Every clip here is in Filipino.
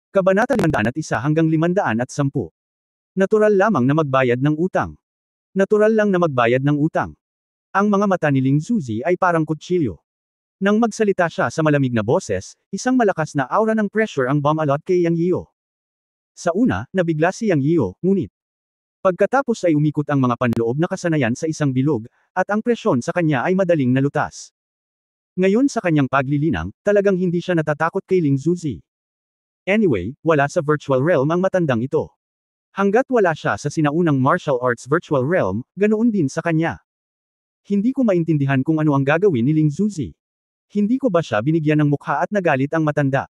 Kabanata 501 hanggang 510. Natural lamang na magbayad ng utang. Natural lang na magbayad ng utang. Ang mga mata ni Ling Zuzi ay parang kutsilyo. Nang magsalita siya sa malamig na boses, isang malakas na aura ng pressure ang bumalot kay Yang Yio. Sa una, nabigla si Yang Yio, ngunit pagkatapos ay umikot ang mga panloob na kasanayan sa isang bilog, at ang presyon sa kanya ay madaling nalutas. Ngayon sa kanyang paglilinang, talagang hindi siya natatakot kay Ling Zuzi. Anyway, wala sa virtual realm ang matandang ito. Hanggat wala siya sa sinaunang martial arts virtual realm, ganoon din sa kanya. Hindi ko maintindihan kung ano ang gagawin ni Ling Zuzi. Hindi ko ba siya binigyan ng mukha at nagalit ang matanda?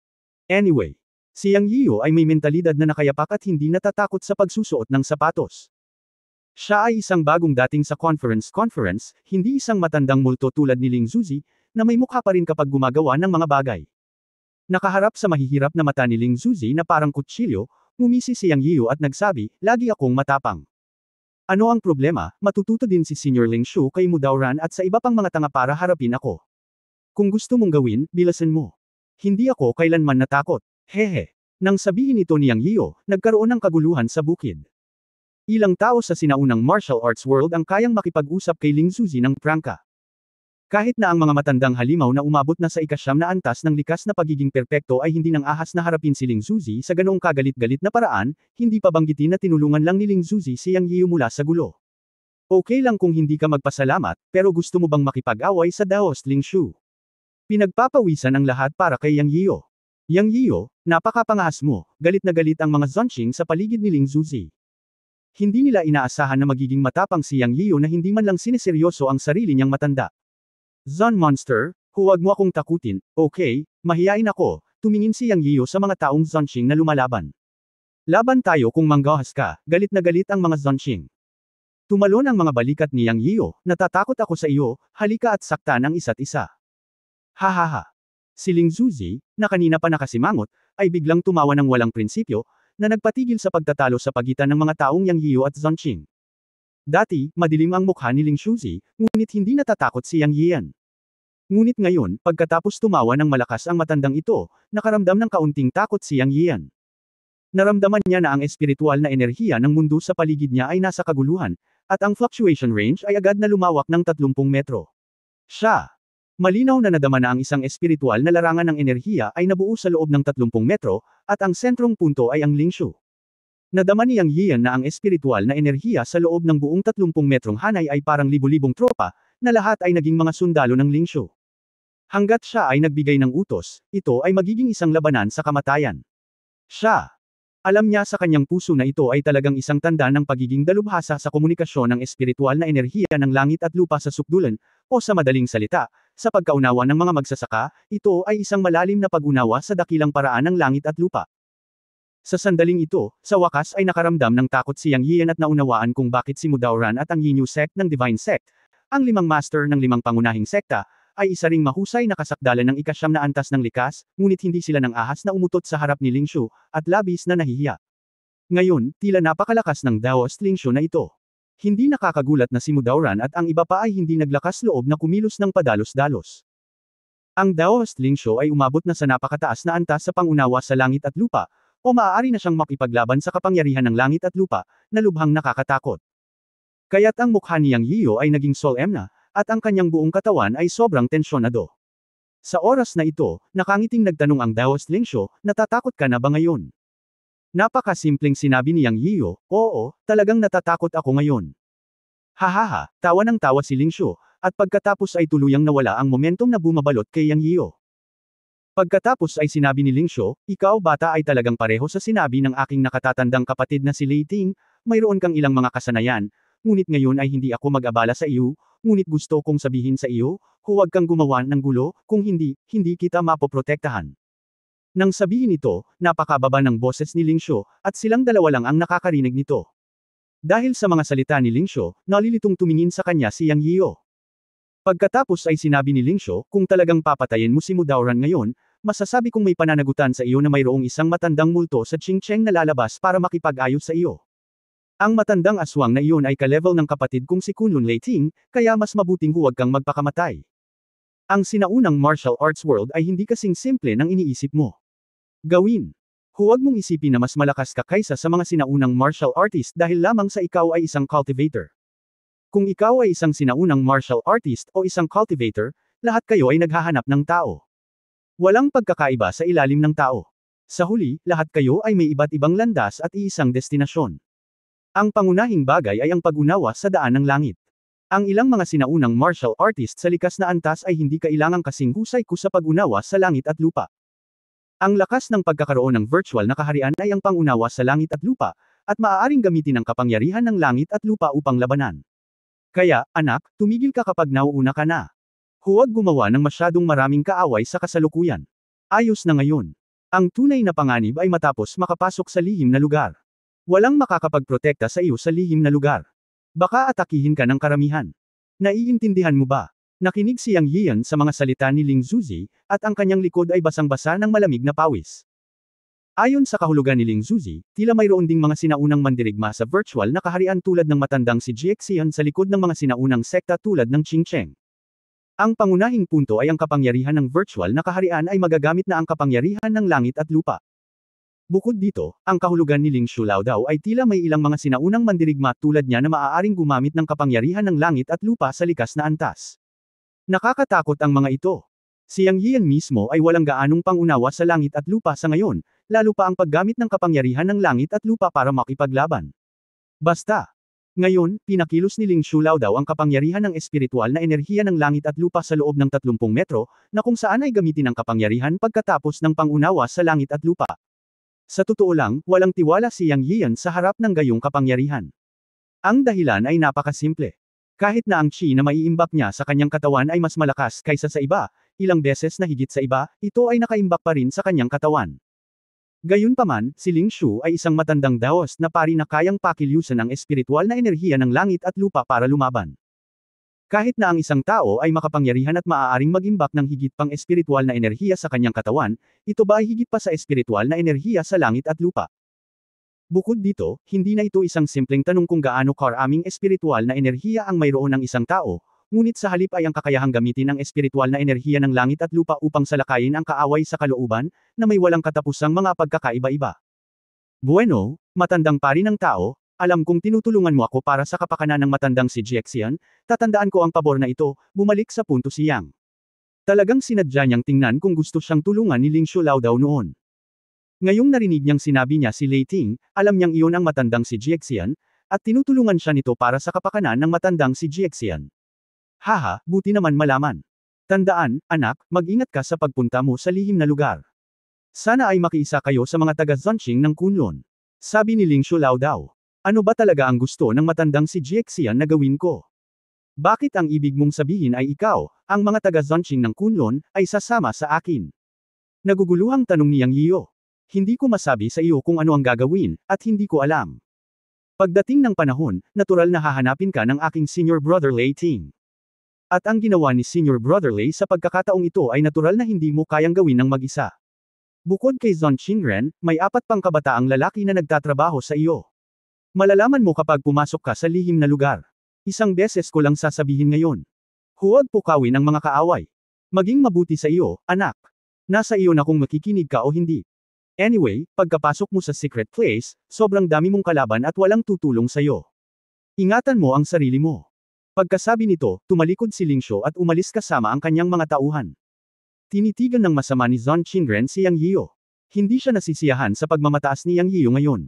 Anyway, si Yang Yio ay may mentalidad na nakayapak at hindi natatakot sa pagsusuot ng sapatos. Siya ay isang bagong dating sa conference, hindi isang matandang multo tulad ni Ling Zuzi, na may mukha pa rin kapag gumagawa ng mga bagay. Nakaharap sa mahihirap na mata ni Ling Zuzi na parang kutsilyo, ngumisi si Yang Yio at nagsabi, lagi akong matapang. Ano ang problema, matututo din si Senior Ling Shu kay Mudauran at sa iba pang mga tanga para harapin ako. Kung gusto mong gawin, bilasan mo. Hindi ako kailanman natakot. Hehe. Nang sabihin ito ni Yang Yio, nagkaroon ng kaguluhan sa bukid. Ilang tao sa sinaunang martial arts world ang kayang makipag-usap kay Ling Zuzi ng prangka. Kahit na ang mga matandang halimaw na umabot na sa ikasyam na antas ng likas na pagiging perpekto ay hindi nang ahas na harapin si Ling Zuzi sa ganoong kagalit-galit na paraan, hindi pa banggitin na tinulungan lang ni Ling Zuzi si Yang Yio mula sa gulo. Okay lang kung hindi ka magpasalamat, pero gusto mo bang makipag-away sa Daoist Ling Shu? Pinagpapawisan ang lahat para kay Yang Yio. Yang Yio, napakapangaas mo, galit na galit ang mga Zonqing sa paligid ni Ling Zuzi. Hindi nila inaasahan na magiging matapang si Yang Yio na hindi man lang sineseryoso ang sarili niyang matanda. Zon Monster, huwag mo akong takutin, okay, mahiyain ako, tumingin si Yang Yio sa mga taong Zonqing na lumalaban. Laban tayo kung manggahas ka, galit na galit ang mga Zonqing. Tumalon ang mga balikat ni Yang Yio, natatakot ako sa iyo, halika at saktan ang isa't isa. Hahaha. Si Ling Zuzi, na kanina pa nakasimangot, ay biglang tumawa ng walang prinsipyo, na nagpatigil sa pagtatalo sa pagitan ng mga taong Yang Yio at Zonqing. Dati, madilim ang mukha ni Ling Zuzi, ngunit hindi natatakot si Yang Yian. Ngunit ngayon, pagkatapos tumawa ng malakas ang matandang ito, nakaramdam ng kaunting takot si Yang Yian. Naramdaman niya na ang espiritual na enerhiya ng mundo sa paligid niya ay nasa kaguluhan, at ang fluctuation range ay agad na lumawak ng 30 metro. Siya! Malinaw na nadama na ang isang espiritual na larangan ng enerhiya ay nabuo sa loob ng 30 metro, at ang sentrong punto ay ang Lingshu. Nadama ni Yang Yian na ang espiritual na enerhiya sa loob ng buong 30 metrong hanay ay parang libu-libong tropa, na lahat ay naging mga sundalo ng Lingshu. Hanggat siya ay nagbigay ng utos, ito ay magiging isang labanan sa kamatayan. Siya! Alam niya sa kanyang puso na ito ay talagang isang tanda ng pagiging dalubhasa sa komunikasyon ng espiritual na enerhiya ng langit at lupa sa sukdulan, o sa madaling salita, sa pagkaunawa ng mga magsasaka, ito ay isang malalim na pag-unawa sa dakilang paraan ng langit at lupa. Sa sandaling ito, sa wakas ay nakaramdam ng takot si Yang Yian at naunawaan kung bakit si Mudauran at ang Yinyu sect ng Divine Sect, ang 5 master ng 5 pangunahing sekta, ay isa ring mahusay na kasakdalan ng ikasyam na antas ng likas, ngunit hindi sila nang ahas na umutot sa harap ni Lingshu, at labis na nahihiya. Ngayon, tila napakalakas ng Daoist Lingshu na ito. Hindi nakakagulat na si Mudauran at ang iba pa ay hindi naglakas loob na kumilos ng padalos-dalos. Ang Daoist Lingshu ay umabot na sa napakataas na antas sa pangunawa sa langit at lupa, o maaari na siyang makipaglaban sa kapangyarihan ng langit at lupa, na lubhang nakakatakot. Kaya't ang mukha ni Yang Yio ay naging solemn na, at ang kanyang buong katawan ay sobrang tensyonado. Sa oras na ito, nakangiting nagtanong ang Daoist Lingshu, natatakot ka na ba ngayon? Napakasimpleng sinabi ni Yang Yio, oo, talagang natatakot ako ngayon. Hahaha, tawa ng tawa si Lingshu, at pagkatapos ay tuluyang nawala ang momentum na bumabalot kay Yang Yio. Pagkatapos ay sinabi ni Lingshu, ikaw bata ay talagang pareho sa sinabi ng aking nakatatandang kapatid na si Lei Ting, mayroon kang ilang mga kasanayan, ngunit ngayon ay hindi ako mag-abala sa iyo, ngunit gusto kong sabihin sa iyo, huwag kang gumawa ng gulo, kung hindi, hindi kita mapoprotektahan. Nang sabihin ito, napakababa ng boses ni Lingshu, at silang dalawa lang ang nakakarinig nito. Dahil sa mga salita ni Lingshu, nalilitong tumingin sa kanya si Yang Yio. Pagkatapos ay sinabi ni Lingshu, kung talagang papatayin mo si Mudauran ngayon, masasabi kong may pananagutan sa iyo na mayroong isang matandang multo sa Qingcheng na lalabas para makipag-ayos sa iyo. Ang matandang aswang na iyon ay ka-level ng kapatid kong si Kunlun Leiting, kaya mas mabuting huwag kang magpakamatay. Ang sinaunang martial arts world ay hindi kasing simple ng iniisip mo. Gawin. Huwag mong isipin na mas malakas ka kaysa sa mga sinaunang martial artist dahil lamang sa ikaw ay isang cultivator. Kung ikaw ay isang sinaunang martial artist o isang cultivator, lahat kayo ay naghahanap ng tao. Walang pagkakaiba sa ilalim ng tao. Sa huli, lahat kayo ay may iba't ibang landas at iisang destinasyon. Ang pangunahing bagay ay ang pag-unawa sa daan ng langit. Ang ilang mga sinaunang martial artist sa likas na antas ay hindi kailangang kasing husay ko sa pag-unawa sa langit at lupa. Ang lakas ng pagkakaroon ng virtual na kaharian ay ang pangunawa sa langit at lupa, at maaaring gamitin ang kapangyarihan ng langit at lupa upang labanan. Kaya, anak, tumigil ka kapag nauuna ka na. Huwag gumawa ng masyadong maraming kaaway sa kasalukuyan. Ayos na ngayon. Ang tunay na panganib ay matapos makapasok sa lihim na lugar. Walang makakapagprotekta sa iyo sa lihim na lugar. Baka atakihin ka ng karamihan. Naiintindihan mo ba? Nakinig si Yang Yian sa mga salita ni Ling Zuzi, at ang kanyang likod ay basang-basa ng malamig na pawis. Ayon sa kahulugan ni Ling Zuzi, tila mayroon ding mga sinaunang mandirigma sa virtual na kaharian tulad ng matandang si Jiaxian sa likod ng mga sinaunang sekta tulad ng Qingcheng. Ang pangunahing punto ay ang kapangyarihan ng virtual na kaharian ay magagamit na ang kapangyarihan ng langit at lupa. Bukod dito, ang kahulugan ni Ling Shulao daw ay tila may ilang mga sinaunang mandirigma tulad niya na maaaring gumamit ng kapangyarihan ng langit at lupa sa likas na antas. Nakakatakot ang mga ito. Si Yang Yian mismo ay walang gaanong pangunawa sa langit at lupa sa ngayon, lalo pa ang paggamit ng kapangyarihan ng langit at lupa para makipaglaban. Basta. Ngayon, pinakilos ni Ling Shulao daw ang kapangyarihan ng espiritual na enerhiya ng langit at lupa sa loob ng 30 metro, na kung saan ay gamitin ang kapangyarihan pagkatapos ng pangunawa sa langit at lupa. Sa totoo lang, walang tiwala si Yang Yian sa harap ng gayong kapangyarihan. Ang dahilan ay napakasimple. Kahit na ang chi na maiimbak niya sa kanyang katawan ay mas malakas kaysa sa iba, ilang beses na higit sa iba, ito ay nakaimbak pa rin sa kanyang katawan. Gayunpaman, si Ling Shu ay isang matandang Daos na pari na kayang pakilusan ang espiritual na enerhiya ng langit at lupa para lumaban. Kahit na ang isang tao ay makapangyarihan at maaaring mag-imbak ng higit pang espiritual na enerhiya sa kanyang katawan, ito ba ay higit pa sa espiritual na enerhiya sa langit at lupa? Bukod dito, hindi na ito isang simpleng tanong kung gaano karaming espiritual na enerhiya ang mayroon ng isang tao, ngunit sa halip ay ang kakayahang gamitin ang espiritual na enerhiya ng langit at lupa upang salakayin ang kaaway sa kalooban, na may walang katapusang mga pagkakaiba-iba. Bueno, matandang pari ng tao, alam kong tinutulungan mo ako para sa kapakanan ng matandang si Jiaxian, tatandaan ko ang pabor na ito, bumalik sa punto si Yang. Talagang sinadya niyang tingnan kung gusto siyang tulungan ni Ling Shulao daw noon. Ngayong narinig niyang sinabi niya si Lei Ting, alam niyang iyon ang matandang si Jiaxian, at tinutulungan siya nito para sa kapakanan ng matandang si Jiaxian. Haha, buti naman malaman. Tandaan, anak, mag-ingat ka sa pagpunta mo sa lihim na lugar. Sana ay makiisa kayo sa mga taga-Zonqing ng Kunlun. Sabi ni Ling Shulao daw. Ano ba talaga ang gusto ng matandang si Jiaxian na gawin ko? Bakit ang ibig mong sabihin ay ikaw, ang mga taga-Zonqing ng Kunlun, ay sasama sa akin? Naguguluhang tanong ni Yang Yiyo. Hindi ko masabi sa iyo kung ano ang gagawin, at hindi ko alam. Pagdating ng panahon, natural na hahanapin ka ng aking senior brother Lei Ting. At ang ginawa ni senior brother Lei sa pagkakataong ito ay natural na hindi mo kayang gawin ng mag-isa. Bukod kay Zonqing Ren, may 4 pang kabataang lalaki na nagtatrabaho sa iyo. Malalaman mo kapag pumasok ka sa lihim na lugar. Isang beses ko lang sasabihin ngayon. Huwag pukawin ang mga kaaway. Maging mabuti sa iyo, anak. Nasa iyo na kung makikinig ka o hindi. Anyway, pagkapasok mo sa secret place, sobrang dami mong kalaban at walang tutulong sa'yo. Ingatan mo ang sarili mo. Pagkasabi nito, tumalikod si Ling Shu at umalis kasama ang kanyang mga tauhan. Tinitigan ng masama ni Zonqing Ren si Yang Yiyo. Hindi siya nasisiyahan sa pagmamataas ni Yang Yiyo ngayon.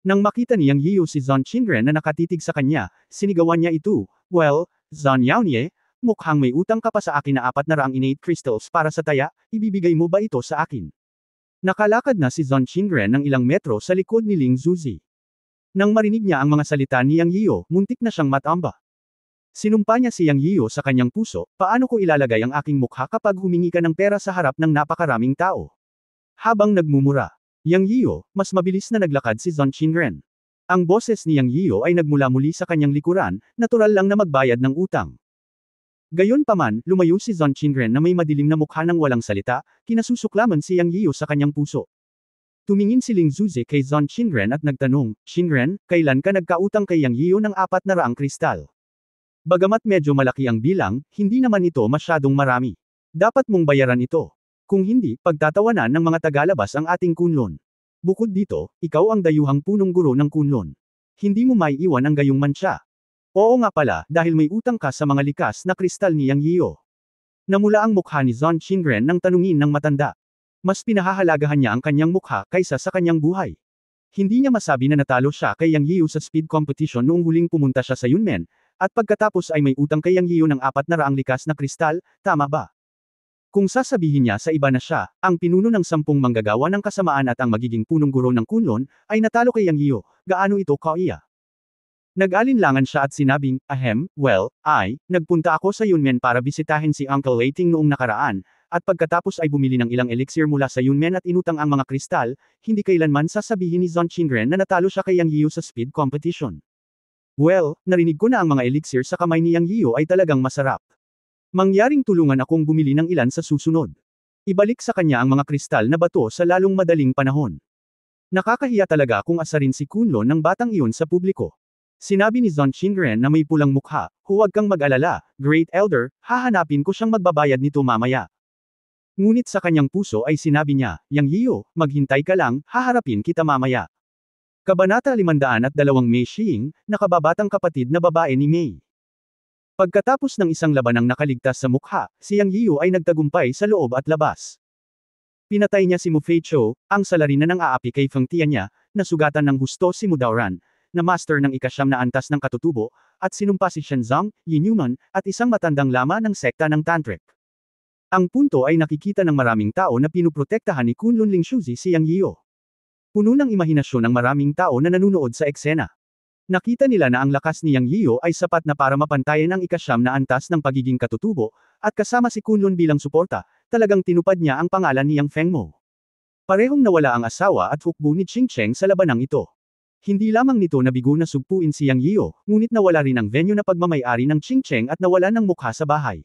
Nang makita ni Yang Yiyo si Zonqing Ren na nakatitig sa kanya, sinigawan niya ito, well, Zon Yaonie, mukhang may utang ka pa sa akin na 400 innate crystals para sa taya, ibibigay mo ba ito sa akin? Nakalakad na si Zonqing Ren ng ilang metro sa likod ni Ling Zuzi. Nang marinig niya ang mga salita ni Yang Yiyo, muntik na siyang matamba. Sinumpa niya si Yang Yiyo sa kanyang puso, paano ko ilalagay ang aking mukha kapag humingi ka ng pera sa harap ng napakaraming tao? Habang nagmumura, Yang Yiyo, mas mabilis na naglakad si Zonqing Ren. Ang boses ni Yang Yiyo ay nagmula muli sa kanyang likuran, natural lang na magbayad ng utang. Gayunpaman, lumayo si Zonqing Ren na may madilim na mukha ng walang salita, kinasusuklaman si Yang Yiyo sa kanyang puso. Tumingin si Ling Zuzi kay Zonqing Ren at nagtanong, Qingren, kailan ka nagkautang kay Yang Yiyo ng 400 kristal? Bagamat medyo malaki ang bilang, hindi naman ito masyadong marami. Dapat mong bayaran ito. Kung hindi, pagtatawanan ng mga tagalabas ang ating kunlun. Bukod dito, ikaw ang dayuhang punong guro ng Kunlun. Hindi mo maiiwan ang gayong mantsa. Oo nga pala, dahil may utang ka sa mga likas na kristal ni Yang Yiyo. Namula ang mukha ni Zhang Qingren nang tanungin ng matanda. Mas pinahahalagahan niya ang kanyang mukha kaysa sa kanyang buhay. Hindi niya masabi na natalo siya kay Yang Yiyo sa speed competition noong huling pumunta siya sa Yunmen, at pagkatapos ay may utang kay Yang Yiyo ng 400 likas na kristal, tama ba? Kung sasabihin niya sa iba na siya, ang pinuno ng 10 manggagawa ng kasamaan at ang magiging punong guro ng Kunlun, ay natalo kay Yang Yiyo, gaano ito kaiya? Nag-alinlangan siya at sinabing, nagpunta ako sa Yunmen para bisitahin si Uncle Leiting noong nakaraan, at pagkatapos ay bumili ng ilang elixir mula sa Yunmen at inutang ang mga kristal, hindi kailanman sasabihin ni Zhang Qingren na natalo siya kay Yang Yiyo sa speed competition. Narinig ko na ang mga elixir sa kamay ni Yang Yiyo ay talagang masarap. Mangyaring tulungan akong bumili ng ilan sa susunod. Ibalik sa kanya ang mga kristal na bato sa lalong madaling panahon. Nakakahiya talaga kung asarin si Kunlun ng batang iyon sa publiko. Sinabi ni Zhang Qingren na may pulang mukha, huwag kang mag-alala, Great Elder, hahanapin ko siyang magbabayad nito mamaya. Ngunit sa kanyang puso ay sinabi niya, Yang Yiyo, maghintay ka lang, haharapin kita mamaya. Kabanata 502 Mei Xiying, nakababatang kapatid na babae ni Mei. Pagkatapos ng isang labanang nakaligtas sa mukha, si Yang Yiyo ay nagtagumpay sa loob at labas. Pinatay niya si Mu Feiqiu, ang salarin ng aapi kay Feng Tian niya, nasugatan ng husto si Mu Daoran, na master ng ika-9 na antas ng katutubo, at sinumpa si Shen Zhang, Yin Yuman, at isang matandang lama ng sekta ng Tantric. Ang punto ay nakikita ng maraming tao na pinuprotektahan ni Kunlun Lingshuzi si Yang Yiyo. Puno ng imahinasyon ng maraming tao na nanunood sa eksena. Nakita nila na ang lakas ni Yang Yiyo ay sapat na para mapantayan ang ika-9 na antas ng pagiging katutubo, at kasama si Kunlun bilang suporta, talagang tinupad niya ang pangalan ni Yang Fengmo. Parehong nawala ang asawa at hukbo ni Qing Cheng sa labanang ito. Hindi lamang nito nabigo na sugpuin si Yang Yiyo, ngunit nawala rin ang venue na pagmamay-ari ng Qing Cheng at nawala ng mukha sa bahay.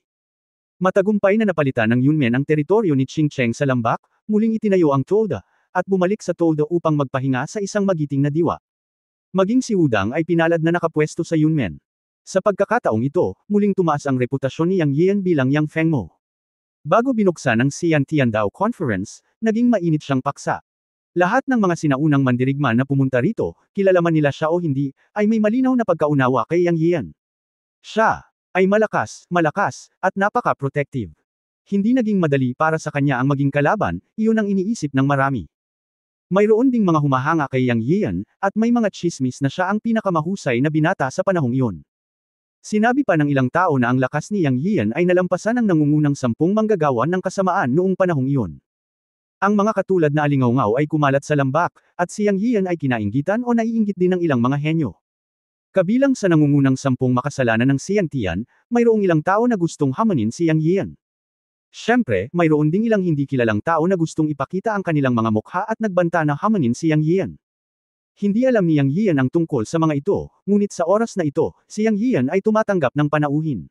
Matagumpay na napalitan ng Yunmen ang teritoryo ni Qing Cheng sa Lambak, muling itinayo ang Tolda, at bumalik sa Tolda upang magpahinga sa isang magiting na diwa. Maging si Wudang ay pinalad na nakapwesto sa Yunmen. Sa pagkakataong ito, muling tumaas ang reputasyon ni Yang Yiyan bilang Yang Fengmo. Bago binuksan ang Xian Tiandao Conference, naging mainit siyang paksa. Lahat ng mga sinaunang mandirigma na pumunta rito, kilala man nila siya o hindi, ay may malinaw na pagkaunawa kay Yang Yiyan. Siya ay malakas, at napaka-protective. Hindi naging madali para sa kanya ang maging kalaban, iyon ang iniisip ng marami. Mayroon ding mga humahanga kay Yang Yiyan, at may mga chismis na siya ang pinakamahusay na binata sa panahong iyon. Sinabi pa ng ilang tao na ang lakas ni Yang Yiyan ay nalampasan ng nangungunang 10 manggagawa ng kasamaan noong panahong iyon. Ang mga katulad na alingawngaw ay kumalat sa Lambak, at si Yang Yiyan ay kinainggitan o naiinggit din ng ilang mga henyo. Kabilang sa nangungunang 10 makasalanan ng Xian Tian, mayroong ilang tao na gustong hamanin si Yang Yiyan. Siyempre, mayroon ding ilang hindi kilalang tao na gustong ipakita ang kanilang mga mukha at nagbanta na hamanin si Yang Yiyan. Hindi alam ni Yang Yiyan ang tungkol sa mga ito, ngunit sa oras na ito, si Yang Yiyan ay tumatanggap ng panauhin.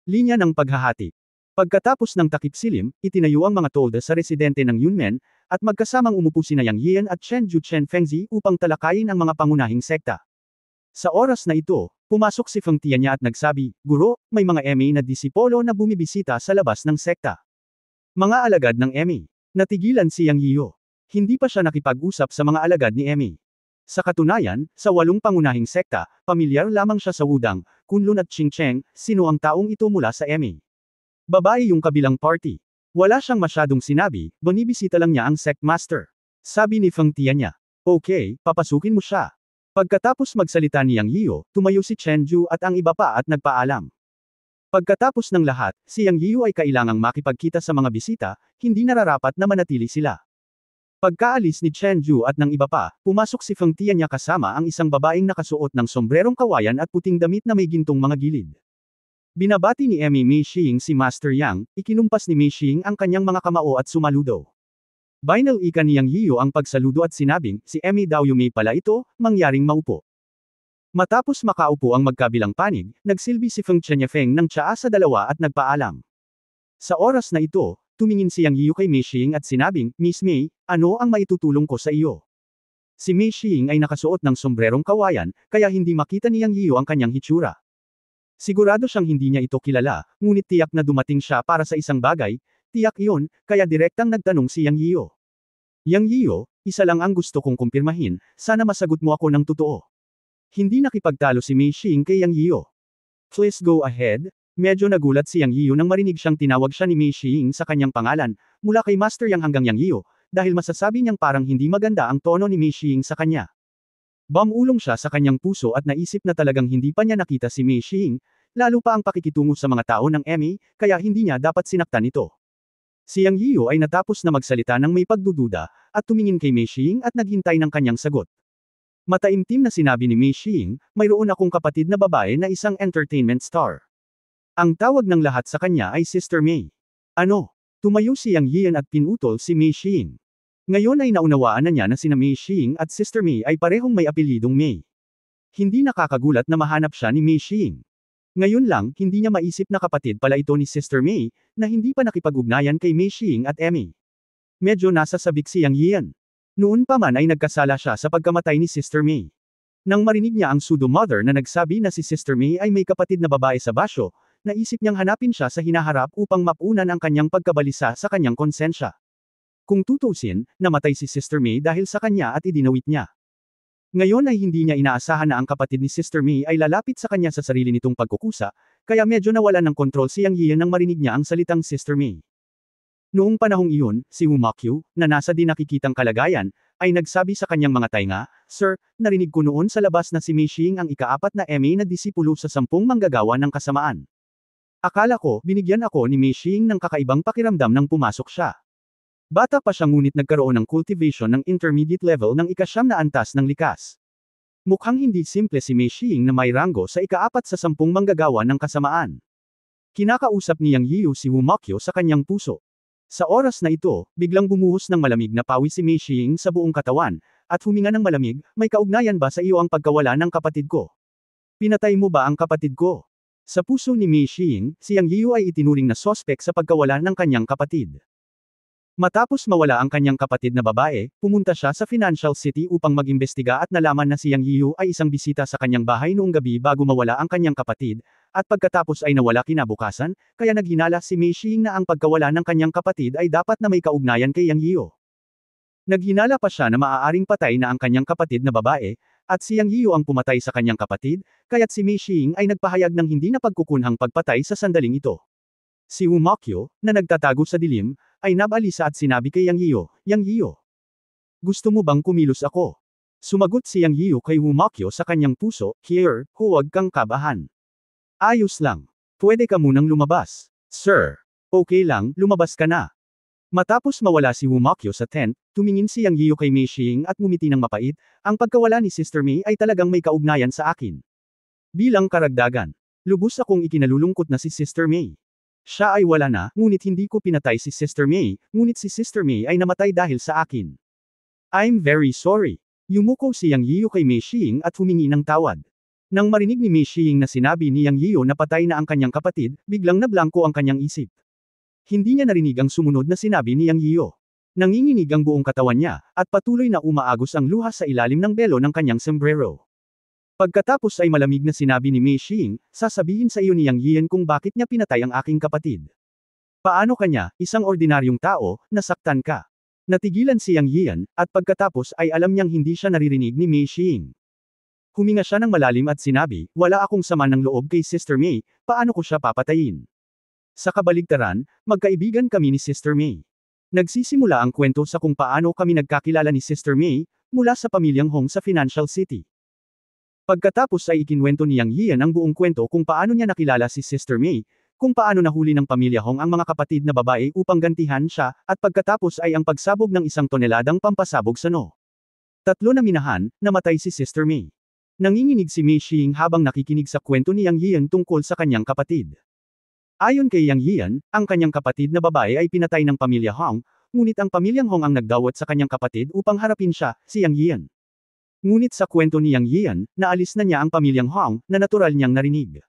Linya ng paghahati. Pagkatapos ng takip silim, itinayo ang mga tolda sa residente ng Yunmen, at magkasamang umupo sina Yang Yiyan at Chen Ju Chen Fengzi upang talakayin ang mga pangunahing sekta. Sa oras na ito, pumasok si Feng Tian niya at nagsabi, Guro, may mga MA na disipolo na bumibisita sa labas ng sekta. Mga alagad ng MA. Natigilan si Yang Yiyo. Hindi pa siya nakipag-usap sa mga alagad ni MA. Sa katunayan, sa 8 pangunahing sekta, pamilyar lamang siya sa Wudang, Kunlun at Qing Cheng, sino ang taong ito mula sa MA. Babae yung kabilang party. Wala siyang masyadong sinabi, bonibisita lang niya ang sect master. Sabi ni Feng Tian niya. Okay, papasukin mo siya. Pagkatapos magsalita ni Yang Yiyo, tumayo si Chen Ju at ang iba pa at nagpaalam. Pagkatapos ng lahat, si Yang Yiyo ay kailangang makipagkita sa mga bisita, hindi nararapat na manatili sila. Pagkaalis ni Chen Ju at ng iba pa, pumasok si Feng Tian niya kasama ang isang babaeng nakasuot ng sombrerong kawayan at puting damit na may gintong mga gilid. Binabati ni Mei Xiying si Master Yang, ikinumpas ni Mei Xiying ang kanyang mga kamao at sumaludo. Binal ika ni Yang Yiyo ang pagsaludo at sinabing, si daw yung Mei pala ito, mangyaring maupo. Matapos makaupo ang magkabilang panig, nagsilbi si Feng Chenyafeng ng tsaa sa dalawa at nagpaalam. Sa oras na ito, tumingin si Yang Yiyo kay Mei Xiying at sinabing, Miss Mei, ano ang maitutulong ko sa iyo? Si Mei Xiying ay nakasuot ng sombrerong kawayan, kaya hindi makita ni Yang Yiyo ang kanyang hitsura. Sigurado siyang hindi niya ito kilala, ngunit tiyak na dumating siya para sa isang bagay, tiyak iyon, kaya direktang nagtanong si Yang Yiyo. Yang Yiyo, isa lang ang gusto kong kumpirmahin, sana masagot mo ako ng totoo. Hindi nakipagtalo si Mei Xing kay Yang Yiu. Please go ahead. Medyo nagulat si Yang Yiu nang marinig siyang tinawag siya ni Mei Xing sa kanyang pangalan, mula kay Master Yang hanggang Yang Yiu, dahil masasabi niyang parang hindi maganda ang tono ni Mei Xing sa kanya. Bumulong siya sa kanyang puso at naisip na talagang hindi pa niya nakita si Mei Xing, lalo pa ang pakikitungo sa mga tao ng Emmy, kaya hindi niya dapat sinaktan ito. Si Yang Yiu ay natapos na magsalita ng may pagdududa, at tumingin kay Mei Xing at naghintay ng kanyang sagot. Mataimtim na sinabi ni Mei Xing, mayroon akong kapatid na babae na isang entertainment star. Ang tawag ng lahat sa kanya ay Sister Mei. Ano? Tumayo si Yang Yian at pinutol si Mei Xing. Ngayon ay naunawaan na niya na sina Mei Xing at Sister Mei ay parehong may apelyidong Mei. Hindi nakakagulat na mahanap siya ni Mei Xing. Ngayon lang, hindi niya maisip na kapatid pala ito ni Sister Mei, na hindi pa nakipag-ugnayan kay Mei Xing at Emmy. Medyo nasa sabik si Yang Yian. Noon pa man ay nagkasala siya sa pagkamatay ni Sister Mei. Nang marinig niya ang pseudo-mother na nagsabi na si Sister Mei ay may kapatid na babae sa basyo, naisip niyang hanapin siya sa hinaharap upang mapunan ang kanyang pagkabalisa sa kanyang konsensya. Kung tutusin, namatay si Sister Mei dahil sa kanya at idinawit niya. Ngayon ay hindi niya inaasahan na ang kapatid ni Sister Mei ay lalapit sa kanya sa sarili nitong pagkukusa, kaya medyo nawalan ng kontrol si Yang Yian nang marinig niya ang salitang Sister Mei. Noong panahong iyon, si Wu Makyu, na nasa di nakikitang kalagayan, ay nagsabi sa kanyang mga tainga, Sir, narinig ko noon sa labas na si Mei Xing ang ika-4 na Emmy na disipulo sa 10 manggagawa ng kasamaan. Akala ko, binigyan ako ni Mei Xing ng kakaibang pakiramdam nang pumasok siya. Bata pa siya ngunit nagkaroon ng cultivation ng intermediate level ng ika-9 na antas ng likas. Mukhang hindi simple si Mei Xing na may ranggo sa ika-4 sa 10 manggagawa ng kasamaan. Kinakausap ni Yang Yiu si Wu Makyu sa kanyang puso. Sa oras na ito, biglang bumuhos ng malamig na pawis si Mei Xing sa buong katawan, at huminga ng malamig, may kaugnayan ba sa iyo ang pagkawala ng kapatid ko? Pinatay mo ba ang kapatid ko? Sa puso ni Mei Xing, si Yang Yiu ay itinuring na sospek sa pagkawala ng kanyang kapatid. Matapos mawala ang kanyang kapatid na babae, pumunta siya sa Financial City upang mag-imbestiga at nalaman na si Yang Yiu ay isang bisita sa kanyang bahay noong gabi bago mawala ang kanyang kapatid, at pagkatapos ay nawala kinabukasan, kaya naghinala si Mei Xing na ang pagkawala ng kanyang kapatid ay dapat na may kaugnayan kay Yang Yiu. Naghinala pa siya na maaaring patay na ang kanyang kapatid na babae, at si Yang Yiu ang pumatay sa kanyang kapatid, kaya't si Mei Xing ay nagpahayag ng hindi na pagkukunhang pagpatay sa sandaling ito. Si Wu Makyu, na nagtatago sa dilim, ay nabalisa at sinabi kay Yang Yiu, Yang Yiu, gusto mo bang kumilos ako? Sumagot si Yang Yiu kay Wu Makyu sa kanyang puso, Here, huwag kang kabahan. Ayos lang. Pwede ka munang lumabas. Sir. Okay lang, lumabas ka na. Matapos mawala si Wu Makyu sa tent, tumingin si Yang Yiu kay Mei Xing at ngumiti ng mapait, ang pagkawala ni Sister Mei ay talagang may kaugnayan sa akin. Bilang karagdagan, lubos akong ikinalulungkot na si Sister Mei. Siya ay wala na, ngunit hindi ko pinatay si Sister Mei, ngunit si Sister Mei ay namatay dahil sa akin. I'm very sorry. Yumuko si Yang Yiu kay Mei Xing at humingi ng tawad. Nang marinig ni Mei Xing na sinabi ni Yang Yiu na patay na ang kanyang kapatid, biglang nablangko ang kanyang isip. Hindi niya narinig ang sumunod na sinabi ni Yang Yiu. Nanginginig ang buong katawan niya, at patuloy na umaagos ang luha sa ilalim ng belo ng kanyang sombrero. Pagkatapos ay malamig na sinabi ni Mei Xing, sasabihin sa iyo ni Yang Yian kung bakit niya pinatay ang aking kapatid. Paano kanya, isang ordinaryong tao, nasaktan ka? Natigilan si Yang Yian, at pagkatapos ay alam niyang hindi siya naririnig ni Mei Xing. Huminga siya ng malalim at sinabi, wala akong sama ng loob kay Sister Mei, paano ko siya papatayin? Sa kabaligtaran, magkaibigan kami ni Sister Mei. Nagsisimula ang kwento sa kung paano kami nagkakilala ni Sister Mei, mula sa pamilyang Hong sa Financial City. Pagkatapos ay ikinwento ni Yang Yian ang buong kwento kung paano niya nakilala si Sister Mei, kung paano nahuli ng pamilya Hong ang mga kapatid na babae upang gantihan siya, at pagkatapos ay ang pagsabog ng 1 toneladang pampasabog sa no. 3 na minahan, namatay si Sister Mei. Nanginginig si Mei Xing habang nakikinig sa kwento ni Yang Yian tungkol sa kanyang kapatid. Ayon kay Yang Yian, ang kanyang kapatid na babae ay pinatay ng pamilya Hong, ngunit ang pamilyang Hong ang nagdawat sa kanyang kapatid upang harapin siya, si Yang Yian. Ngunit sa kwento ni Yang Yian, naalis na niya ang pamilyang Hong, na natural niyang narinig.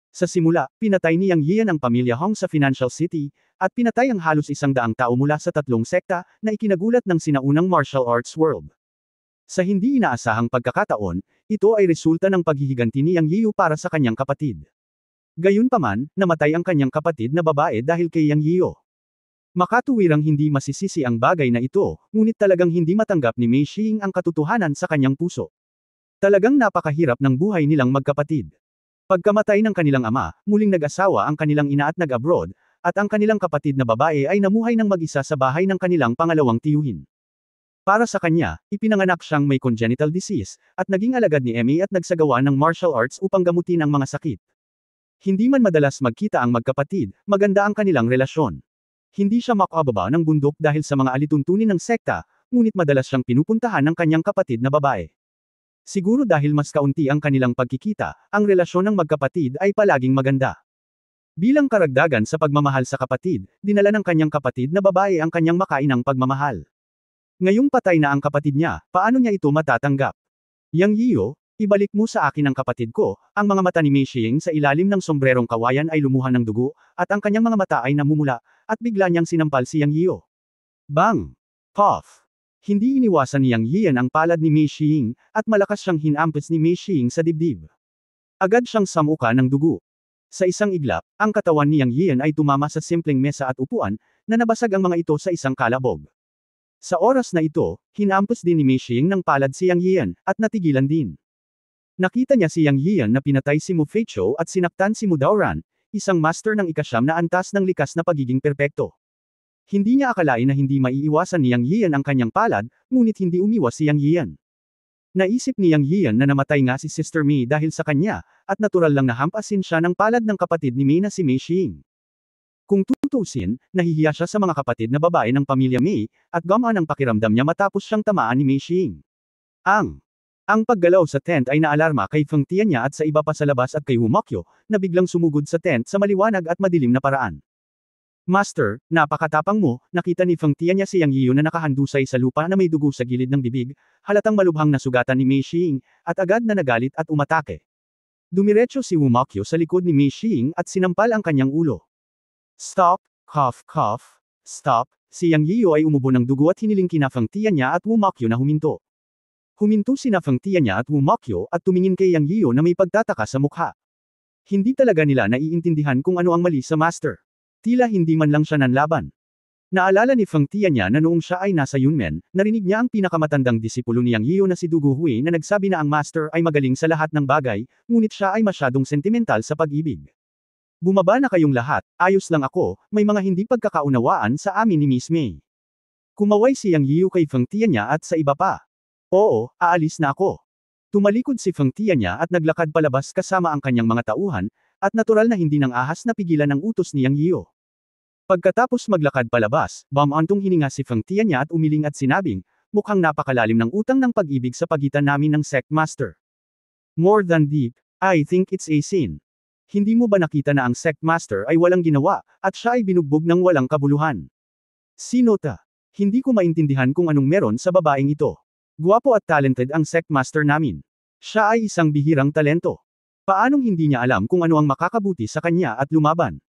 Sa simula, pinatay ni Yang Yian ang pamilya Hong sa Financial City, at pinatay ang halos 100 tao mula sa 3 sekta, na ikinagulat ng sinaunang martial arts world. Sa hindi inaasahang pagkakataon, ito ay resulta ng paghihiganti ni Yang Yiu para sa kanyang kapatid. Gayunpaman, namatay ang kanyang kapatid na babae dahil kay Yang Yiu. Makatuwirang hindi masisisi ang bagay na ito, ngunit talagang hindi matanggap ni Mei Xing ang katotohanan sa kanyang puso. Talagang napakahirap ng buhay nilang magkapatid. Pagkamatay ng kanilang ama, muling nag-asawa ang kanilang ina at nag-abroad, at ang kanilang kapatid na babae ay namuhay ng mag-isa sa bahay ng kanilang pangalawang tiyuhin. Para sa kanya, ipinanganak siyang may congenital disease, at naging alagad ni Emmy at nagsagawa ng martial arts upang gamutin ang mga sakit. Hindi man madalas magkita ang magkapatid, maganda ang kanilang relasyon. Hindi siya makababa ng bundok dahil sa mga alituntunin ng sekta, ngunit madalas siyang pinupuntahan ng kanyang kapatid na babae. Siguro dahil mas kaunti ang kanilang pagkikita, ang relasyon ng magkapatid ay palaging maganda. Bilang karagdagan sa pagmamahal sa kapatid, dinala ng kanyang kapatid na babae ang kanyang makainang pagmamahal. Ngayong patay na ang kapatid niya, paano niya ito matatanggap? Yang Yiyo, ibalik mo sa akin ang kapatid ko, ang mga mata ni Mei Xing sa ilalim ng sombrerong kawayan ay lumuhan ng dugo, at ang kanyang mga mata ay namumula, at bigla niyang sinampal si Yang Yiyo. Bang! Puff! Hindi iniwasan ni Yang Yiyan ang palad ni Mei Xing, at malakas siyang hinampas ni Mei Xing sa dibdib. Agad siyang samuka ng dugo. Sa isang iglap, ang katawan ni Yang Yiyan ay tumama sa simpleng mesa at upuan, na nabasag ang mga ito sa isang kalabog. Sa oras na ito, hinampas din ni Mei Xing ng palad si Yang Yiyan, at natigilan din. Nakita niya si Yang Yiyan na pinatay si Mu Feiqiu at sinaktan si Mu Daoran, isang master ng ikasyam na antas ng likas na pagiging perpekto. Hindi niya akalain na hindi maiiwasan ni Yang Yiyan ang kanyang palad, ngunit hindi umiwas si Yang Yiyan. Naisip ni Yang Yiyan na namatay nga si Sister Mei dahil sa kanya, at natural lang na hampasin siya ng palad ng kapatid ni Mei na si Mei Xing. Kung tutusin, nahihiya siya sa mga kapatid na babae ng pamilya Mei, at gumaan ang pakiramdam niya matapos siyang tamaan ni Mei Xing. Ang paggalaw sa tent ay naalarma kay Feng Tianya at sa iba pa sa labas at kay Wu Mokyo, na biglang sumugod sa tent sa maliwanag at madilim na paraan. Master, napakatapang mo, nakita ni Feng Tianya si Yang Yiyo na nakahandusay sa lupa na may dugo sa gilid ng bibig, halatang malubhang nasugatan ni Mei Xing, at agad na nagalit at umatake. Dumiretso si Wu Mokyo sa likod ni Mei Xing at sinampal ang kanyang ulo. Stop, cough cough, stop, si Yang Yiyo ay umubo ng dugo at hiniling kina Feng Tianya at Wu Mokyo na huminto. Huminto sina Feng Tianya at Wu Mokyo at tumingin kay Yang Yiyo na may pagtataka sa mukha. Hindi talaga nila naiintindihan kung ano ang mali sa master. Tila hindi man lang siya nanlaban. Naalala ni Feng Tianya na noong siya ay nasa Yunmen, narinig niya ang pinakamatandang disipulo ni Yang Yiyo na si Du Guhui na nagsabi na ang master ay magaling sa lahat ng bagay, ngunit siya ay masyadong sentimental sa pag-ibig. Bumaba na kayong lahat, ayos lang ako, may mga hindi pagkakaunawaan sa amin ni Miss Mei. Kumaway si Yang Yiyo kay Feng Tianya at sa iba pa. Oo, aalis na ako. Tumalikod si Feng Tianya at naglakad palabas kasama ang kanyang mga tauhan, at natural na hindi nang ahas na pigilan ang utos ni Yang Yiyo. Pagkatapos maglakad palabas, bumantong hininga si Feng Tianya at umiling at sinabing, mukhang napakalalim ng utang ng pag-ibig sa pagitan namin ng sect master. More than deep, I think it's a sin. Hindi mo ba nakita na ang sect master ay walang ginawa, at siya ay binugbog ng walang kabuluhan? Sinota. Hindi ko maintindihan kung anong meron sa babaeng ito. Guwapo at talented ang sect master namin. Siya ay isang bihirang talento. Paanong hindi niya alam kung ano ang makakabuti sa kanya at lumaban?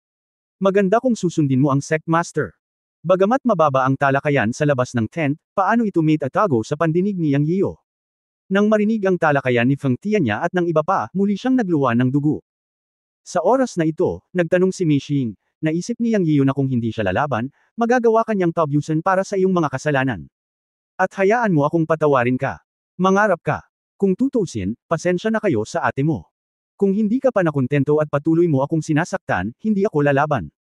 Maganda kung susundin mo ang sect master. Bagamat mababa ang talakayan sa labas ng tent, paano ito may tatago sa pandinig ni Yang Yiyo? Nang marinig ang talakayan ni Feng Tianya at ng iba pa, muli siyang nagluwa ng dugo. Sa oras na ito, nagtanong si Mei Xing, naisip ni Yang Yiyo na kung hindi siya lalaban, magagawa kanyang tabyusan para sa iyong mga kasalanan. At hayaan mo akong patawarin ka. Mangarap ka. Kung tutusin, pasensya na kayo sa ate mo. Kung hindi ka pa nakontento at patuloy mo akong sinasaktan, hindi ako lalaban.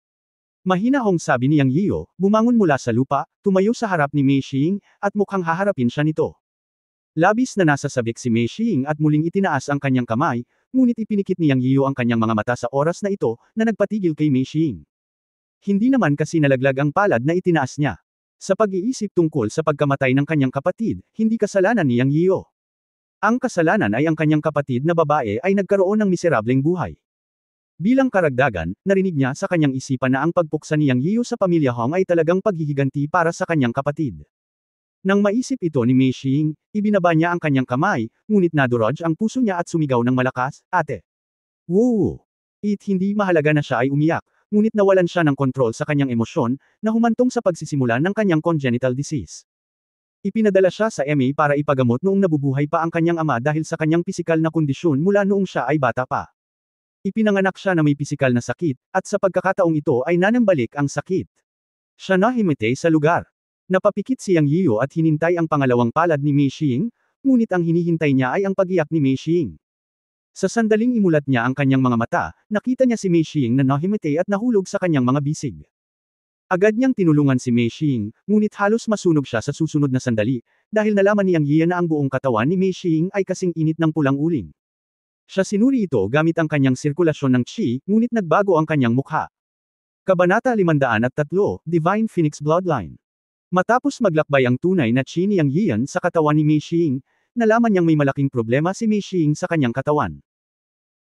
Mahinahong sabi ni Yang Yiyo, bumangon mula sa lupa, tumayo sa harap ni Mei Xing, at mukhang haharapin siya nito. Labis na nasasabik si Mei Xing at muling itinaas ang kanyang kamay, ngunit ipinikit ni Yang Yiyo ang kanyang mga mata sa oras na ito, na nagpatigil kay Mei Xing. Hindi naman kasi nalaglag ang palad na itinaas niya. Sa pag-iisip tungkol sa pagkamatay ng kanyang kapatid, hindi kasalanan ni Yang Yiyo. Ang kasalanan ay ang kanyang kapatid na babae ay nagkaroon ng miserableng buhay. Bilang karagdagan, narinig niya sa kanyang isipan na ang pagpuksa ni Yang Yiyo sa pamilya Hong ay talagang paghihiganti para sa kanyang kapatid. Nang maisip ito ni Mei Xing, ibinaba niya ang kanyang kamay, ngunit nadurog ang puso niya at sumigaw ng malakas, ate. Woo! Hindi mahalaga na siya ay umiyak, ngunit nawalan siya ng kontrol sa kanyang emosyon, na humantong sa pagsisimula ng kanyang congenital disease. Ipinadala siya sa MA para ipagamot noong nabubuhay pa ang kanyang ama dahil sa kanyang pisikal na kondisyon mula noong siya ay bata pa. Ipinanganak siya na may pisikal na sakit, at sa pagkakataong ito ay nanambalik ang sakit. Siya na himite sa lugar. Napapikit si Yang Yiyo at hinintay ang pangalawang palad ni Mei Xing, ngunit ang hinihintay niya ay ang pagiyak ni Mei Xing. Sa sandaling imulat niya ang kanyang mga mata, nakita niya si Mei Xing na nahimite at nahulog sa kanyang mga bisig. Agad niyang tinulungan si Mei Xing, ngunit halos masunog siya sa susunod na sandali, dahil nalaman ni Yang Yiya na ang buong katawan ni Mei Xing ay kasing init ng pulang uling. Siya sinuri ito gamit ang kanyang sirkulasyon ng qi, ngunit nagbago ang kanyang mukha. Kabanata 503, Divine Phoenix Bloodline. Matapos maglakbay ang tunay na qi ni Yang Yiyan sa katawan ni Mei Xing, nalaman niyang may malaking problema si Mei Xing sa kanyang katawan.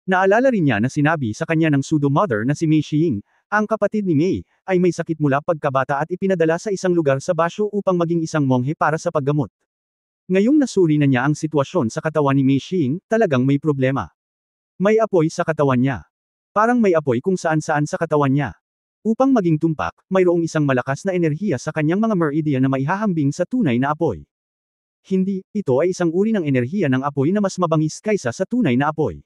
Naalala rin niya na sinabi sa kanya ng pseudo-mother na si Mei Xing, ang kapatid ni Mei, ay may sakit mula pagkabata at ipinadala sa isang lugar sa Basyo upang maging isang monghe para sa paggamot. Ngayong nasuri na niya ang sitwasyon sa katawan ni Mei Xing, talagang may problema. May apoy sa katawan niya. Parang may apoy kung saan-saan sa katawan niya. Upang maging tumpak, mayroong isang malakas na enerhiya sa kanyang mga meridian na maihahambing sa tunay na apoy. Hindi, ito ay isang uri ng enerhiya ng apoy na mas mabangis kaysa sa tunay na apoy.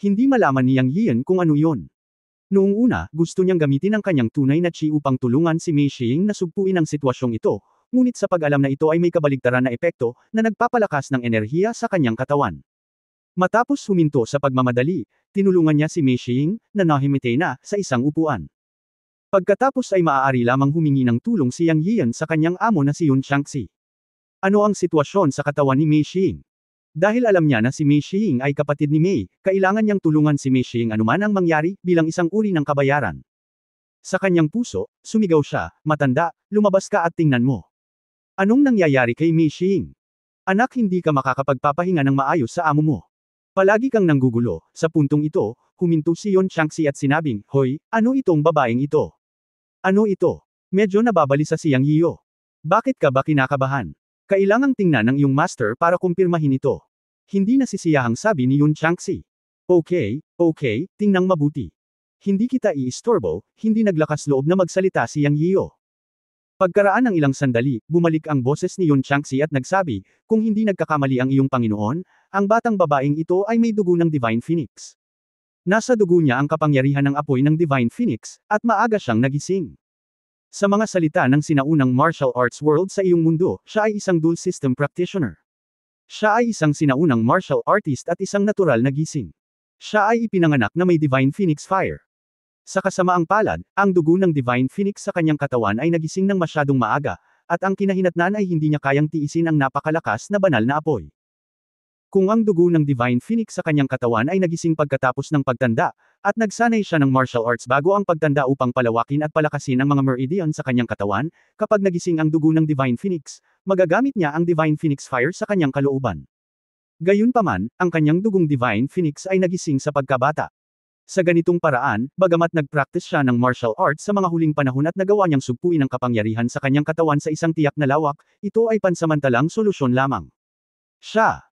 Hindi malaman ni Yang Yiyan kung ano yon. Noong una, gusto niyang gamitin ang kanyang tunay na qi upang tulungan si Mei Xing na sugpuin ang sitwasyong ito, ngunit sa pag-alam na ito ay may kabaligtaran na epekto, na nagpapalakas ng enerhiya sa kanyang katawan. Matapos huminto sa pagmamadali, tinulungan niya si Mei Xing, na nahimite na, sa isang upuan. Pagkatapos ay maaari lamang humingi ng tulong si Yang Yiyan sa kanyang amo na si Yun Changxi. Ano ang sitwasyon sa katawan ni Mei Xing? Dahil alam niya na si Mei Xing ay kapatid ni Mei, kailangan niyang tulungan si Mei Xing anuman ang mangyari, bilang isang uri ng kabayaran. Sa kanyang puso, sumigaw siya, matanda, lumabas ka at tingnan mo. Anong nangyayari kay Mei Xing? Anak, hindi ka makakapagpapahinga ng maayos sa amo mo. Palagi kang nanggugulo. Sa puntong ito, huminto si Yun Changxi at sinabing, Hoy, ano itong babaeng ito? Ano ito? Medyo nababalisa si Yang Yiyo. Bakit ka ba kinakabahan? Kailangang tingnan ng iyong master para kumpirmahin ito. Hindi nasisiyahang sabi ni Yun Changxi. Okay, tingnan mabuti. Hindi kita iistorbo, hindi naglakas loob na magsalita si Yang Yiyo. Pagkaraan ng ilang sandali, bumalik ang boses ni Yun Changxi at nagsabi, kung hindi nagkakamali ang iyong Panginoon, ang batang babaeng ito ay may dugo ng Divine Phoenix. Nasa dugo niya ang kapangyarihan ng apoy ng Divine Phoenix, at maaga siyang nagising. Sa mga salita ng sinaunang martial arts world sa iyong mundo, siya ay isang dual system practitioner. Siya ay isang sinaunang martial artist at isang natural na gising. Siya ay ipinanganak na may Divine Phoenix Fire. Sa kasamaang palad, ang dugo ng Divine Phoenix sa kanyang katawan ay nagising ng masyadong maaga, at ang kinahinatnan ay hindi niya kayang tiisin ang napakalakas na banal na apoy. Kung ang dugo ng Divine Phoenix sa kanyang katawan ay nagising pagkatapos ng pagtanda, at nagsanay siya ng martial arts bago ang pagtanda upang palawakin at palakasin ang mga meridian sa kanyang katawan, kapag nagising ang dugo ng Divine Phoenix, magagamit niya ang Divine Phoenix Fire sa kanyang kalooban. Gayunpaman, ang kanyang dugong Divine Phoenix ay nagising sa pagkabata. Sa ganitong paraan, bagamat nag-practice siya ng martial arts sa mga huling panahon at nagawa niyang sugpuin ang kapangyarihan sa kanyang katawan sa isang tiyak na lawak, ito ay pansamantalang solusyon lamang. Siya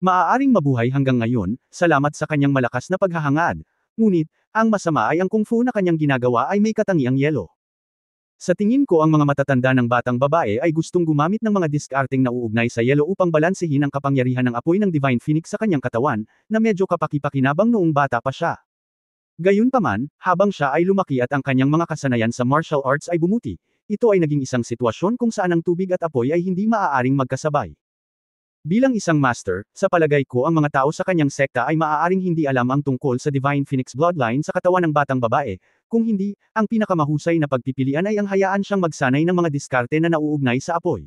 maaaring mabuhay hanggang ngayon, salamat sa kanyang malakas na paghahangad. Ngunit, ang masama ay ang kung fu na kanyang ginagawa ay may katangiang yelo. Sa tingin ko ang mga matatanda ng batang babae ay gustong gumamit ng mga diskarteng nauugnay sa yelo upang balansehin ang kapangyarihan ng apoy ng Divine Phoenix sa kanyang katawan, na medyo kapaki-pakinabang noong bata pa siya. Gayunpaman, habang siya ay lumaki at ang kanyang mga kasanayan sa martial arts ay bumuti, ito ay naging isang sitwasyon kung saan ang tubig at apoy ay hindi maaaring magkasabay. Bilang isang master, sa palagay ko ang mga tao sa kanyang sekta ay maaaring hindi alam ang tungkol sa Divine Phoenix Bloodline sa katawan ng batang babae, kung hindi, ang pinakamahusay na pagpipilian ay ang hayaan siyang magsanay ng mga diskarte na nauugnay sa apoy.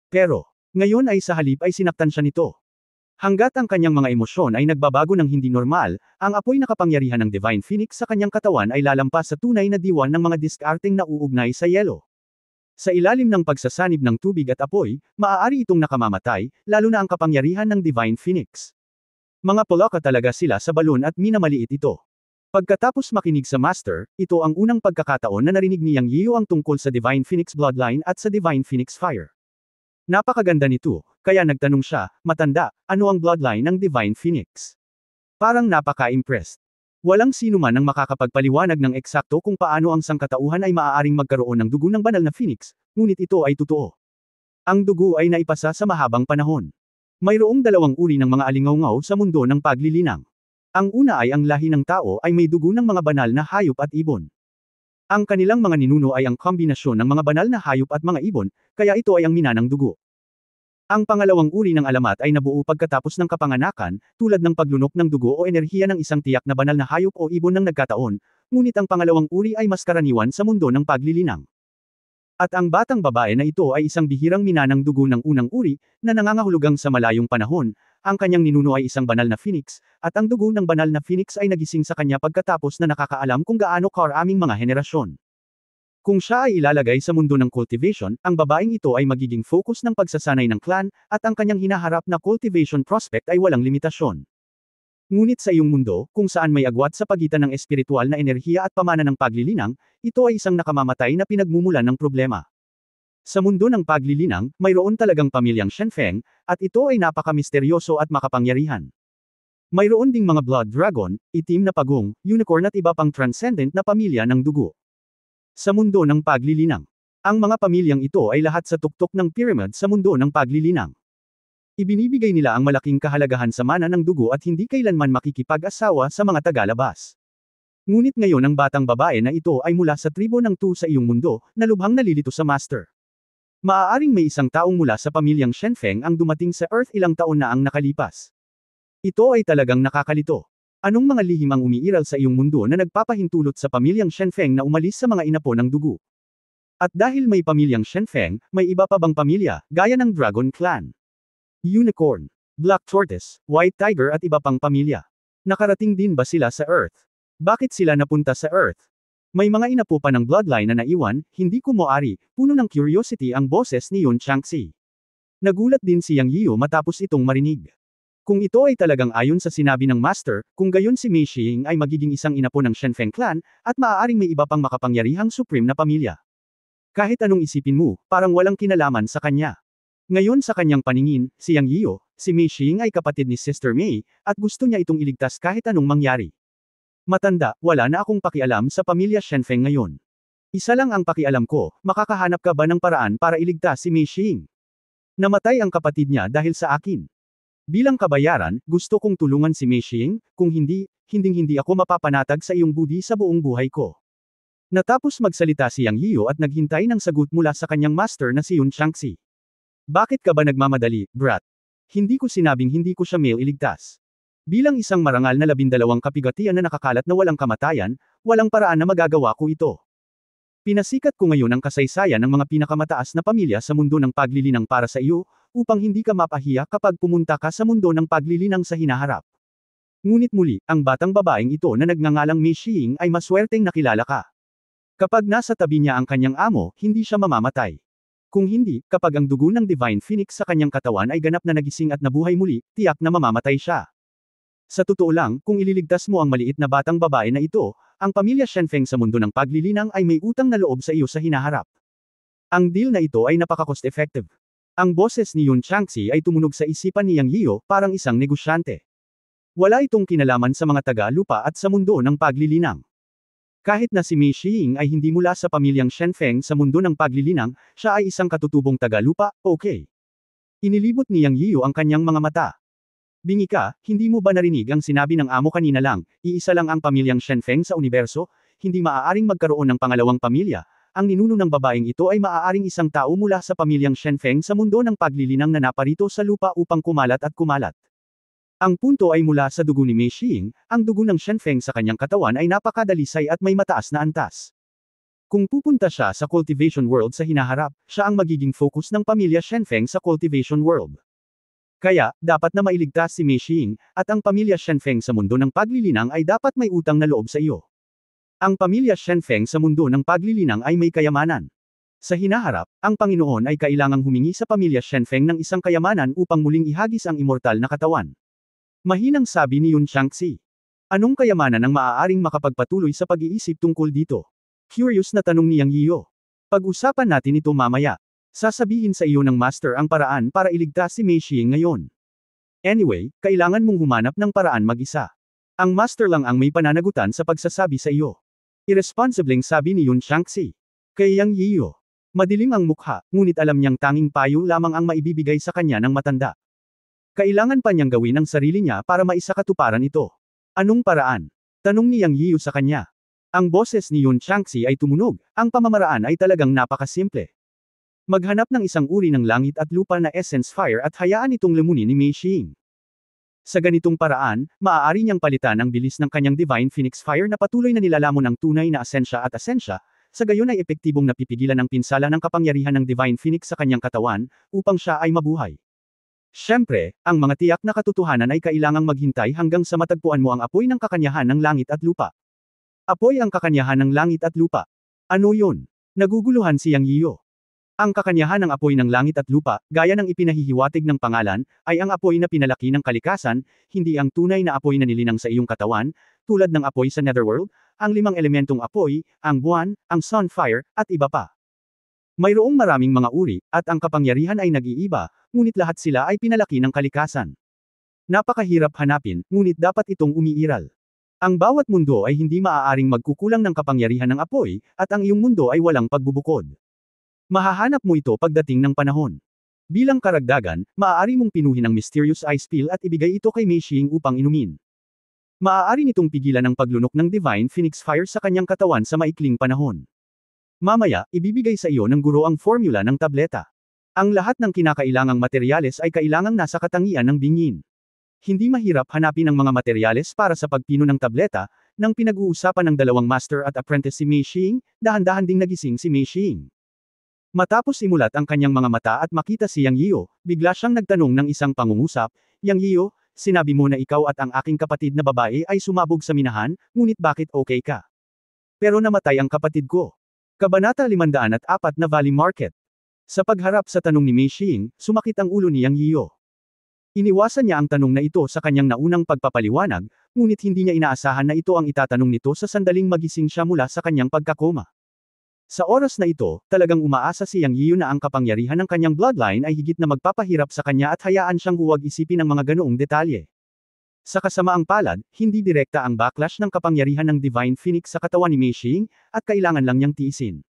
Pero, ngayon ay sa halip ay sinaktan siya nito. Hanggat ang kanyang mga emosyon ay nagbabago ng hindi normal, ang apoy na kapangyarihan ng Divine Phoenix sa kanyang katawan ay lalampas sa tunay na diwan ng mga diskarteng nauugnay sa yelo. Sa ilalim ng pagsasanib ng tubig at apoy, maaari itong nakamamatay, lalo na ang kapangyarihan ng Divine Phoenix. Mga poloka talaga sila sa balon at minamaliit ito. Pagkatapos makinig sa Master, ito ang unang pagkakataon na narinig ni Yang Yiyo ang tungkol sa Divine Phoenix Bloodline at sa Divine Phoenix Fire. Napakaganda nito, kaya nagtanong siya, matanda, ano ang bloodline ng Divine Phoenix? Parang napaka-impressed. Walang sino man ang makakapagpaliwanag ng eksakto kung paano ang sangkatauhan ay maaaring magkaroon ng dugo ng banal na Phoenix, ngunit ito ay totoo. Ang dugo ay naipasa sa mahabang panahon. Mayroong dalawang uri ng mga alingawngaw sa mundo ng paglilinang. Ang una ay ang lahi ng tao ay may dugo ng mga banal na hayop at ibon. Ang kanilang mga ninuno ay ang kombinasyon ng mga banal na hayop at mga ibon, kaya ito ay ang mina ng dugo. Ang pangalawang uri ng alamat ay nabuo pagkatapos ng kapanganakan, tulad ng paglunok ng dugo o enerhiya ng isang tiyak na banal na hayop o ibon ng nagkataon, ngunit ang pangalawang uri ay mas karaniwan sa mundo ng paglilinang. At ang batang babae na ito ay isang bihirang mina ng dugo ng unang uri, na nangangahulugang sa malayong panahon, ang kanyang ninuno ay isang banal na phoenix, at ang dugo ng banal na phoenix ay nagising sa kanya pagkatapos na nakakaalam kung gaano karaming mga henerasyon. Kung siya ay ilalagay sa mundo ng cultivation, ang babaeng ito ay magiging focus ng pagsasanay ng clan, at ang kanyang hinaharap na cultivation prospect ay walang limitasyon. Ngunit sa iyong mundo, kung saan may agwat sa pagitan ng espiritual na enerhiya at pamana ng paglilinang, ito ay isang nakamamatay na pinagmumulan ng problema. Sa mundo ng paglilinang, mayroon talagang pamilyang Shenfeng, at ito ay napaka-misteryoso at makapangyarihan. Mayroon ding mga blood dragon, itim na pagong, unicorn at iba pang transcendent na pamilya ng dugo. Sa mundo ng paglilinang, ang mga pamilyang ito ay lahat sa tuktok ng pyramid sa mundo ng paglilinang. Ibinibigay nila ang malaking kahalagahan sa mana ng dugo at hindi kailanman makikipag-asawa sa mga tagalabas. Ngunit ngayon ang batang babae na ito ay mula sa tribo ng Tu sa iyong mundo, na lubhang nalilito sa Master. Maaaring may isang taong mula sa pamilyang Shenfeng ang dumating sa Earth ilang taon na ang nakalipas. Ito ay talagang nakakalito. Anong mga lihim ang umiiral sa iyong mundo na nagpapahintulot sa pamilyang Shenfeng na umalis sa mga inapo ng dugo? At dahil may pamilyang Shenfeng, may iba pa bang pamilya, gaya ng Dragon Clan, Unicorn, Black Tortoise, White Tiger at iba pang pamilya? Nakarating din ba sila sa Earth? Bakit sila napunta sa Earth? May mga inapo pa ng bloodline na naiwan, hindi ko moari, puno ng curiosity ang boses ni Yun Changxi. Nagulat din si Yang Yiu matapos itong marinig. Kung ito ay talagang ayon sa sinabi ng Master, kung gayon si Mei Xing ay magiging isang inapo ng Shenfeng clan, at maaaring may iba pang makapangyarihang supreme na pamilya. Kahit anong isipin mo, parang walang kinalaman sa kanya. Ngayon sa kanyang paningin, si Yang Yiu, si Mei Xing ay kapatid ni Sister Mei, at gusto niya itong iligtas kahit anong mangyari. Matanda, wala na akong pakialam sa pamilya Shenfeng ngayon. Isa lang ang pakialam ko, makakahanap ka ba ng paraan para iligtas si Mei Xing? Namatay ang kapatid niya dahil sa akin. Bilang kabayaran, gusto kong tulungan si Mei Xing, kung hindi, hinding-hindi ako mapapanatag sa iyong budi sa buong buhay ko. Natapos magsalita si Yang Yiu at naghintay ng sagot mula sa kanyang master na si Yun Changxi. Bakit ka ba nagmamadali, brat? Hindi ko sinabing hindi ko siya iligtas. Bilang isang marangal na 12 kapigatian na nakakalat na walang kamatayan, walang paraan na magagawa ko ito. Pinasikat ko ngayon ang kasaysayan ng mga pinakamataas na pamilya sa mundo ng paglilinang para sa iyo, upang hindi ka mapahiya kapag pumunta ka sa mundo ng paglilinang sa hinaharap. Ngunit muli, ang batang babaeng ito na nagngangalang Mei Xing ay maswerteng nakilala ka. Kapag nasa tabi niya ang kanyang amo, hindi siya mamamatay. Kung hindi, kapag ang dugo ng Divine Phoenix sa kanyang katawan ay ganap na nagising at nabuhay muli, tiyak na mamamatay siya. Sa totoo lang, kung ililigtas mo ang maliit na batang babae na ito, ang pamilya Shenfeng sa mundo ng paglilinang ay may utang na loob sa iyo sa hinaharap. Ang deal na ito ay napaka-cost-effective. Ang boses ni Yun Changxi ay tumunog sa isipan ni Yang Yiu, parang isang negosyante. Wala itong kinalaman sa mga taga-lupa at sa mundo ng paglilinang. Kahit na si Mei Xing ay hindi mula sa pamilyang Shenfeng sa mundo ng paglilinang, siya ay isang katutubong taga-lupa, okay. Inilibot ni Yang Yiu ang kanyang mga mata. Bingi ka, hindi mo ba narinig ang sinabi ng amo kanina lang, iisa lang ang pamilyang Shenfeng sa universo, hindi maaaring magkaroon ng pangalawang pamilya. Ang ninuno ng babaeng ito ay maaaring isang tao mula sa pamilyang Shenfeng sa mundo ng paglilinang na naparito sa lupa upang kumalat at kumalat. Ang punto ay mula sa dugo ni Mei Xing, ang dugo ng Shenfeng sa kanyang katawan ay napakadalisay at may mataas na antas. Kung pupunta siya sa cultivation world sa hinaharap, siya ang magiging focus ng pamilya Shenfeng sa cultivation world. Kaya, dapat na mailigtas si Mei Xing, at ang pamilya Shenfeng sa mundo ng paglilinang ay dapat may utang na loob sa iyo. Ang pamilya Shenfeng sa mundo ng paglilinang ay may kayamanan. Sa hinaharap, ang Panginoon ay kailangang humingi sa pamilya Shenfeng ng isang kayamanan upang muling ihagis ang immortal na katawan. Mahinang sabi ni Yun Changxi. Anong kayamanan ang maaaring makapagpatuloy sa pag-iisip tungkol dito? Curious na tanong ni Yang Yiu. Pag-usapan natin ito mamaya. Sasabihin sa iyo ng master ang paraan para iligtas si Mei Xing ngayon. Anyway, kailangan mong humanap ng paraan mag-isa. Ang master lang ang may pananagutan sa pagsasabi sa iyo. Irresponsibleng sabi ni Yun Changxi. Kay Yang Yiu. Madilim ang mukha, ngunit alam niyang tanging payo lamang ang maibibigay sa kanya ng matanda. Kailangan pa niyang gawin ang sarili niya para maisakatuparan ito. Anong paraan? Tanong ni Yang Yiu sa kanya. Ang boses ni Yun Changxi ay tumunog, ang pamamaraan ay talagang napakasimple. Maghanap ng isang uri ng langit at lupa na essence fire at hayaan itong lamunin ni Mei Xing. Sa ganitong paraan, maaari niyang palitan ang bilis ng kanyang Divine Phoenix Fire na patuloy na nilalamon ang tunay na asensya at asensya, sa gayon ay epektibong napipigilan ang pinsala ng kapangyarihan ng Divine Phoenix sa kanyang katawan, upang siya ay mabuhay. Siyempre, ang mga tiyak na katotohanan ay kailangang maghintay hanggang sa matagpuan mo ang apoy ng kakanyahan ng langit at lupa. Apoy ang kakanyahan ng langit at lupa. Ano yun? Naguguluhan si Yang Yiyo. Ang kakanyahan ng apoy ng langit at lupa, gaya ng ipinahihiwatig ng pangalan, ay ang apoy na pinalaki ng kalikasan, hindi ang tunay na apoy na nilinang sa iyong katawan, tulad ng apoy sa Netherworld, ang 5 elementong apoy, ang buwan, ang sun fire, at iba pa. Mayroong maraming mga uri, at ang kapangyarihan ay nag-iiba, ngunit lahat sila ay pinalaki ng kalikasan. Napakahirap hanapin, ngunit dapat itong umiiral. Ang bawat mundo ay hindi maaaring magkukulang ng kapangyarihan ng apoy, at ang iyong mundo ay walang pagbubukod. Mahahanap mo ito pagdating ng panahon. Bilang karagdagan, maaari mong pinuhin ang Mysterious Ice Pill at ibigay ito kay Mei Xing upang inumin. Maaari nitong pigilan ang paglunok ng Divine Phoenix Fire sa kanyang katawan sa maikling panahon. Mamaya, ibibigay sa iyo ng guro ang formula ng tableta. Ang lahat ng kinakailangang materyales ay kailangang nasa katangian ng bingin. Hindi mahirap hanapin ang mga materyales para sa pagpino ng tableta, nang pinag-uusapan ng dalawang master at apprentice si Mei Xing, dahan-dahan ding nagising si Mei Xing. Matapos imulat ang kanyang mga mata at makita si Yang Yiyo, bigla siyang nagtanong ng isang pangungusap, Yang Yiyo, sinabi mo na ikaw at ang aking kapatid na babae ay sumabog sa minahan, ngunit bakit okay ka? Pero namatay ang kapatid ko. Kabanata 504 na Valley Market. Sa pagharap sa tanong ni Mei Xing, sumakit ang ulo ni Yang Yiyo. Iniwasan niya ang tanong na ito sa kanyang naunang pagpapaliwanag, ngunit hindi niya inaasahan na ito ang itatanong nito sa sandaling magising siya mula sa kanyang pagkakoma. Sa oras na ito, talagang umaasa si Yang Yiyo na ang kapangyarihan ng kanyang bloodline ay higit na magpapahirap sa kanya at hayaan siyang huwag isipin ang mga ganoong detalye. Sa kasamaang palad, hindi direkta ang backlash ng kapangyarihan ng Divine Phoenix sa katawan ni Mei Xing, at kailangan lang niyang tiisin.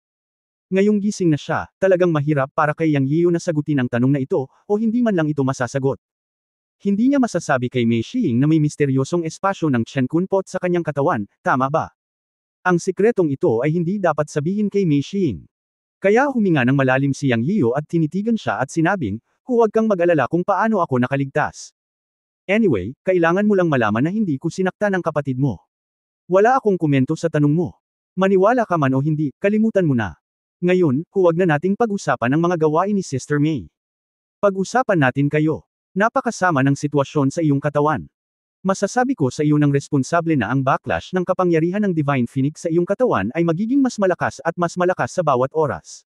Ngayong gising na siya, talagang mahirap para kay Yang Yiyo na sagutin ang tanong na ito, o hindi man lang ito masasagot. Hindi niya masasabi kay Mei Xing na may misteryosong espasyo ng Chen Kun Pot sa kanyang katawan, tama ba? Ang sikretong ito ay hindi dapat sabihin kay Mei Xing. Kaya huminga ng malalim si Yang Yiyo at tinitigan siya at sinabing, huwag kang mag-alala kung paano ako nakaligtas. Anyway, kailangan mo lang malaman na hindi ko sinaktan ang kapatid mo. Wala akong komento sa tanong mo. Maniwala ka man o hindi, kalimutan mo na. Ngayon, huwag na nating pag-usapan ang mga gawain ni Sister Mei. Pag-usapan natin kayo. Napakasama ng sitwasyon sa iyong katawan. Masasabi ko sa iyo ng responsable na ang backlash ng kapangyarihan ng Divine Phoenix sa iyong katawan ay magiging mas malakas at mas malakas sa bawat oras.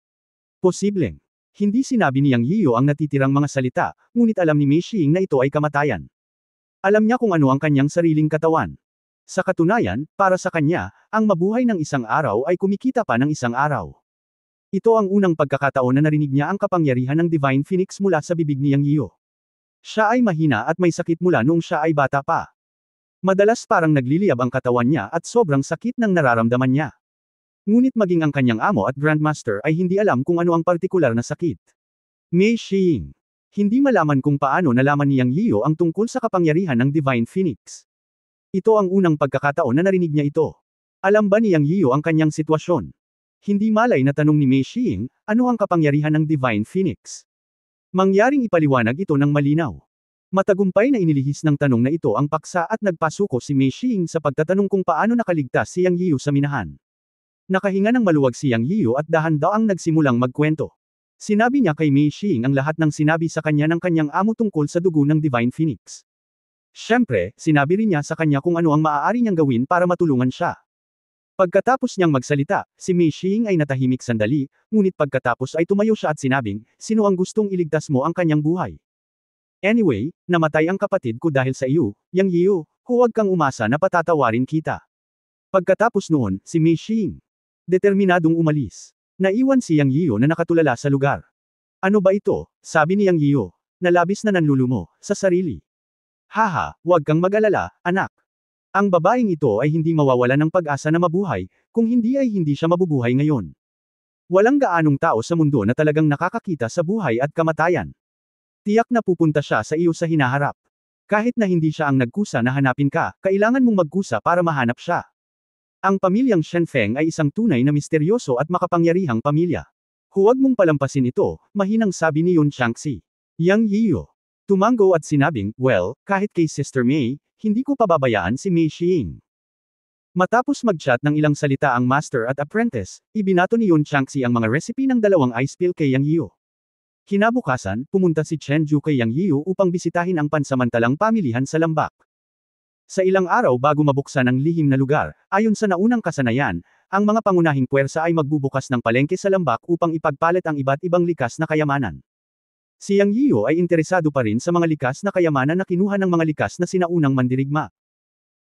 Posibleng. Hindi sinabi ni Yang Yiyo ang natitirang mga salita, ngunit alam ni Mei Xing na ito ay kamatayan. Alam niya kung ano ang kanyang sariling katawan. Sa katunayan, para sa kanya, ang mabuhay ng isang araw ay kumikita pa ng isang araw. Ito ang unang pagkakataon na narinig niya ang kapangyarihan ng Divine Phoenix mula sa bibig ni Yang Yiyo. Siya ay mahina at may sakit mula noong siya ay bata pa. Madalas parang nagliliyab ang katawan niya at sobrang sakit ng nararamdaman niya. Ngunit maging ang kanyang amo at Grandmaster ay hindi alam kung ano ang partikular na sakit. Mei Xing. Hindi malaman kung paano nalaman ni Yang Yiyo ang tungkol sa kapangyarihan ng Divine Phoenix. Ito ang unang pagkakataon na narinig niya ito. Alam ba ni Yang Yiyo ang kanyang sitwasyon? Hindi malay na tanong ni Mei Xing, ano ang kapangyarihan ng Divine Phoenix? Mangyaring ipaliwanag ito ng malinaw. Matagumpay na inilihis ng tanong na ito ang paksa at nagpasuko si Mei Xing sa pagtatanong kung paano nakaligtas si Yang Yiyo sa minahan. Nakahinga ng maluwag si Yang Yiyo at dahan-daang nagsimulang magkwento. Sinabi niya kay Mei Xing ang lahat ng sinabi sa kanya ng kanyang amo tungkol sa dugo ng Divine Phoenix. Siyempre, sinabi rin niya sa kanya kung ano ang maaari niyang gawin para matulungan siya. Pagkatapos niyang magsalita, si Mei Xing ay natahimik sandali, ngunit pagkatapos ay tumayo siya at sinabing, sino ang gustong iligtas mo ang kanyang buhay? Anyway, namatay ang kapatid ko dahil sa iyo, Yang Yiyo, huwag kang umasa na patatawarin kita. Pagkatapos noon, si Mei Xing, determinadong umalis. Naiwan si Yang Yiyo na nakatulala sa lugar. Ano ba ito? Sabi ni Yang Yiyo, na labis na nanlulumo, sa sarili. Haha, huwag kang mag-alala, anak. Ang babaeng ito ay hindi mawawalan ng pag-asa na mabuhay, kung hindi ay hindi siya mabubuhay ngayon. Walang gaanong tao sa mundo na talagang nakakakita sa buhay at kamatayan. Tiyak na pupunta siya sa iyo sa hinaharap. Kahit na hindi siya ang nagkusa na hanapin ka, kailangan mong magkusa para mahanap siya. Ang pamilyang Shenfeng ay isang tunay na misteryoso at makapangyarihang pamilya. Huwag mong palampasin ito, mahinang sabi ni Yun Changxi. Yang Yiyo. Tumango at sinabing, well, kahit kay Sister Mei, hindi ko pababayaan si Mei Xiying. Matapos mag-chat ng ilang salita ang master at apprentice, ibinato ni Yun Changxi ang mga recipe ng dalawang ice pill kay Yang Yiyo. Kinabukasan, pumunta si Chen Ju kay Yang Yiyo upang bisitahin ang pansamantalang pamilihan sa Lambak. Sa ilang araw bago mabuksan ang lihim na lugar, ayon sa naunang kasanayan, ang mga pangunahing puwersa ay magbubukas ng palengke sa Lambak upang ipagpalit ang iba't ibang likas na kayamanan. Si Yang Yiyo ay interesado pa rin sa mga likas na kayamanan na kinuha ng mga likas na sinaunang mandirigma.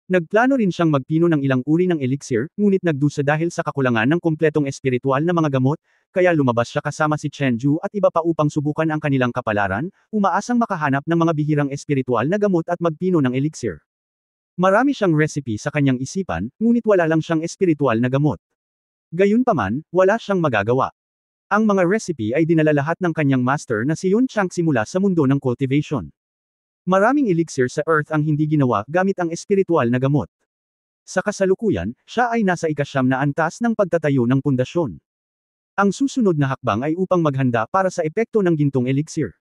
Nagplano rin siyang magpino ng ilang uri ng elixir, ngunit nagdusa dahil sa kakulangan ng kumpletong espiritual na mga gamot, kaya lumabas siya kasama si Chen Ju at iba pa upang subukan ang kanilang kapalaran, umaasang makahanap ng mga bihirang espiritual na gamot at magpino ng elixir. Marami siyang recipe sa kanyang isipan, ngunit wala lang siyang espiritual na gamot. Gayunpaman, wala siyang magagawa. Ang mga recipe ay dinala lahat ng kanyang master na si Yun Changxi mula sa mundo ng cultivation. Maraming elixir sa Earth ang hindi ginawa gamit ang espiritual na gamot. Sa kasalukuyan, siya ay nasa ikasyam na antas ng pagtatayo ng pundasyon. Ang susunod na hakbang ay upang maghanda para sa epekto ng gintong elixir.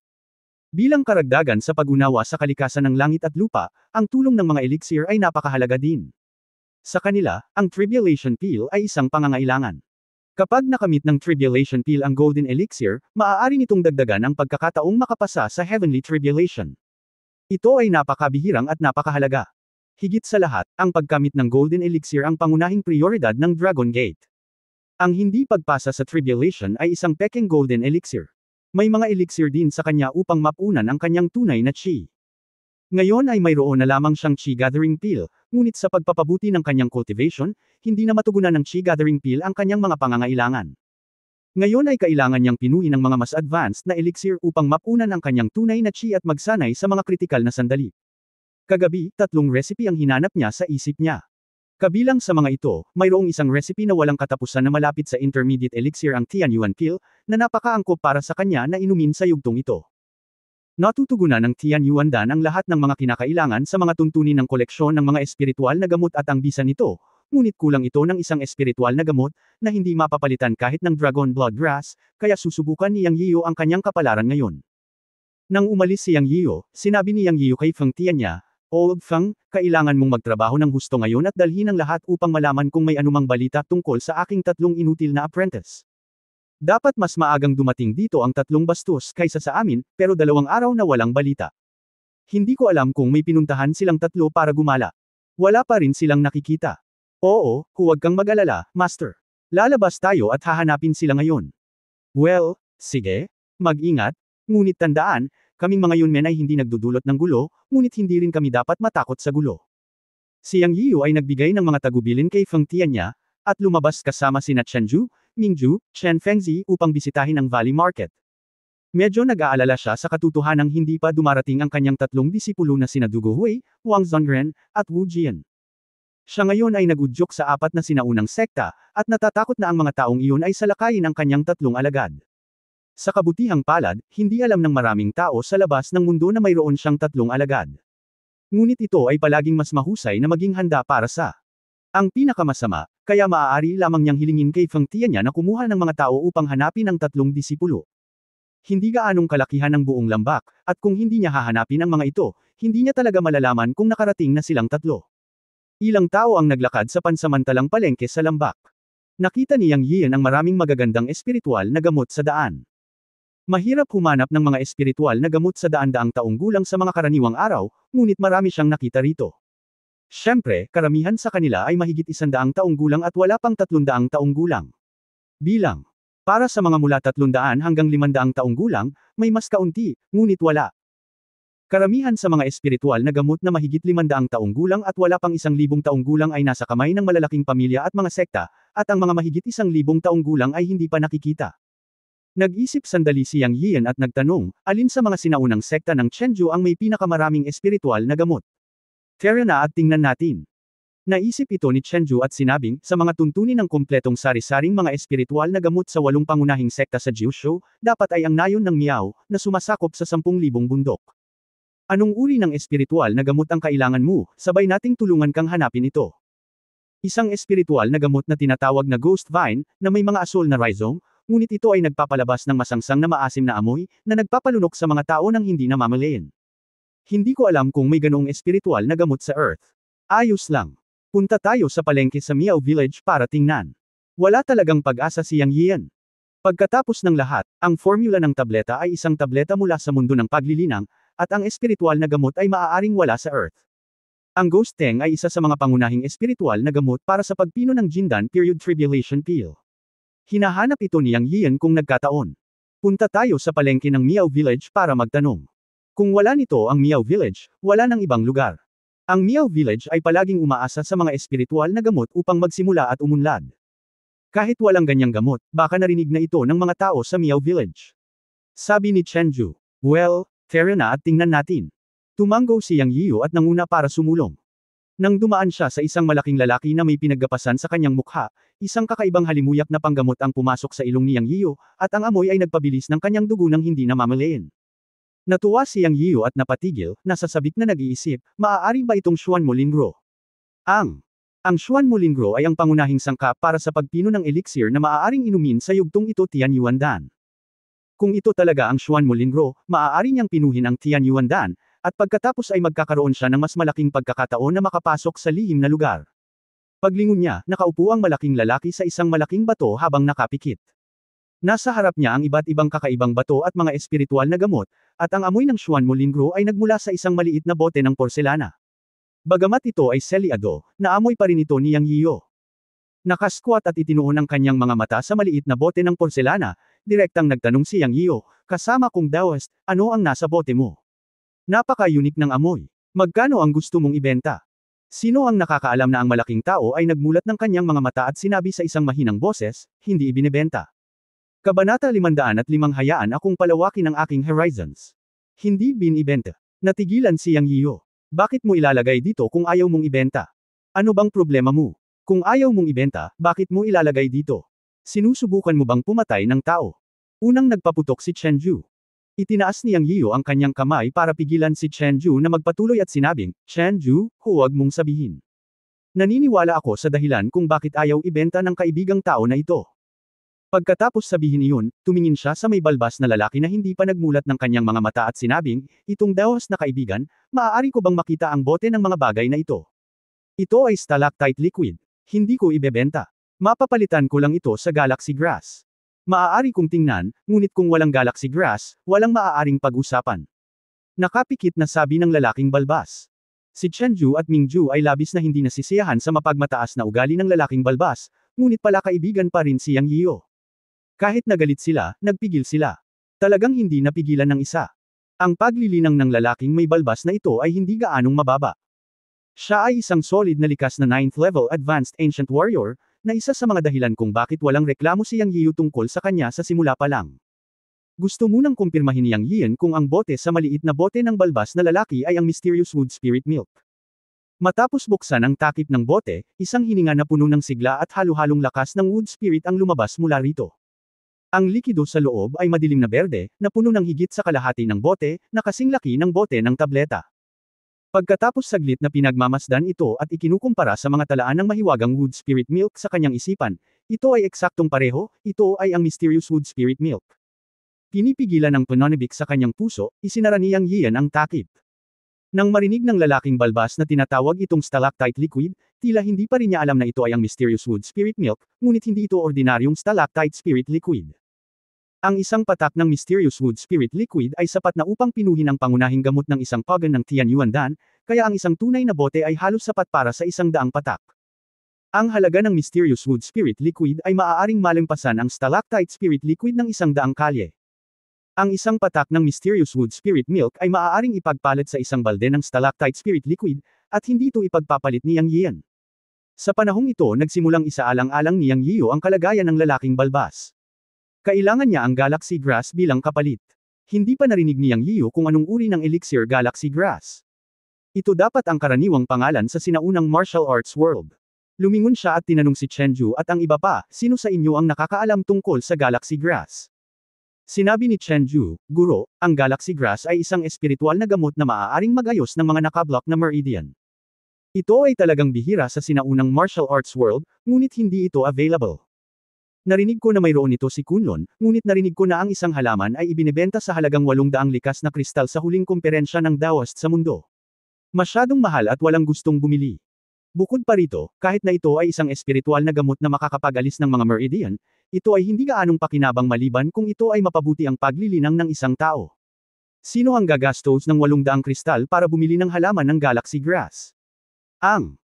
Bilang karagdagan sa pag-unawa sa kalikasan ng langit at lupa, ang tulong ng mga elixir ay napakahalaga din. Sa kanila, ang Tribulation Pill ay isang pangangailangan. Kapag nakamit ng Tribulation Pill ang Golden Elixir, maaari nitong dagdagan ang pagkakataong makapasa sa Heavenly Tribulation. Ito ay napakabihirang at napakahalaga. Higit sa lahat, ang pagkamit ng Golden Elixir ang pangunahing prioridad ng Dragon Gate. Ang hindi pagpasa sa Tribulation ay isang pekeng Golden Elixir. May mga elixir din sa kanya upang mapunan ang kanyang tunay na chi. Ngayon ay mayroon na lamang siyang Chi Gathering Pill, ngunit sa pagpapabuti ng kanyang cultivation, hindi na matugunan ng Chi Gathering Pill ang kanyang mga pangangailangan. Ngayon ay kailangan niyang pinuhin ang mga mas advanced na elixir upang mapunan ang kanyang tunay na chi at magsanay sa mga kritikal na sandali. Kagabi, 3 recipe ang hinanap niya sa isip niya. Kabilang sa mga ito, mayroong isang recipe na walang katapusan na malapit sa intermediate elixir ang Tianyuan Pill, na napakaangkop para sa kanya na inumin sa yugtong ito. Natutugunan ng Tianyuan Dan ang lahat ng mga kinakailangan sa mga tuntunin ng koleksyon ng mga espiritual na gamot at ang bisa nito, ngunit kulang ito ng isang espiritual na gamot, na hindi mapapalitan kahit ng Dragon Blood Grass, kaya susubukan ni Yang Yiyo ang kanyang kapalaran ngayon. Nang umalis si Yang Yiyo, sinabi ni Yang Yiyo kay Feng Tianya, Old Feng, kailangan mong magtrabaho ng husto ngayon at dalhin ang lahat upang malaman kung may anumang balita tungkol sa aking 3 inutil na apprentice. Dapat mas maagang dumating dito ang 3 bastos kaysa sa amin, pero 2 araw na walang balita. Hindi ko alam kung may pinuntahan silang 3 para gumala. Wala pa rin silang nakikita. Oo, huwag kang mag-alala, Master. Lalabas tayo at hahanapin sila ngayon. Well, sige, mag-ingat, ngunit tandaan, kaming mga Yunmen ay hindi nagdudulot ng gulo, ngunit hindi rin kami dapat matakot sa gulo. Si Yang Yiyo ay nagbigay ng mga tagubilin kay Feng Tianya, at lumabas kasama sina Chen Ju, Mingju, Chen Fengzi upang bisitahin ang Valley Market. Medyo nag-aalala siya sa katotohanang hindi pa dumarating ang kanyang 3 disipulo na sina Dugo Hui, Wang Zongren, at Wu Jian. Siya ngayon ay nagudyok sa 4 na sinaunang sekta, at natatakot na ang mga taong iyon ay salakayin ang kanyang 3 alagad. Sa kabutihang palad, hindi alam ng maraming tao sa labas ng mundo na mayroon siyang 3 alagad. Ngunit ito ay palaging mas mahusay na maging handa para sa ang pinakamasama, kaya maaari lamang niyang hilingin kay Feng Tianya na kumuha ng mga tao upang hanapin ang 3 disipulo. Hindi gaanong kalakihan ng buong Lambak, at kung hindi niya hahanapin ang mga ito, hindi niya talaga malalaman kung nakarating na silang 3. Ilang tao ang naglakad sa pansamantalang palengke sa Lambak. Nakita ni Yang Yian ang maraming magagandang espiritual na gamot sa daan. Mahirap humanap ng mga espiritual na gamot sa daan-daang taong gulang sa mga karaniwang araw, ngunit marami siyang nakita rito. Siyempre, karamihan sa kanila ay mahigit 100 taong gulang at wala pang 300 taong gulang. Bilang. Para sa mga mula 300 hanggang 500 taong gulang, may mas kaunti, ngunit wala. Karamihan sa mga espiritual na gamot na mahigit 500 taong gulang at wala pang 1,000 taong gulang ay nasa kamay ng malalaking pamilya at mga sekta, at ang mga mahigit 1,000 taong gulang ay hindi pa nakikita. Nag-isip sandali si Yang Yian at nagtanong, alin sa mga sinaunang sekta ng Chenju ang may pinakamaraming espiritual na gamot? Tara na at tingnan natin. Naisip ito ni Chenju at sinabing, sa mga tuntunin ng kumpletong sari-saring mga espiritual na gamot sa 8 pangunahing sekta sa Jiushu, dapat ay ang nayon ng Miao, na sumasakop sa 10,000 bundok. Anong uri ng espiritual na gamot ang kailangan mo, sabay nating tulungan kang hanapin ito. Isang espiritual na gamot na tinatawag na ghost vine, na may mga asul na rhizome, ngunit ito ay nagpapalabas ng masangsang na maasim na amoy, na nagpapalunok sa mga tao nang hindi namamalayan. Hindi ko alam kung may ganoong espiritual na gamot sa Earth. Ayos lang. Punta tayo sa palengke sa Miao Village para tingnan. Wala talagang pag-asa si Yang Yian. Pagkatapos ng lahat, ang formula ng tableta ay isang tableta mula sa mundo ng paglilinang, at ang espiritual na gamot ay maaaring wala sa Earth. Ang Ghost Teng ay isa sa mga pangunahing espiritual na gamot para sa pagpino ng Jindan Period Tribulation Pill. Hinahanap ito ni Yang Yian kung nagkataon. Punta tayo sa palengke ng Miao Village para magtanong. Kung wala nito ang Miao Village, wala nang ibang lugar. Ang Miao Village ay palaging umaasa sa mga espiritual na gamot upang magsimula at umunlad. Kahit walang ganyang gamot, baka narinig na ito ng mga tao sa Miao Village. Sabi ni Chenju. Well, tara na at tingnan natin. Tumango si Yang Yiu at nanguna para sumulong. Nang dumaan siya sa isang malaking lalaki na may pinaggapasan sa kanyang mukha, isang kakaibang halimuyak na panggamot ang pumasok sa ilong ni Yang Yiu, at ang amoy ay nagpabilis ng kanyang dugo nang hindi namamalayan. Natuwa si Yang Yiu at napatigil, nasasabik na nag-iisip, maaari ba itong Xuan Molingro? Ang Xuan Molingro ay ang pangunahing sangkap para sa pagpino ng elixir na maaaring inumin sa yugtong ito Tian Yuandan. Kung ito talaga ang Xuan Molingro, maaari niyang pinuhin ang Tian Yuandan, at pagkatapos ay magkakaroon siya ng mas malaking pagkakataon na makapasok sa lihim na lugar. Paglingon niya, nakaupo ang malaking lalaki sa isang malaking bato habang nakapikit. Nasa harap niya ang iba't ibang kakaibang bato at mga espiritual na gamot, at ang amoy ng Xuan Molingro ay nagmula sa isang maliit na bote ng porselana. Bagamat ito ay selyado, naamoy pa rin ito ni Yang Yiu. Nakasquat at itinuon ang kanyang mga mata sa maliit na bote ng porselana, direktang nagtanong si Yang Yiu, kasama kong Daoist, ano ang nasa bote mo? Napaka-unique ng amoy. Magkano ang gusto mong ibenta? Sino ang nakakaalam na ang malaking tao ay nagmulat ng kanyang mga mata at sinabi sa isang mahinang boses, hindi ibinebenta. Kabanata 505 hayaan akong palawakin ang aking horizons. Hindi binibenta. Natigilan si Yang Yiu. Bakit mo ilalagay dito kung ayaw mong ibenta? Ano bang problema mo? Kung ayaw mong ibenta, bakit mo ilalagay dito? Sinusubukan mo bang pumatay ng tao? Unang nagpaputok si Chenju. Itinaas ni Yang Yiu ang kanyang kamay para pigilan si Chenju na magpatuloy at sinabing, Chenju, huwag mong sabihin. Naniniwala ako sa dahilan kung bakit ayaw ibenta ng kaibigang tao na ito. Pagkatapos sabihin iyon, tumingin siya sa may balbas na lalaki na hindi pa nagmulat ng kanyang mga mata at sinabing, itong Daos na kaibigan, maaari ko bang makita ang bote ng mga bagay na ito? Ito ay stalactite liquid. Hindi ko ibebenta. Mapapalitan ko lang ito sa Galaxy Grass. Maaari kong tingnan, ngunit kung walang Galaxy Grass, walang maaaring pag-usapan. Nakapikit na sabi ng lalaking balbas. Si Chenju at Mingju ay labis na hindi nasisiyahan sa mapagmataas na ugali ng lalaking balbas, ngunit pala kaibigan pa rin si Yang Yiu. Kahit nagalit sila, nagpigil sila. Talagang hindi napigilan ng isa. Ang paglilinang ng lalaking may balbas na ito ay hindi gaanong mababa. Siya ay isang solid na likas na 9th level advanced ancient warrior, na isa sa mga dahilan kung bakit walang reklamo si Yang Yiu tungkol sa kanya sa simula pa lang. Gusto munang kumpirmahin ni Yang Yian kung ang bote sa maliit na bote ng balbas na lalaki ay ang Mysterious Wood Spirit Milk. Matapos buksan ang takip ng bote, isang hininga na puno ng sigla at halo-halong lakas ng Wood Spirit ang lumabas mula rito. Ang likido sa loob ay madilim na berde, na puno ng higit sa kalahati ng bote, na kasing laki ng bote ng tableta. Pagkatapos saglit na pinagmamasdan ito at ikinukumpara sa mga talaan ng mahiwagang Wood Spirit Milk sa kanyang isipan, ito ay eksaktong pareho, ito ay ang Mysterious Wood Spirit Milk. Pinipigilan ng pananabik sa kanyang puso, isinara ni Yang Yian ang takip. Nang marinig ng lalaking balbas na tinatawag itong stalactite liquid, tila hindi pa rin niya alam na ito ay ang Mysterious Wood Spirit Milk, ngunit hindi ito ordinaryong stalactite spirit liquid. Ang isang patak ng Mysterious Wood Spirit Liquid ay sapat na upang pinuhin ang pangunahing gamot ng isang pagan ng Tian Yuandan, kaya ang isang tunay na bote ay halos sapat para sa 100 patak. Ang halaga ng Mysterious Wood Spirit Liquid ay maaaring malampasan ang Stalactite Spirit Liquid ng 100 kalye. Ang isang patak ng Mysterious Wood Spirit Milk ay maaaring ipagpalit sa isang balde ng Stalactite Spirit Liquid, at hindi ito ipagpapalit ni Yang Yian. Sa panahong ito nagsimulang isaalang-alang ni Yang Yiu ang kalagayan ng lalaking balbas. Kailangan niya ang Galaxy Grass bilang kapalit. Hindi pa narinig ni Yang Yiu kung anong uri ng elixir Galaxy Grass. Ito dapat ang karaniwang pangalan sa sinaunang martial arts world. Lumingon siya at tinanong si Chenju at ang iba pa, sino sa inyo ang nakakaalam tungkol sa Galaxy Grass? Sinabi ni Chenju, Guro, ang Galaxy Grass ay isang espiritual na gamot na maaaring magayos ng mga nakablock na meridian. Ito ay talagang bihira sa sinaunang martial arts world, ngunit hindi ito available. Narinig ko na mayroon ito si Kunlun, ngunit narinig ko na ang isang halaman ay ibinebenta sa halagang 800 likas na kristal sa huling kumperensya ng Daoist sa mundo. Masyadong mahal at walang gustong bumili. Bukod pa rito, kahit na ito ay isang espiritual na gamot na makakapag-alis ng mga meridian, ito ay hindi gaanong pakinabang maliban kung ito ay mapabuti ang paglilinang ng isang tao. Sino ang gagastos ng 800 kristal para bumili ng halaman ng galaxy grass? Ang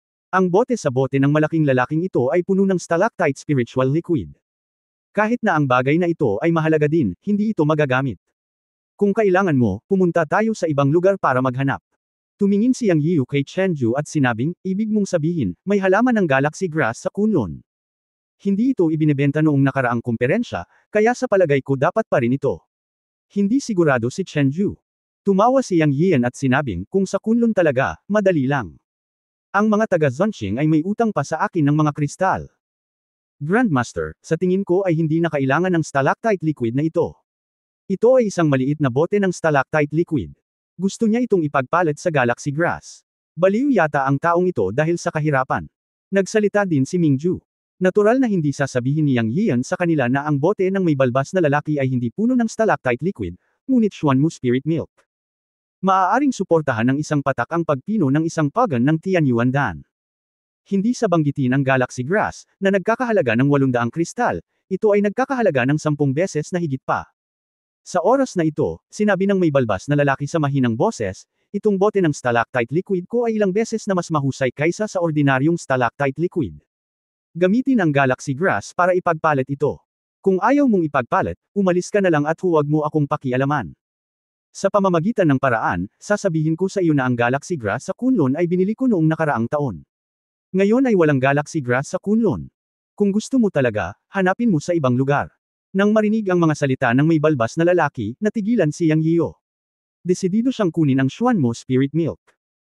bote sa bote ng malaking lalaking ito ay puno ng stalactite spiritual liquid. Kahit na ang bagay na ito ay mahalaga din, hindi ito magagamit. Kung kailangan mo, pumunta tayo sa ibang lugar para maghanap. Tumingin si Yang Yiu kay Chenju at sinabing, ibig mong sabihin, may halaman ng galaxy grass sa Kunlun. Hindi ito ibinebenta noong nakaraang kumperensya, kaya sa palagay ko dapat pa rin ito. Hindi sigurado si Chenju. Tumawa si Yang Yian at sinabing, kung sa Kunlun talaga, madali lang. Ang mga taga Zonqing ay may utang pa sa akin ng mga kristal. Grandmaster, sa tingin ko ay hindi na kailangan ng stalactite liquid na ito. Ito ay isang maliit na bote ng stalactite liquid. Gusto niya itong ipagpalit sa galaxy grass. Baliw yata ang taong ito dahil sa kahirapan. Nagsalita din si Mingju. Natural na hindi sasabihin ni Yang Yian sa kanila na ang bote ng may balbas na lalaki ay hindi puno ng stalactite liquid, ngunit Xuanmu spirit milk. Maaaring suportahan ng isang patak ang pagpino ng isang pagan ng Tianyuan Dan. Hindi sa banggitin ang galaxy grass, na nagkakahalaga ng 800 kristal, ito ay nagkakahalaga ng 10 beses na higit pa. Sa oras na ito, sinabi ng may balbas na lalaki sa mahinang boses, itong bote ng stalactite liquid ko ay ilang beses na mas mahusay kaysa sa ordinaryong stalactite liquid. Gamitin ang galaxy grass para ipagpalit ito. Kung ayaw mong ipagpalit, umalis ka na lang at huwag mo akong pakialaman. Sa pamamagitan ng paraan, sasabihin ko sa iyo na ang galaxy grass sa Kunlun ay binili ko noong nakaraang taon. Ngayon ay walang galaxy grass sa Kunlun. Kung gusto mo talaga, hanapin mo sa ibang lugar. Nang marinig ang mga salita ng may balbas na lalaki, natigilan si Yang Yiu. Desidido siyang kunin ang Xuanmu spirit milk.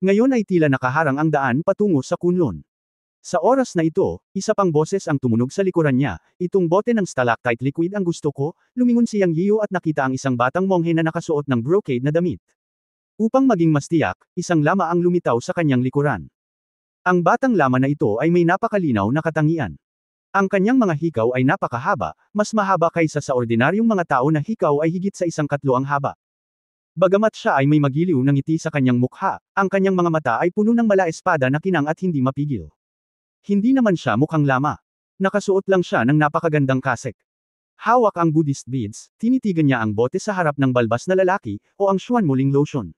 Ngayon ay tila nakaharang ang daan patungo sa Kunlun. Sa oras na ito, isa pang boses ang tumunog sa likuran niya, itong bote ng stalactite liquid ang gusto ko, lumingon si Yang Yiu at nakita ang isang batang monghe na nakasuot ng brocade na damit. Upang maging mas tiyak, isang lama ang lumitaw sa kanyang likuran. Ang batang lama na ito ay may napakalinaw na katangian. Ang kanyang mga hikaw ay napakahaba, mas mahaba kaysa sa ordinaryong mga tao na hikaw ay higit sa 1/4 ang haba. Bagamat siya ay may magiliw na ngiti sa kanyang mukha, ang kanyang mga mata ay puno ng mala espada na kinang at hindi mapigil. Hindi naman siya mukhang lama. Nakasuot lang siya ng napakagandang kasek. Hawak ang Buddhist beads, tinitigan niya ang bote sa harap ng balbas na lalaki, o ang Xuanmuling lotion.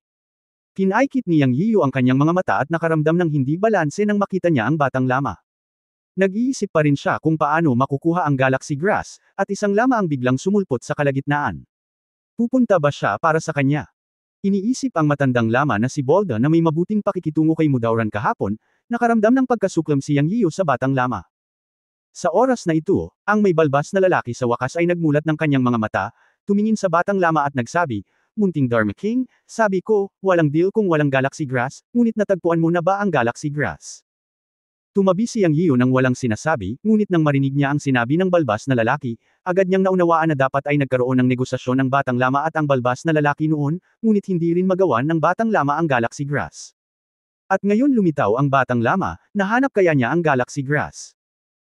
Pinaikit ni Yang Yiu ang kanyang mga mata at nakaramdam ng hindi balanse nang makita niya ang batang lama. Nag-iisip pa rin siya kung paano makukuha ang galaxy grass, at isang lama ang biglang sumulpot sa kalagitnaan. Pupunta ba siya para sa kanya? Iniisip ang matandang lama na si Bolda na may mabuting pakikitungo kay Mudauran kahapon, nakaramdam ng pagkasuklam si Yang Yiu sa batang lama. Sa oras na ito, ang may balbas na lalaki sa wakas ay nagmulat ng kanyang mga mata, tumingin sa batang lama at nagsabi, Munting Dharma King, sabi ko, walang deal kung walang galaxy grass, ngunit natagpuan mo na ba ang galaxy grass? Tumabi si Yang Yiu nang walang sinasabi, ngunit nang marinig niya ang sinabi ng balbas na lalaki, agad niyang naunawaan na dapat ay nagkaroon ng negosasyon ng batang lama at ang balbas na lalaki noon, ngunit hindi rin magawan ng batang lama ang galaxy grass. At ngayon lumitaw ang batang lama, nahanap kaya niya ang galaxy grass.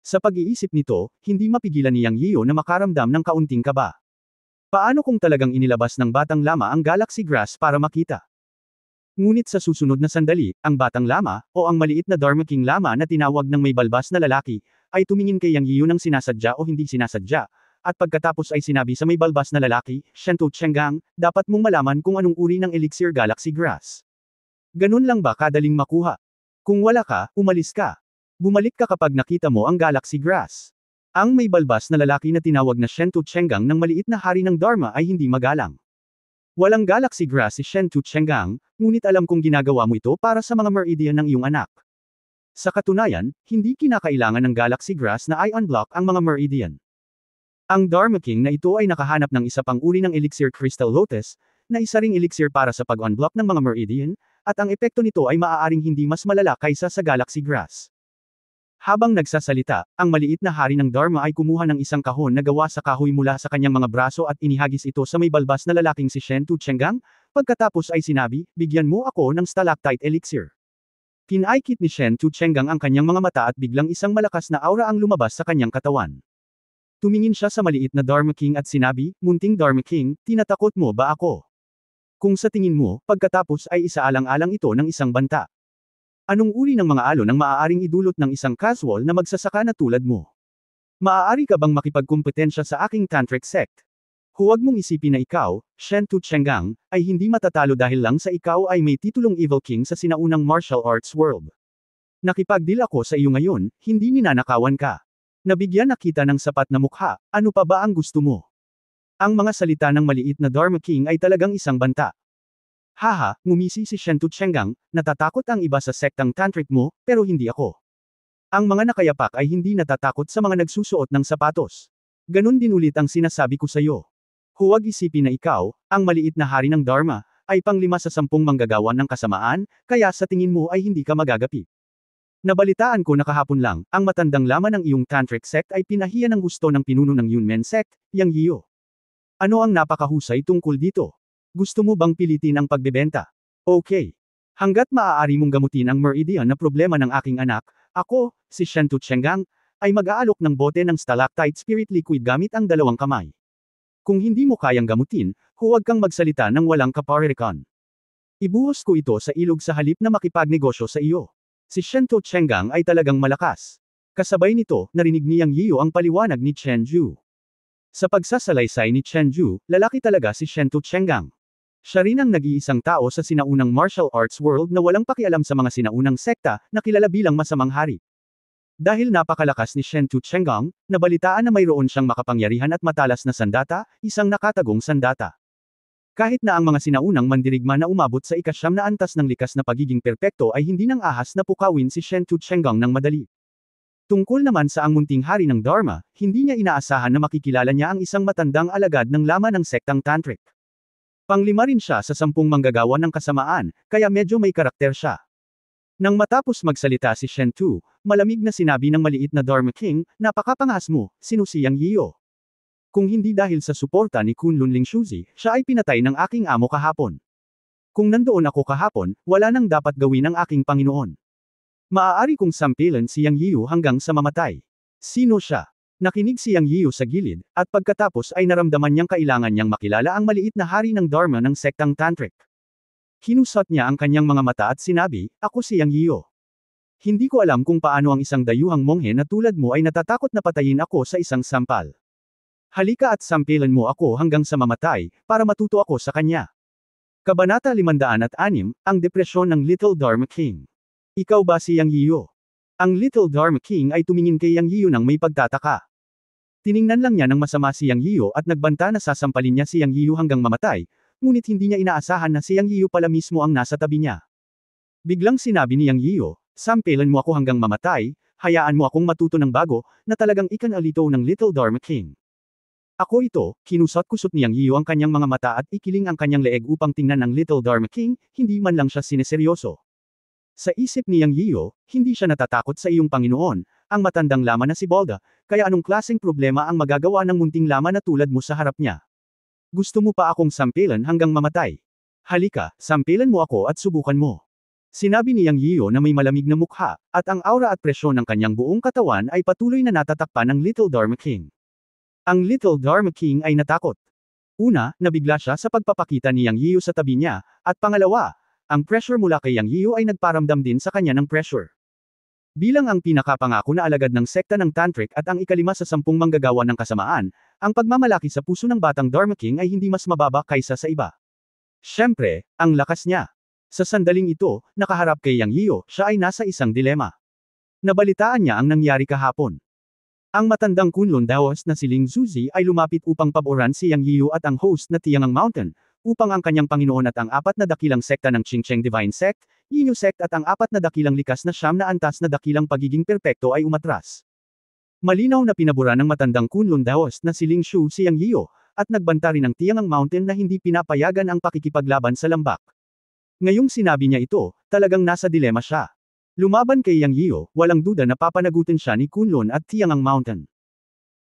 Sa pag-iisip nito, hindi mapigilan ni Yang Yiu na makaramdam ng kaunting kaba. Paano kung talagang inilabas ng batang lama ang galaxy grass para makita? Ngunit sa susunod na sandali, ang batang lama, o ang maliit na Dharma King lama na tinawag ng may balbas na lalaki, ay tumingin kay Yang Yiu ng sinasadya o hindi sinasadya, at pagkatapos ay sinabi sa may balbas na lalaki, Shento Chenggang, dapat mong malaman kung anong uri ng elixir galaxy grass. Ganun lang ba kadaling makuha? Kung wala ka, umalis ka. Bumalik ka kapag nakita mo ang galaxy grass. Ang may balbas na lalaki na tinawag na Shento Chenggang ng maliit na hari ng Dharma ay hindi magalang. Walang galaxy grass si Shento Chenggang, ngunit alam kong ginagawa mo ito para sa mga meridian ng iyong anak. Sa katunayan, hindi kinakailangan ng galaxy grass na i-unblock ang mga meridian. Ang Dharma King na ito ay nakahanap ng isa pang uri ng elixir crystal lotus, na isa ring elixir para sa pag-unblock ng mga meridian, at ang epekto nito ay maaaring hindi mas malala kaysa sa galaxy grass. Habang nagsasalita, ang maliit na hari ng Dharma ay kumuha ng isang kahon na gawa sa kahoy mula sa kanyang mga braso at inihagis ito sa may balbas na lalaking si Shento Chenggang, pagkatapos ay sinabi, bigyan mo ako ng stalactite elixir. Kinaikit ni Shen Tu Chenggang ang kanyang mga mata at biglang isang malakas na aura ang lumabas sa kanyang katawan. Tumingin siya sa maliit na Dharma King at sinabi, "Munting Dharma King, tinatakot mo ba ako? Kung sa tingin mo, pagkatapos ay isaalang-alang ito ng isang banta. Anong uri ng mga alon ang maaaring idulot ng isang casual na magsasaka na tulad mo? Maaari ka bang makipagkumpetensya sa aking tantric sect? Huwag mong isipin na ikaw, Shen Tu Chenggang, ay hindi matatalo dahil lang sa ikaw ay may titulong Evil King sa sinaunang martial arts world. Nakipagdeal ako sa iyo ngayon, hindi ninanakawan ka. Nabigyan na kita ng sapat na mukha, ano pa ba ang gusto mo?" Ang mga salita ng maliit na Dharma King ay talagang isang banta. Haha, ngumisi si Shen Tu Chenggang, natatakot ang iba sa sektang tantric mo, pero hindi ako. Ang mga nakayapak ay hindi natatakot sa mga nagsusuot ng sapatos. Ganon din ulit ang sinasabi ko sa iyo. Huwag isipin na ikaw, ang maliit na hari ng Dharma, ay pang-5 sa 10 manggagawa ng kasamaan, kaya sa tingin mo ay hindi ka magagapi. Nabalitaan ko na kahapon lang, ang matandang laman ng iyong tantric sect ay pinahiya ng gusto ng pinuno ng Yunmen sect, Yang Yiyo. Ano ang napakahusay tungkol dito? Gusto mo bang pilitin ang pagbebenta? Okay. Hanggat maaari mong gamutin ang meridian na problema ng aking anak, ako, si Shen Tu Chenggang, ay mag-aalok ng bote ng stalactite spirit liquid gamit ang 2 kamay. Kung hindi mo kayang gamutin, huwag kang magsalita ng walang kaparirikan. Ibuhos ko ito sa ilog sa halip na makipagnegosyo sa iyo. Si Shen Tu Chenggang ay talagang malakas. Kasabay nito, narinig ni Yang Yiyo ang paliwanag ni Chen Ju. Sa pagsasalaysay ni Chen Ju, lalaki talaga si Shen Tu Chenggang. Siya rin ang nag-iisang tao sa sinaunang martial arts world na walang pakialam sa mga sinaunang sekta, na kilala bilang masamang hari. Dahil napakalakas ni Shen Tu Chenggang, nabalitaan na mayroon siyang makapangyarihan at matalas na sandata, isang nakatagong sandata. Kahit na ang mga sinaunang mandirigma na umabot sa ika-9 na antas ng likas na pagiging perpekto ay hindi nang ahas na pukawin si Shen Tu Chenggang ng madali. Tungkol naman sa ang munting hari ng Dharma, hindi niya inaasahan na makikilala niya ang isang matandang alagad ng laman ng sektang tantric. Pang-5 rin siya sa 10 manggagawa ng kasamaan, kaya medyo may karakter siya. Nang matapos magsalita si Shen Tu, malamig na sinabi ng maliit na Dharma King, "Napakapangas mo, sinusi Yang Yiyo. Kung hindi dahil sa suporta ni Kunlun Lingshuzi, siya ay pinatay ng aking amo kahapon. Kung nandoon ako kahapon, wala nang dapat gawin ng aking Panginoon. Maaari kong sampilan si Yang Yiyo hanggang sa mamatay." Sino siya? Nakinig si Yang Yiyo sa gilid, at pagkatapos ay naramdaman niyang kailangan niyang makilala ang maliit na hari ng Dharma ng sektang tantric. Kinusat niya ang kanyang mga mata at sinabi, "Ako si Yang Yiyo. Hindi ko alam kung paano ang isang dayuhang monghe na tulad mo ay natatakot na patayin ako sa isang sampal. Halika at sampilan mo ako hanggang sa mamatay, para matuto ako sa kanya." Kabanata 506, ang depresyon ng Little Dharma King. Ikaw ba si Yang Yiyo? Ang Little Dharma King ay tumingin kay Yang Yiyo nang may pagtataka. Tiningnan lang niya ng masama si Yang Yiyo at nagbanta na sasampalin niya si Yang Yiyo hanggang mamatay, ngunit hindi niya inaasahan na si Yang Yiyo pala mismo ang nasa tabi niya. Biglang sinabi ni Yang Yiyo, "Sampilan mo ako hanggang mamatay, hayaan mo akong matuto ng bago, na talagang ikanalito ng Little Dharma King." Ako ito, kinusot-kusot ni Yang Yiyo ang kanyang mga mata at ikiling ang kanyang leeg upang tingnan ng Little Dharma King, hindi man lang siya sineseryoso. Sa isip ni Yang Yiyo, hindi siya natatakot sa iyong Panginoon, ang matandang laman na si Balda, kaya anong klaseng problema ang magagawa ng munting laman na tulad mo sa harap niya? Gusto mo pa akong sampilan hanggang mamatay? Halika, sampilan mo ako at subukan mo. Sinabi ni Yang Yiyo na may malamig na mukha, at ang aura at presyon ng kanyang buong katawan ay patuloy na natatakpan ng Little Dharma King. Ang Little Dharma King ay natakot. Una, nabigla siya sa pagpapakita ni Yang Yiyo sa tabi niya, at pangalawa, ang pressure mula kay Yang Yiyo ay nagparamdam din sa kanya ng pressure. Bilang ang pinakapangako na alagad ng sekta ng Tantric at ang ika-5 sa 10 manggagawa ng kasamaan, ang pagmamalaki sa puso ng batang Dharma King ay hindi mas mababa kaysa sa iba. Siyempre, ang lakas niya. Sa sandaling ito, nakaharap kay Yang Yiyo, siya ay nasa isang dilema. Nabalitaan niya ang nangyari kahapon. Ang matandang Kunlun Daos na si Ling Zuzi ay lumapit upang paboran si Yang Yiyo at ang host na Tiangang Mountain, upang ang kanyang Panginoon at ang 4 na dakilang sekta ng Qingcheng Divine Sect, Yinyu Sect at ang 4 na dakilang likas na 9 na antas na dakilang pagiging perpekto ay umatras. Malinaw na pinabura ng matandang Kunlun Daos na si Ling Shu si Yang Yiyo, at nagbanta rin ng Tiangang Mountain na hindi pinapayagan ang pakikipaglaban sa lambak. Ngayong sinabi niya ito, talagang nasa dilema siya. Lumaban kay Yang Yiyo, walang duda na papanagutin siya ni Kunlun at Tiangang Mountain.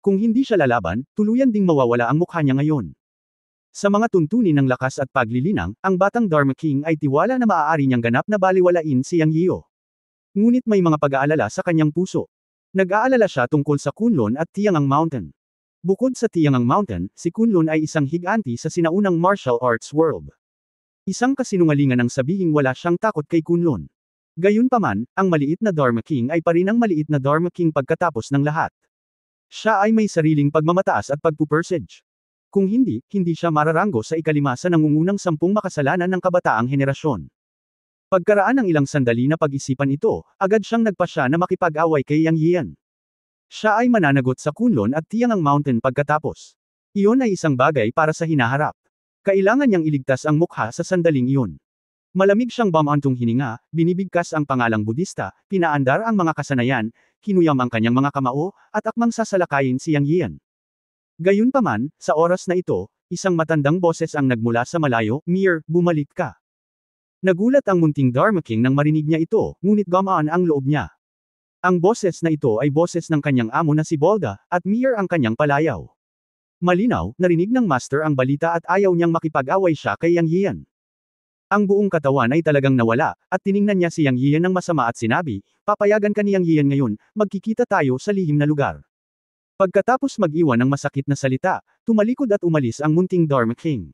Kung hindi siya lalaban, tuluyan ding mawawala ang mukha niya ngayon. Sa mga tuntunin ng lakas at paglilinang, ang batang Dharma King ay tiwala na maaari niyang ganap na baliwalain si Yang Yiyo. Ngunit may mga pag-aalala sa kanyang puso. Nag-aalala siya tungkol sa Kunlun at Tiangang Mountain. Bukod sa Tiangang Mountain, si Kunlun ay isang higanti sa sinaunang martial arts world. Isang kasinungalingan ang sabihing wala siyang takot kay Kunlun. Gayunpaman, ang maliit na Dharma King ay pa rin ang maliit na Dharma King pagkatapos ng lahat. Siya ay may sariling pagmamataas at pagpupersige. Kung hindi, hindi siya mararanggo sa ikalima sa nangungunang 10 makasalanan ng kabataang henerasyon. Pagkaraan ng ilang sandali na pag-isipan ito, agad siyang nagpasya na makipag-away kay Yang Yian. Siya ay mananagot sa Kunlun at Tiangang Mountain pagkatapos. Iyon ay isang bagay para sa hinaharap. Kailangan niyang iligtas ang mukha sa sandaling iyon. Malamig siyang bumantong hininga, binibigkas ang pangalang Budista, pinaandar ang mga kasanayan, kinuyam ang kanyang mga kamao, at akmang sasalakayin si Yang Yian. Gayunpaman, sa oras na ito, isang matandang boses ang nagmula sa malayo, "Mir, bumalik ka." Nagulat ang munting Dharma King nang marinig niya ito, ngunit gamaan ang loob niya. Ang boses na ito ay boses ng kanyang amo na si Bolda, at Mir ang kanyang palayaw. Malinaw, narinig ng master ang balita at ayaw niyang makipag-away siya kay Yang Yian. Ang buong katawan ay talagang nawala, at tiningnan niya si Yang Yian ng masama at sinabi, "Papayagan ka ni Yang Yian ngayon, magkikita tayo sa lihim na lugar." Pagkatapos mag-iwan ng masakit na salita, tumalikod at umalis ang munting Dharma King.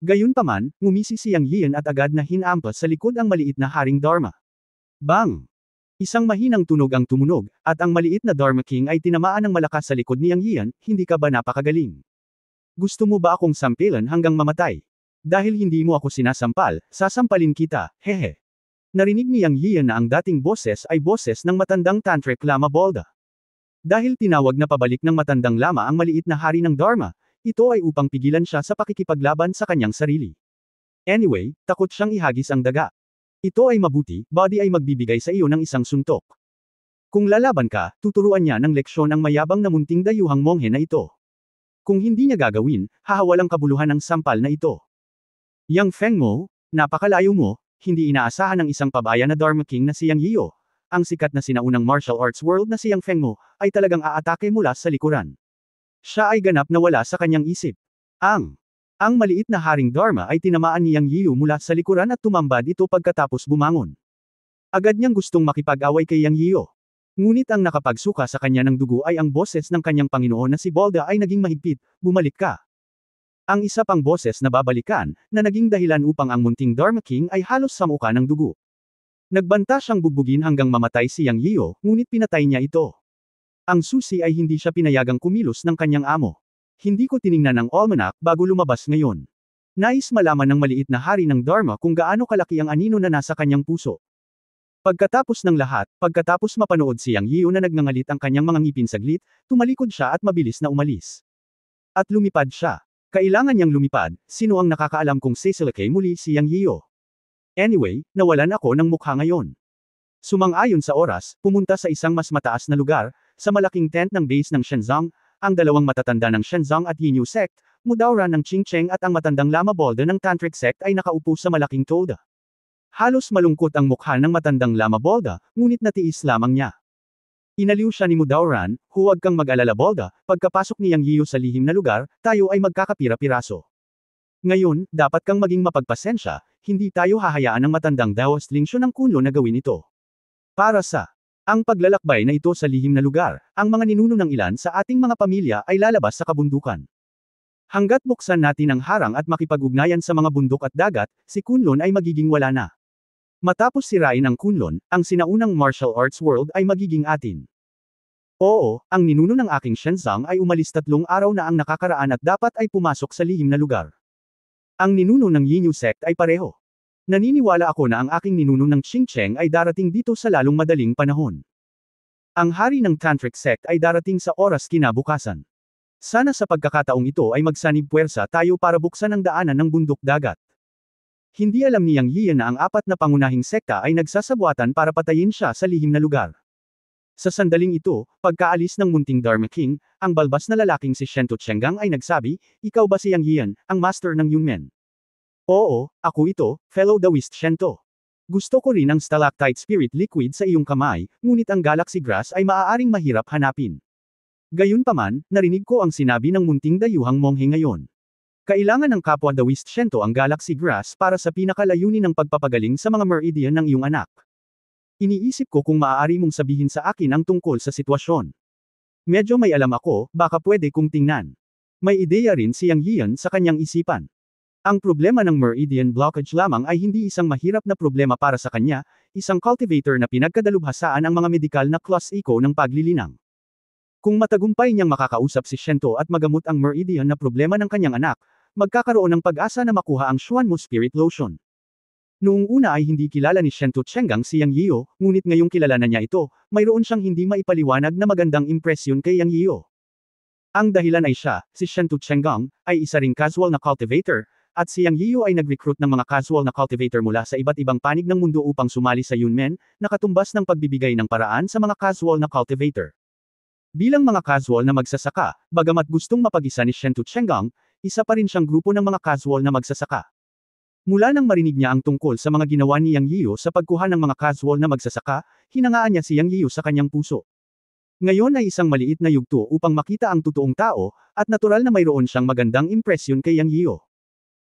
Gayunpaman, ngumisi si Yang Yian at agad na hinampas sa likod ang maliit na Haring Dharma. Bang! Isang mahinang tunog ang tumunog, at ang maliit na Dharma King ay tinamaan ng malakas sa likod ni Yang Yian, "Hindi ka ba napakagaling? Gusto mo ba akong sampilan hanggang mamatay? Dahil hindi mo ako sinasampal, sasampalin kita, hehe." Narinig ni Yang Yian na ang dating boses ay boses ng matandang Tantric Lama Bolda. Dahil tinawag na pabalik ng matandang lama ang maliit na hari ng Dharma, ito ay upang pigilan siya sa pakikipaglaban sa kanyang sarili. Anyway, takot siyang ihagis ang daga. Ito ay mabuti, body ay magbibigay sa iyo ng isang suntok. Kung lalaban ka, tuturuan niya ng leksyon ang mayabang na munting dayuhang monghe na ito. Kung hindi niya gagawin, hahawalang kabuluhan ang sampal na ito. Yang Feng mo, napakalayo mo, hindi inaasahan ng isang pabaya na Dharma King na si Yang Yiyo. Ang sikat na sinaunang martial arts world na si Yang Feng mo, ay talagang aatake mula sa likuran. Siya ay ganap na wala sa kanyang isip. Ang maliit na Haring Dharma ay tinamaan ni Yang Yiyu mula sa likuran at tumambad ito pagkatapos bumangon. Agad niyang gustong makipag-away kay Yang Yiyu. Ngunit ang nakapagsuka sa kanya ng dugo ay ang boses ng kanyang Panginoon na si Bolda ay naging mahigpit, "Bumalik ka." Ang isa pang boses na babalikan, na naging dahilan upang ang munting Dharma King ay halos samuka ng dugo. Nagbanta siyang bugbugin hanggang mamatay si Yang Yiyu, ngunit pinatay niya ito. Ang susi ay hindi siya pinayagang kumilos ng kanyang amo. "Hindi ko tiningnan ang almanac bago lumabas ngayon. Nais malaman ng maliit na hari ng Dharma kung gaano kalaki ang anino na nasa kanyang puso." Pagkatapos ng lahat, pagkatapos mapanood si Yang Yiyu na nagngangalit ang kanyang mga ngipin saglit, tumalikod siya at mabilis na umalis. At lumipad siya. Kailangan niyang lumipad, sino ang nakakaalam kung sisilakay muli si Yang Yiyu? Anyway, nawalan ako ng mukha ngayon. Sumang-ayon sa oras, pumunta sa isang mas mataas na lugar, sa malaking tent ng base ng Shenzong, ang dalawang matatanda ng Shenzong at Yinyu sect, Mudaoran ng Qingcheng at ang matandang Lama Bolda ng Tantric sect ay nakaupo sa malaking toda. Halos malungkot ang mukha ng matandang Lama Bolda, ngunit natiis lamang niya. Inaliw siya ni Mudaoran, "Huwag kang mag-alala Bolda, pagkapasok ni Yang Yiyu sa lihim na lugar, tayo ay magkakapira-piraso. Ngayon, dapat kang maging mapagpasensya, hindi tayo hahayaan ng matandang Daoist Lingsyo ng Kunlun na gawin ito. Para sa ang paglalakbay na ito sa lihim na lugar, ang mga ninuno ng ilan sa ating mga pamilya ay lalabas sa kabundukan. Hanggat buksan natin ang harang at makipag-ugnayan sa mga bundok at dagat, si Kunlun ay magiging wala na. Matapos sirain ang Kunlun, ang sinaunang martial arts world ay magiging atin. Oo, ang ninuno ng aking Shenzong ay umalis 3 araw na ang nakakaraan at dapat ay pumasok sa lihim na lugar. Ang ninuno ng Yinyu sect ay pareho. Naniniwala ako na ang aking ninuno ng Qingcheng ay darating dito sa lalong madaling panahon. Ang hari ng Tantric sect ay darating sa oras kinabukasan. Sana sa pagkakataong ito ay magsanib puwersa tayo para buksan ang daanan ng bundok dagat. Hindi alam ni Yang Yian na ang 4 na pangunahing sekta ay nagsasabuatan para patayin siya sa lihim na lugar. Sa sandaling ito, pagkaalis ng munting Dharma King, ang balbas na lalaking si Shento Chenggang ay nagsabi, "Ikaw ba si Yang Yian, ang master ng Yunmen?" "Oo, ako ito, fellow Daoist Shento. Gusto ko rin ang stalactite spirit liquid sa iyong kamay, ngunit ang galaxy grass ay maaaring mahirap hanapin." Gayunpaman, narinig ko ang sinabi ng munting dayuhang monghe ngayon. Kailangan ng kapwa Daoist Shento ang galaxy grass para sa pinakalayunin ng pagpapagaling sa mga meridian ng iyong anak. Iniisip ko kung maaari mong sabihin sa akin ang tungkol sa sitwasyon. Medyo may alam ako, baka pwede kong tingnan. May ideya rin si Yang Yian sa kanyang isipan. Ang problema ng meridian blockage lamang ay hindi isang mahirap na problema para sa kanya, isang cultivator na pinagkadalubhasaan ang mga medikal na class eco ng paglilinang. Kung matagumpay niyang makakausap si Shento at magamot ang meridian na problema ng kanyang anak, magkakaroon ng pag-asa na makuha ang Xuanmu Spirit Lotion. Noong una ay hindi kilala ni Shento Chenggang si Yang Yio, ngunit ngayong kilala na niya ito, mayroon siyang hindi maipaliwanag na magandang impresyon kay Yang Yio. Ang dahilan ay siya, si Shento Chenggang, ay isa ring casual na cultivator, at si Yang Yio ay nag-recruit ng mga casual na cultivator mula sa iba't ibang panig ng mundo upang sumali sa Yunmen, na katumbas ng pagbibigay ng paraan sa mga casual na cultivator. Bilang mga casual na magsasaka, bagamat gustong mapag-isa ni Shento Chenggang, isa pa rin siyang grupo ng mga casual na magsasaka. Mula nang marinig niya ang tungkol sa mga ginawa ni Yang Yio sa pagkuha ng mga casual na magsasaka, hinangaan niya si Yang Yio sa kanyang puso. Ngayon ay isang maliit na yugto upang makita ang totoong tao, at natural na mayroon siyang magandang impresyon kay Yang Yio.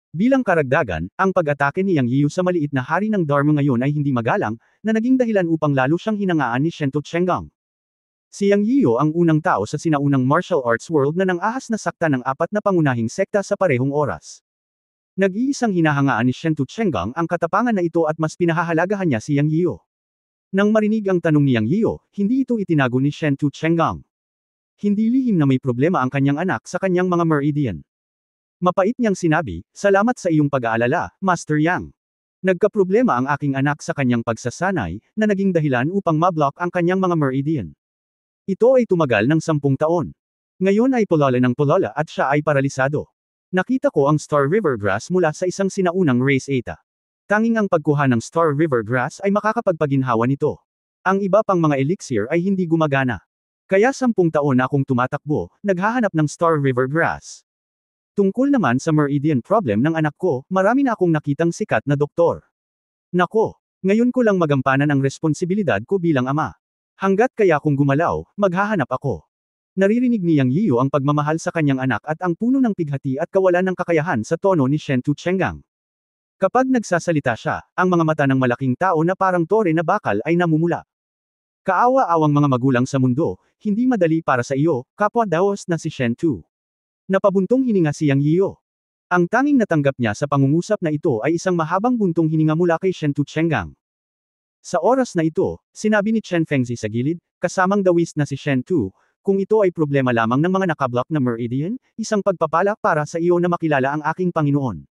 Bilang karagdagan, ang pag-atake ni Yang Yio sa maliit na hari ng Dharma ngayon ay hindi magalang, na naging dahilan upang lalo siyang hinangaan ni Shento Chenggang. Si Yang Yio ang unang tao sa sinaunang martial arts world na nang-ahas na sakta ng apat na pangunahing sekta sa parehong oras. Nag-iisang hinahangaan ni Shento Chenggang ang katapangan na ito at mas pinahahalagahan niya si Yang Yio. Nang marinig ang tanong ni Yang Yio, hindi ito itinago ni Shento Chenggang. Hindi lihim na may problema ang kanyang anak sa kanyang mga meridian. Mapait niyang sinabi, "Salamat sa iyong pag-aalala, Master Yang. Nagkaproblema ang aking anak sa kanyang pagsasanay, na naging dahilan upang mablock ang kanyang mga meridian. Ito ay tumagal ng 10 taon. Ngayon ay pulala ng pulala at siya ay paralisado. Nakita ko ang Star River Grass mula sa isang sinaunang race Eta. Tanging ang pagkuha ng Star River Grass ay makakapagpaginhawa nito. Ang iba pang mga elixir ay hindi gumagana. Kaya 10 taon na akong tumatakbo, naghahanap ng Star River Grass. Tungkol naman sa meridian problem ng anak ko, marami na akong nakitang sikat na doktor. Nako, ngayon ko lang magampanan ang responsibilidad ko bilang ama. Hanggat kaya kung gumalaw, maghahanap ako." Naririnig ni Yang Yio ang pagmamahal sa kanyang anak at ang puno ng pighati at kawalan ng kakayahan sa tono ni Shento Chenggang. Kapag nagsasalita siya, ang mga mata ng malaking tao na parang tore na bakal ay namumula. Kaawa-awang mga magulang sa mundo, hindi madali para sa iyo, kapwa Daos na si Shento. Napabuntong hininga si Yang Yio. Ang tanging natanggap niya sa pangungusap na ito ay isang mahabang buntong hininga mula kay Shento Chenggang. Sa oras na ito, sinabi ni Chen Fengzi sa gilid, kasamang dawis na si Shento, "Kung ito ay problema lamang ng mga nakablock na meridian, isang pagpapala para sa iyo na makilala ang aking Panginoon.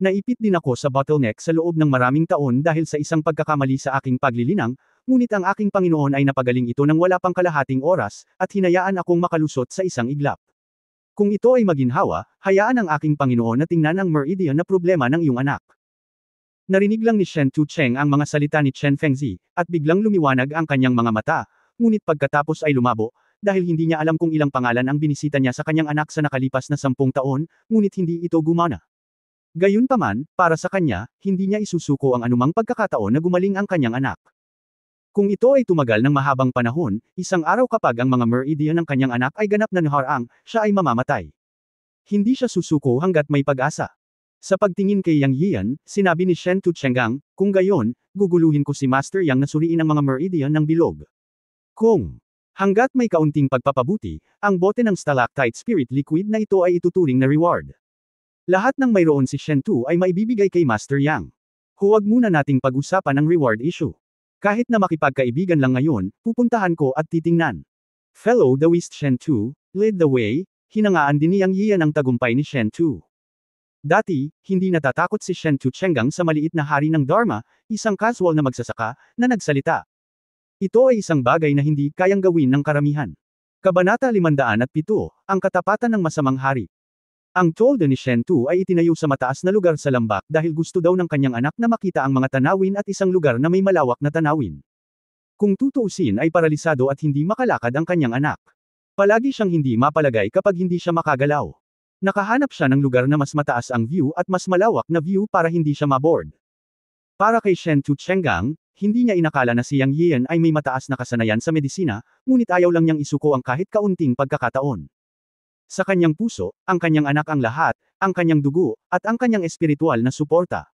Naipit din ako sa bottleneck sa loob ng maraming taon dahil sa isang pagkakamali sa aking paglilinang, ngunit ang aking Panginoon ay napagaling ito ng wala pang kalahating oras, at hinayaan akong makalusot sa isang iglap. Kung ito ay maginhawa, hayaan ang aking Panginoon na tingnan ang meridian na problema ng iyong anak." Narinig lang ni Shento Cheng ang mga salita ni Chen Fengzi, at biglang lumiwanag ang kanyang mga mata, ngunit pagkatapos ay lumabo, dahil hindi niya alam kung ilang pangalan ang binisita niya sa kanyang anak sa nakalipas na 10 taon, ngunit hindi ito gumana. Gayunpaman, para sa kanya, hindi niya isusuko ang anumang pagkakataon na gumaling ang kanyang anak. Kung ito ay tumagal ng mahabang panahon, isang araw kapag ang mga meridian ng kanyang anak ay ganap na naharang, siya ay mamamatay. Hindi siya susuko hanggat may pag-asa. Sa pagtingin kay Yang Yian, sinabi ni Shento Chenggang, "Kung gayon, guguluhin ko si Master Yang na suriin ang mga meridian ng bilog. Hanggat may kaunting pagpapabuti, ang bote ng stalactite spirit liquid na ito ay ituturing na reward. Lahat ng mayroon si Shento ay maibibigay kay Master Yang. Huwag muna nating pag-usapan ang reward issue. Kahit na makipagkaibigan lang ngayon, pupuntahan ko at titingnan." Fellow Daoist Shento, lead the way, hinangaan din ni Yang Yian ang tagumpay ni Shento. Dati, hindi natatakot si Shento Chenggang sa maliit na hari ng Dharma, isang casual na magsasaka, na nagsalita. Ito ay isang bagay na hindi kayang gawin ng karamihan. Kabanata 507, ang katapatan ng masamang hari. Ang tolda ni Shento ay itinayo sa mataas na lugar sa lambak dahil gusto daw ng kanyang anak na makita ang mga tanawin at isang lugar na may malawak na tanawin. Kung tutuusin ay paralisado at hindi makalakad ang kanyang anak. Palagi siyang hindi mapalagay kapag hindi siya makagalaw. Nakahanap siya ng lugar na mas mataas ang view at mas malawak na view para hindi siya maboard. Para kay Shento Chenggang, hindi niya inakala na si Yang Yian ay may mataas na kasanayan sa medisina, ngunit ayaw lang niyang isuko ang kahit kaunting pagkakataon. Sa kanyang puso, ang kanyang anak ang lahat, ang kanyang dugo, at ang kanyang espiritual na suporta.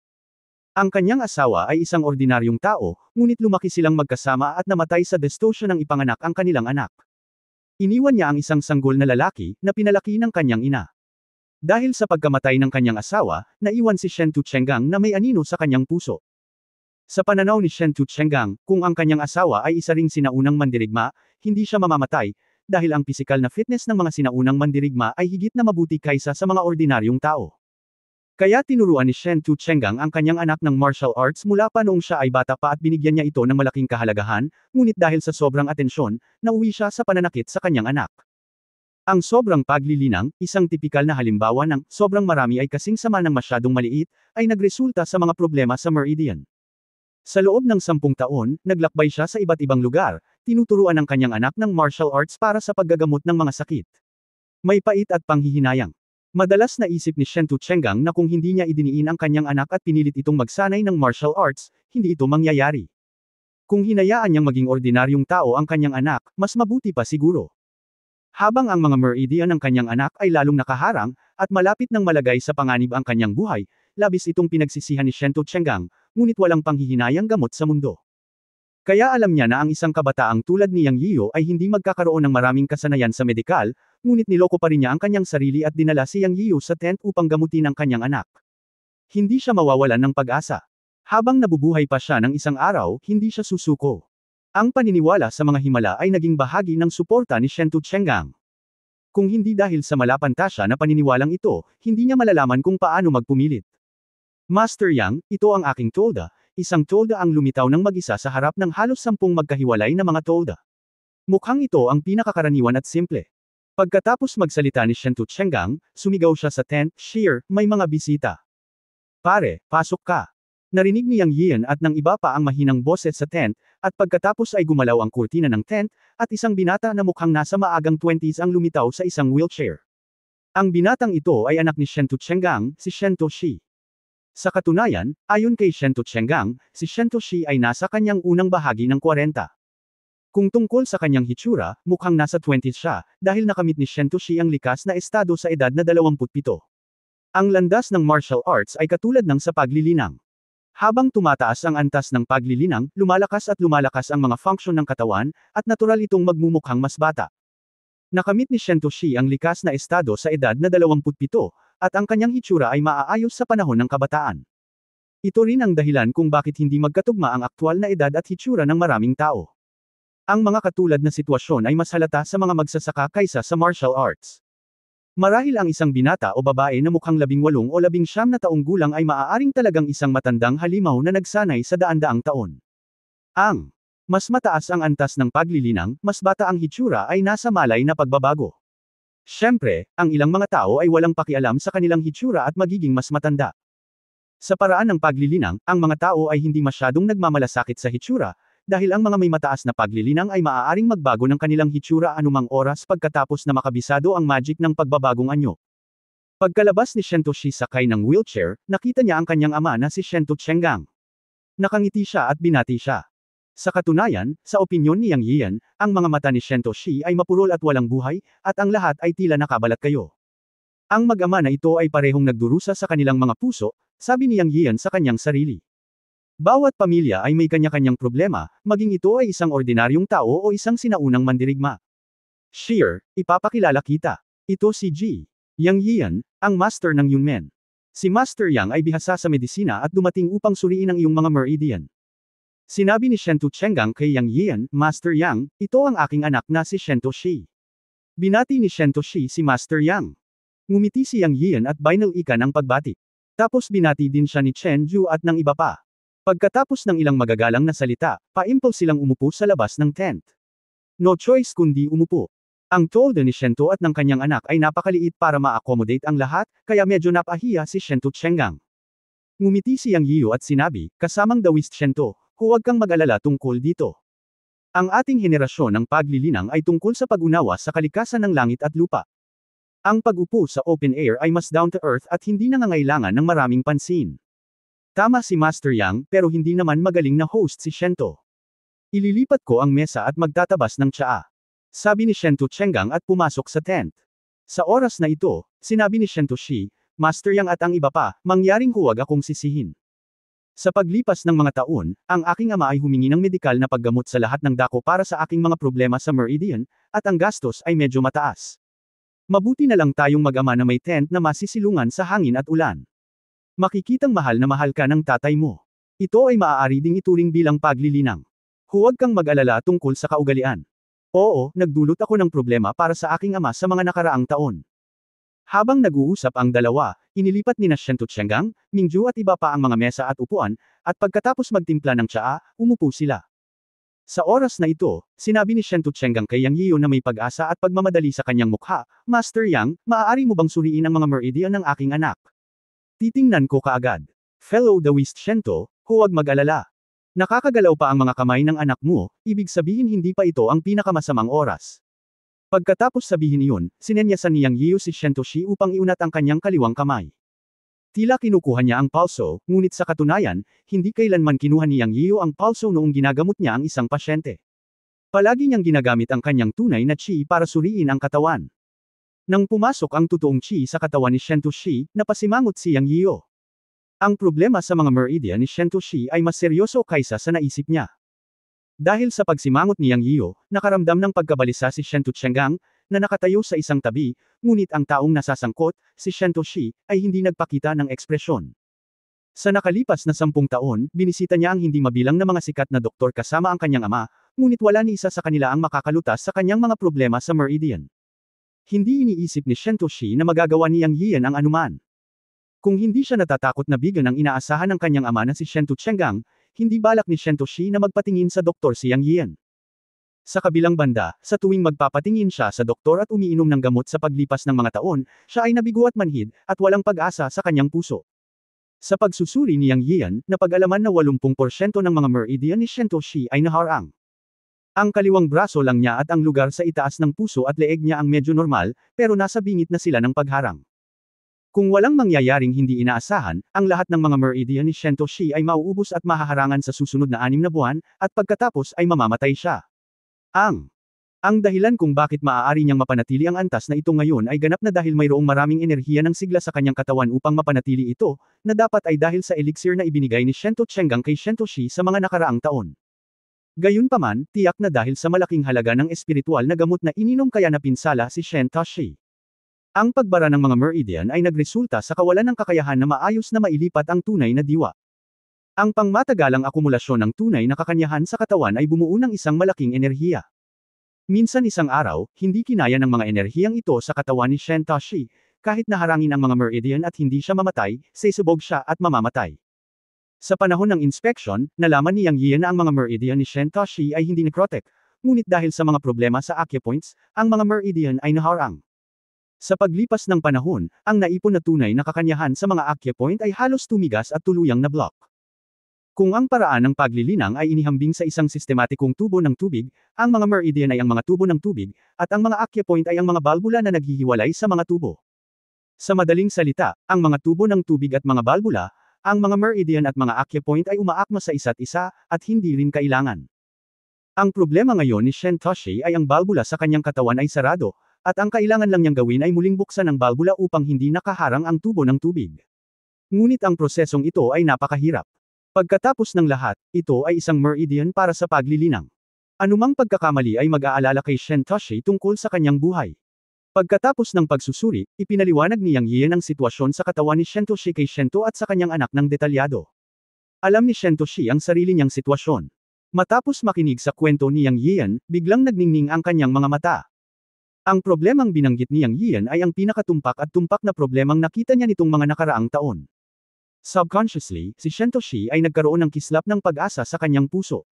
Ang kanyang asawa ay isang ordinaryong tao, ngunit lumaki silang magkasama at namatay sa destosyo ng ipanganak ang kanilang anak. Iniwan niya ang isang sanggol na lalaki, na pinalaki ng kanyang ina. Dahil sa pagkamatay ng kanyang asawa, naiwan si Shen Tuchenggang na may anino sa kanyang puso. Sa pananaw ni Shen Tuchenggang, kung ang kanyang asawa ay isa ring sinaunang mandirigma, hindi siya mamamatay, dahil ang pisikal na fitness ng mga sinaunang mandirigma ay higit na mabuti kaysa sa mga ordinaryong tao. Kaya tinuruan ni Shen Tuchenggang ang kanyang anak ng martial arts mula pa noong siya ay bata pa at binigyan niya ito ng malaking kahalagahan, ngunit dahil sa sobrang atensyon, nauwi siya sa pananakit sa kanyang anak. Ang sobrang paglilinang, isang tipikal na halimbawa ng sobrang marami ay kasing sama ng masyadong maliit, ay nagresulta sa mga problema sa Meridian. Sa loob ng 10 taon, naglakbay siya sa iba't ibang lugar, tinuturuan ang kanyang anak ng martial arts para sa paggagamot ng mga sakit. May pait at panghihinayang. Madalas naisip ni Shen Tuchenggang na kung hindi niya idiniin ang kanyang anak at pinilit itong magsanay ng martial arts, hindi ito mangyayari. Kung hinayaan niyang maging ordinaryong tao ang kanyang anak, mas mabuti pa siguro. Habang ang mga Meridian ng kanyang anak ay lalong nakaharang, at malapit nang malagay sa panganib ang kanyang buhay, labis itong pinagsisihan ni Shen Tuchenggang, ngunit walang panghihinayang gamot sa mundo. Kaya alam niya na ang isang kabataang tulad ni Yang Yiyo ay hindi magkakaroon ng maraming kasanayan sa medikal, ngunit niloko pa rin niya ang kanyang sarili at dinala si Yang Yiyo sa tent upang gamutin ang kanyang anak. Hindi siya mawawalan ng pag-asa. Habang nabubuhay pa siya ng isang araw, hindi siya susuko. Ang paniniwala sa mga himala ay naging bahagi ng suporta ni Shen Tuchenggang. Kung hindi dahil sa malapantasya na paniniwalang ito, hindi niya malalaman kung paano magpumilit. Master Yang, ito ang aking tolda. Isang tolda ang lumitaw ng mag-isa sa harap ng halos 10 magkahiwalay na mga tolda. Mukhang ito ang pinakakaraniwan at simple. Pagkatapos magsalita ni Shen Tuchenggang, sumigaw siya sa tent, "Sheer, may mga bisita." "Pare, pasok ka." Narinig ni Yang Yian at ng iba pa ang mahinang boses sa tent, at pagkatapos ay gumalaw ang kurtina ng tent, at isang binata na mukhang nasa maagang 20s ang lumitaw sa isang wheelchair. Ang binatang ito ay anak ni Shen Tuchenggang, si Shen Toshi. Sa katunayan, ayon kay Shen Tuchenggang, si Shen Toshi ay nasa kanyang unang bahagi ng 40. Kung tungkol sa kanyang hitsura, mukhang nasa 20s siya, dahil nakamit ni Shen Toshi ang likas na estado sa edad na 27. Ang landas ng martial arts ay katulad ng sa paglilinang. Habang tumataas ang antas ng paglilinang, lumalakas ang mga function ng katawan, at natural itong magmumukhang mas bata. Nakamit ni Shen Toshi ang likas na estado sa edad na 27, at ang kanyang hitsura ay maaayos sa panahon ng kabataan. Ito rin ang dahilan kung bakit hindi magkatugma ang aktwal na edad at hitsura ng maraming tao. Ang mga katulad na sitwasyon ay mas halata sa mga magsasaka kaysa sa martial arts. Marahil ang isang binata o babae na mukhang 18 o 19 na taong gulang ay maaaring talagang isang matandang halimaw na nagsanay sa daan-daang taon. Ang mas mataas ang antas ng paglilinang, mas bata ang hitsura ay nasa malay na pagbabago. Siyempre, ang ilang mga tao ay walang pakialam sa kanilang hitsura at magiging mas matanda. Sa paraan ng paglilinang, ang mga tao ay hindi masyadong nagmamalasakit sa hitsura, dahil ang mga may mataas na paglilinang ay maaaring magbago ng kanilang hitsura anumang oras pagkatapos na makabisado ang magic ng pagbabagong anyo. Pagkalabas ni Shen Toshi sakay ng wheelchair, nakita niya ang kanyang ama na si Shen Tuchenggang. Nakangiti siya at binati siya. Sa katunayan, sa opinyon ni Yang Yian, ang mga mata ni Shen Toshi ay mapurol at walang buhay, at ang lahat ay tila nakabalat kayo. Ang mag-ama na ito ay parehong nagdurusa sa kanilang mga puso, sabi ni Yang Yian sa kanyang sarili. Bawat pamilya ay may kanya-kanyang problema, maging ito ay isang ordinaryong tao o isang sinaunang mandirigma. Sheer, ipapakilala kita. Ito si Ji. Yang Yian, ang master ng Yunmen. Si Master Yang ay bihasa sa medisina at dumating upang suriin ang iyong mga Meridian. Sinabi ni Shen Tuchenggang kay Yang Yian, "Master Yang, ito ang aking anak na si Shen Toshi." Binati ni Shen Toshi si Master Yang. Ngumiti si Yang Yian at binalikan ang pagbati. Tapos binati din siya ni Chen Ju at ng iba pa. Pagkatapos ng ilang magagalang na salita, pa-impulse silang umupo sa labas ng tent. No choice kundi umupo. Ang tolda ni Shento at ng kanyang anak ay napakaliit para ma-accommodate ang lahat, kaya medyo napahiya si Shen Tuchenggang. Ngumiti si Yang Yiyo at sinabi, "Kasamang dawis Shento, huwag kang mag-alala tungkol dito. Ang ating henerasyon ng paglilinang ay tungkol sa pag-unawa sa kalikasan ng langit at lupa. Ang pag-upo sa open air ay mas down to earth at hindi nangangailangan ng maraming pansin." Tama si Master Yang, pero hindi naman magaling na host si Shento. "Ililipat ko ang mesa at magtatabas ng tsaa," sabi ni Shen Tuchenggang at pumasok sa tent. Sa oras na ito, sinabi ni Shen Toshi, "Master Yang at ang iba pa, mangyaring huwag akong sisihin. Sa paglipas ng mga taon, ang aking ama ay humingi ng medikal na paggamot sa lahat ng dako para sa aking mga problema sa Meridian, at ang gastos ay medyo mataas. Mabuti na lang tayong mag-ama na may tent na masisilungan sa hangin at ulan. Makikitang mahal na mahal ka ng tatay mo. Ito ay maaari ding ituring bilang paglilinang. Huwag kang mag-alala tungkol sa kaugalian. Oo, nagdulot ako ng problema para sa aking ama sa mga nakaraang taon. Habang nag-uusap ang dalawa, inilipat ni Shen Tuchenggang, Mingju at iba pa ang mga mesa at upuan, at pagkatapos magtimpla ng tsaa, umupo sila. Sa oras na ito, sinabi ni Shen Tuchenggang kay Yang Yiyo na may pag-asa at pagmamadali sa kanyang mukha, Master Yang, maaari mo bang suriin ang mga meridian ng aking anak? Titingnan ko kaagad. Fellow Daoist Shento, huwag mag-alala. Nakakagalaw pa ang mga kamay ng anak mo, ibig sabihin hindi pa ito ang pinakamasamang oras. Pagkatapos sabihin iyon, sinenyasan ni Yang Yiyo si Shentoshi upang iunat ang kanyang kaliwang kamay. Tila kinukuha niya ang pulso, ngunit sa katunayan, hindi kailanman kinuha ni Yang Yiyo ang pulso noong ginagamot niya ang isang pasyente. Palagi niyang ginagamit ang kanyang tunay na chi para suriin ang katawan. Nang pumasok ang totoong chi sa katawan ni Shentoshi, napasimangot si Yang Yiyo. Ang problema sa mga meridian ni Shentoshi ay mas seryoso kaysa sa naisip niya. Dahil sa pagsimangot ni Yang Yiyo, nakaramdam ng pagkabalisa si Shen Tuchenggang, na nakatayo sa isang tabi, ngunit ang taong nasasangkot, si Shentoshi, ay hindi nagpakita ng ekspresyon. Sa nakalipas na 10 taon, binisita niya ang hindi mabilang na mga sikat na doktor kasama ang kanyang ama, ngunit wala ni isa sa kanila ang makakalutas sa kanyang mga problema sa Meridian. Hindi iniisip ni Shentoshi na magagawa ni Yang Yiyan ang anuman. Kung hindi siya natatakot na bigyan ang inaasahan ng kanyang ama na si Shen Tuchenggang, hindi balak ni Shentoshi na magpatingin sa doktor si Yang Yiyan. Sa kabilang banda, sa tuwing magpapatingin siya sa doktor at umiinom ng gamot sa paglipas ng mga taon, siya ay nabigo at manhid, at walang pag-asa sa kanyang puso. Sa pagsusuri ni Yang Yiyan, napag-alaman na 80% ng mga meridian ni Shentoshi ay naharang. Ang kaliwang braso lang niya at ang lugar sa itaas ng puso at leeg niya ang medyo normal, pero nasa bingit na sila ng pagharang. Kung walang mangyayaring hindi inaasahan, ang lahat ng mga meridian ni Shentoshi ay mauubos at mahaharangan sa susunod na 6 na buwan, at pagkatapos ay mamamatay siya. Ang dahilan kung bakit maaari niyang mapanatili ang antas na ito ngayon ay ganap na dahil mayroong maraming enerhiya ng sigla sa kanyang katawan upang mapanatili ito, na dapat ay dahil sa elixir na ibinigay ni Shen Tuchenggang kay Shentoshi sa mga nakaraang taon. Gayunpaman, tiyak na dahil sa malaking halaga ng espiritual na gamot na ininom kaya napinsala si Shentoshi. Ang pagbara ng mga meridian ay nagresulta sa kawalan ng kakayahan na maayos na mailipat ang tunay na diwa. Ang pangmatagalang akumulasyon ng tunay na kakanyahan sa katawan ay bumuo ng isang malaking enerhiya. Minsan isang araw, hindi kinaya ng mga enerhiyang ito sa katawan ni Shentoshi, kahit naharangin ang mga meridian at hindi siya mamatay, sesubog siya at mamamatay. Sa panahon ng inspection, nalaman ni Yang Yiyan na ang mga meridian ni Shentoshi ay hindi necrotic, ngunit dahil sa mga problema sa acupoints, ang mga meridian ay naharang. Sa paglipas ng panahon, ang naipon na tunay na kakanyahan sa mga acupoint ay halos tumigas at tuluyang na-block. Kung ang paraan ng paglilinang ay inihambing sa isang sistematikong tubo ng tubig, ang mga meridian ay ang mga tubo ng tubig, at ang mga acupoint ay ang mga balbula na naghihiwalay sa mga tubo. Sa madaling salita, ang mga tubo ng tubig at mga balbula, ang mga meridian at mga acupoint ay umaakma sa isa't isa, at hindi rin kailangan. Ang problema ngayon ni Shentoshi ay ang balbula sa kanyang katawan ay sarado, at ang kailangan lang niyang gawin ay muling buksan ang balbula upang hindi nakaharang ang tubo ng tubig. Ngunit ang prosesong ito ay napakahirap. Pagkatapos ng lahat, ito ay isang meridian para sa paglilinang. Anumang pagkakamali ay mag-aalala kay Shentoshi tungkol sa kanyang buhay. Pagkatapos ng pagsusuri, ipinaliwanag ni Yang Yiyan ang sitwasyon sa katawan ni Shentoshi kay Shento at sa kanyang anak ng detalyado. Alam ni Shentoshi ang sarili niyang sitwasyon. Matapos makinig sa kwento ni Yang Yiyan, biglang nagningning ang kanyang mga mata. Ang problemang binanggit ni Yang Yiyan ay ang pinakatumpak at tumpak na problemang nakita niya nitong mga nakaraang taon. Subconsciously, si Shentoshi ay nagkaroon ng kislap ng pag-asa sa kanyang puso.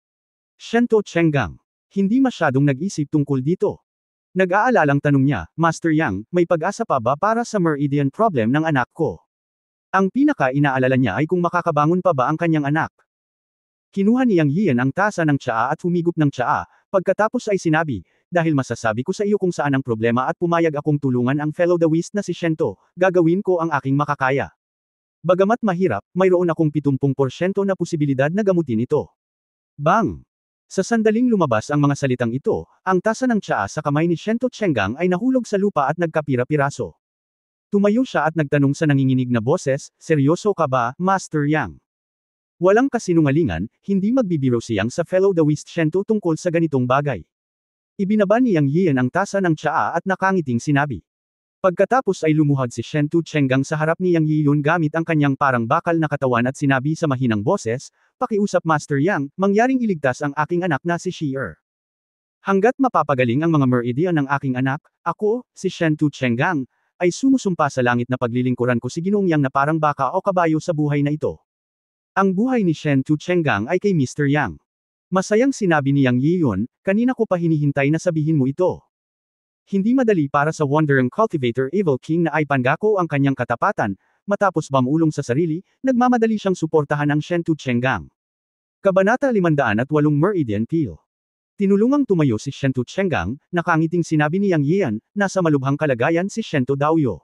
Shen Tuchenggang. Hindi masyadong nag-isip tungkol dito. Nag-aalalang tanong niya, Master Yang, may pag-asa pa ba para sa meridian problem ng anak ko? Ang pinaka-inaalala niya ay kung makakabangon pa ba ang kanyang anak. Kinuha ni Yang Yiyan ang tasa ng tsaa at humigop ng tsaa, pagkatapos ay sinabi, dahil masasabi ko sa iyo kung saan ang problema at pumayag akong tulungan ang fellow Daoist na si Shento, gagawin ko ang aking makakaya. Bagamat mahirap, mayroon akong 70% na posibilidad na gamutin ito. Bang! Sa sandaling lumabas ang mga salitang ito, ang tasa ng tsaa sa kamay ni Shen Tuchenggang ay nahulog sa lupa at nagkapira-piraso. Tumayo siya at nagtanong sa nanginginig na boses, seryoso ka ba, Master Yang? Walang kasinungalingan, hindi magbibiro si Yang sa fellow Taoist Shento tungkol sa ganitong bagay. Ibinaba ni Yang Yian ang tasa ng tsaa at nakangiting sinabi. Pagkatapos ay lumuhad si Shen Tu Chenggang sa harap ni Yang Yiyun gamit ang kanyang parang bakal na katawan at sinabi sa mahinang boses, "Pakiusap Master Yang, mangyaring iligtas ang aking anak na si Shi-er. Hanggat mapapagaling ang mga meridian ng aking anak, ako, si Shen Tu Chenggang, ay sumusumpa sa langit na paglilingkuran ko si Ginoong Yang na parang baka o kabayo sa buhay na ito." Ang buhay ni Shen Tu Chenggang ay kay Mr. Yang. Masayang sinabi ni Yang Yiyun, "Kanina ko pa hinihintay na sabihin mo ito." Hindi madali para sa Wandering Cultivator Evil King na ipangako ang kanyang katapatan, matapos bamulong sa sarili, nagmamadali siyang suportahan ang Shen Tu Chenggang. Kabanata 508 Meridian Peel. Tinulungang tumayo si Shen Tu Chenggang, nakangiting sinabi ni Yang Yian, nasa malubhang kalagayan si Shen Tu Daoyo.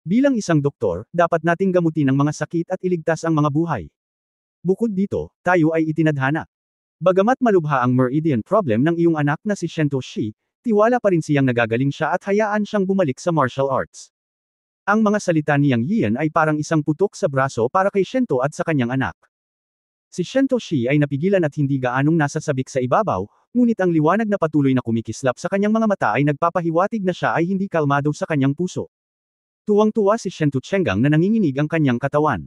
Bilang isang doktor, dapat nating gamutin ang mga sakit at iligtas ang mga buhay. Bukod dito, tayo ay itinadhana. Bagamat malubha ang meridian problem ng iyong anak na si Shen Tu Shi, tiwala pa rin siyang nagagaling siya at hayaan siyang bumalik sa martial arts. Ang mga salita ni Yang Yian ay parang isang putok sa braso para kay Shento at sa kanyang anak. Si Shento Shi ay napigilan at hindi gaanong nasasabik sa ibabaw, ngunit ang liwanag na patuloy na kumikislap sa kanyang mga mata ay nagpapahiwatig na siya ay hindi kalmado sa kanyang puso. Tuwang-tuwa si Shen Tu Chenggang na nanginginig ang kanyang katawan.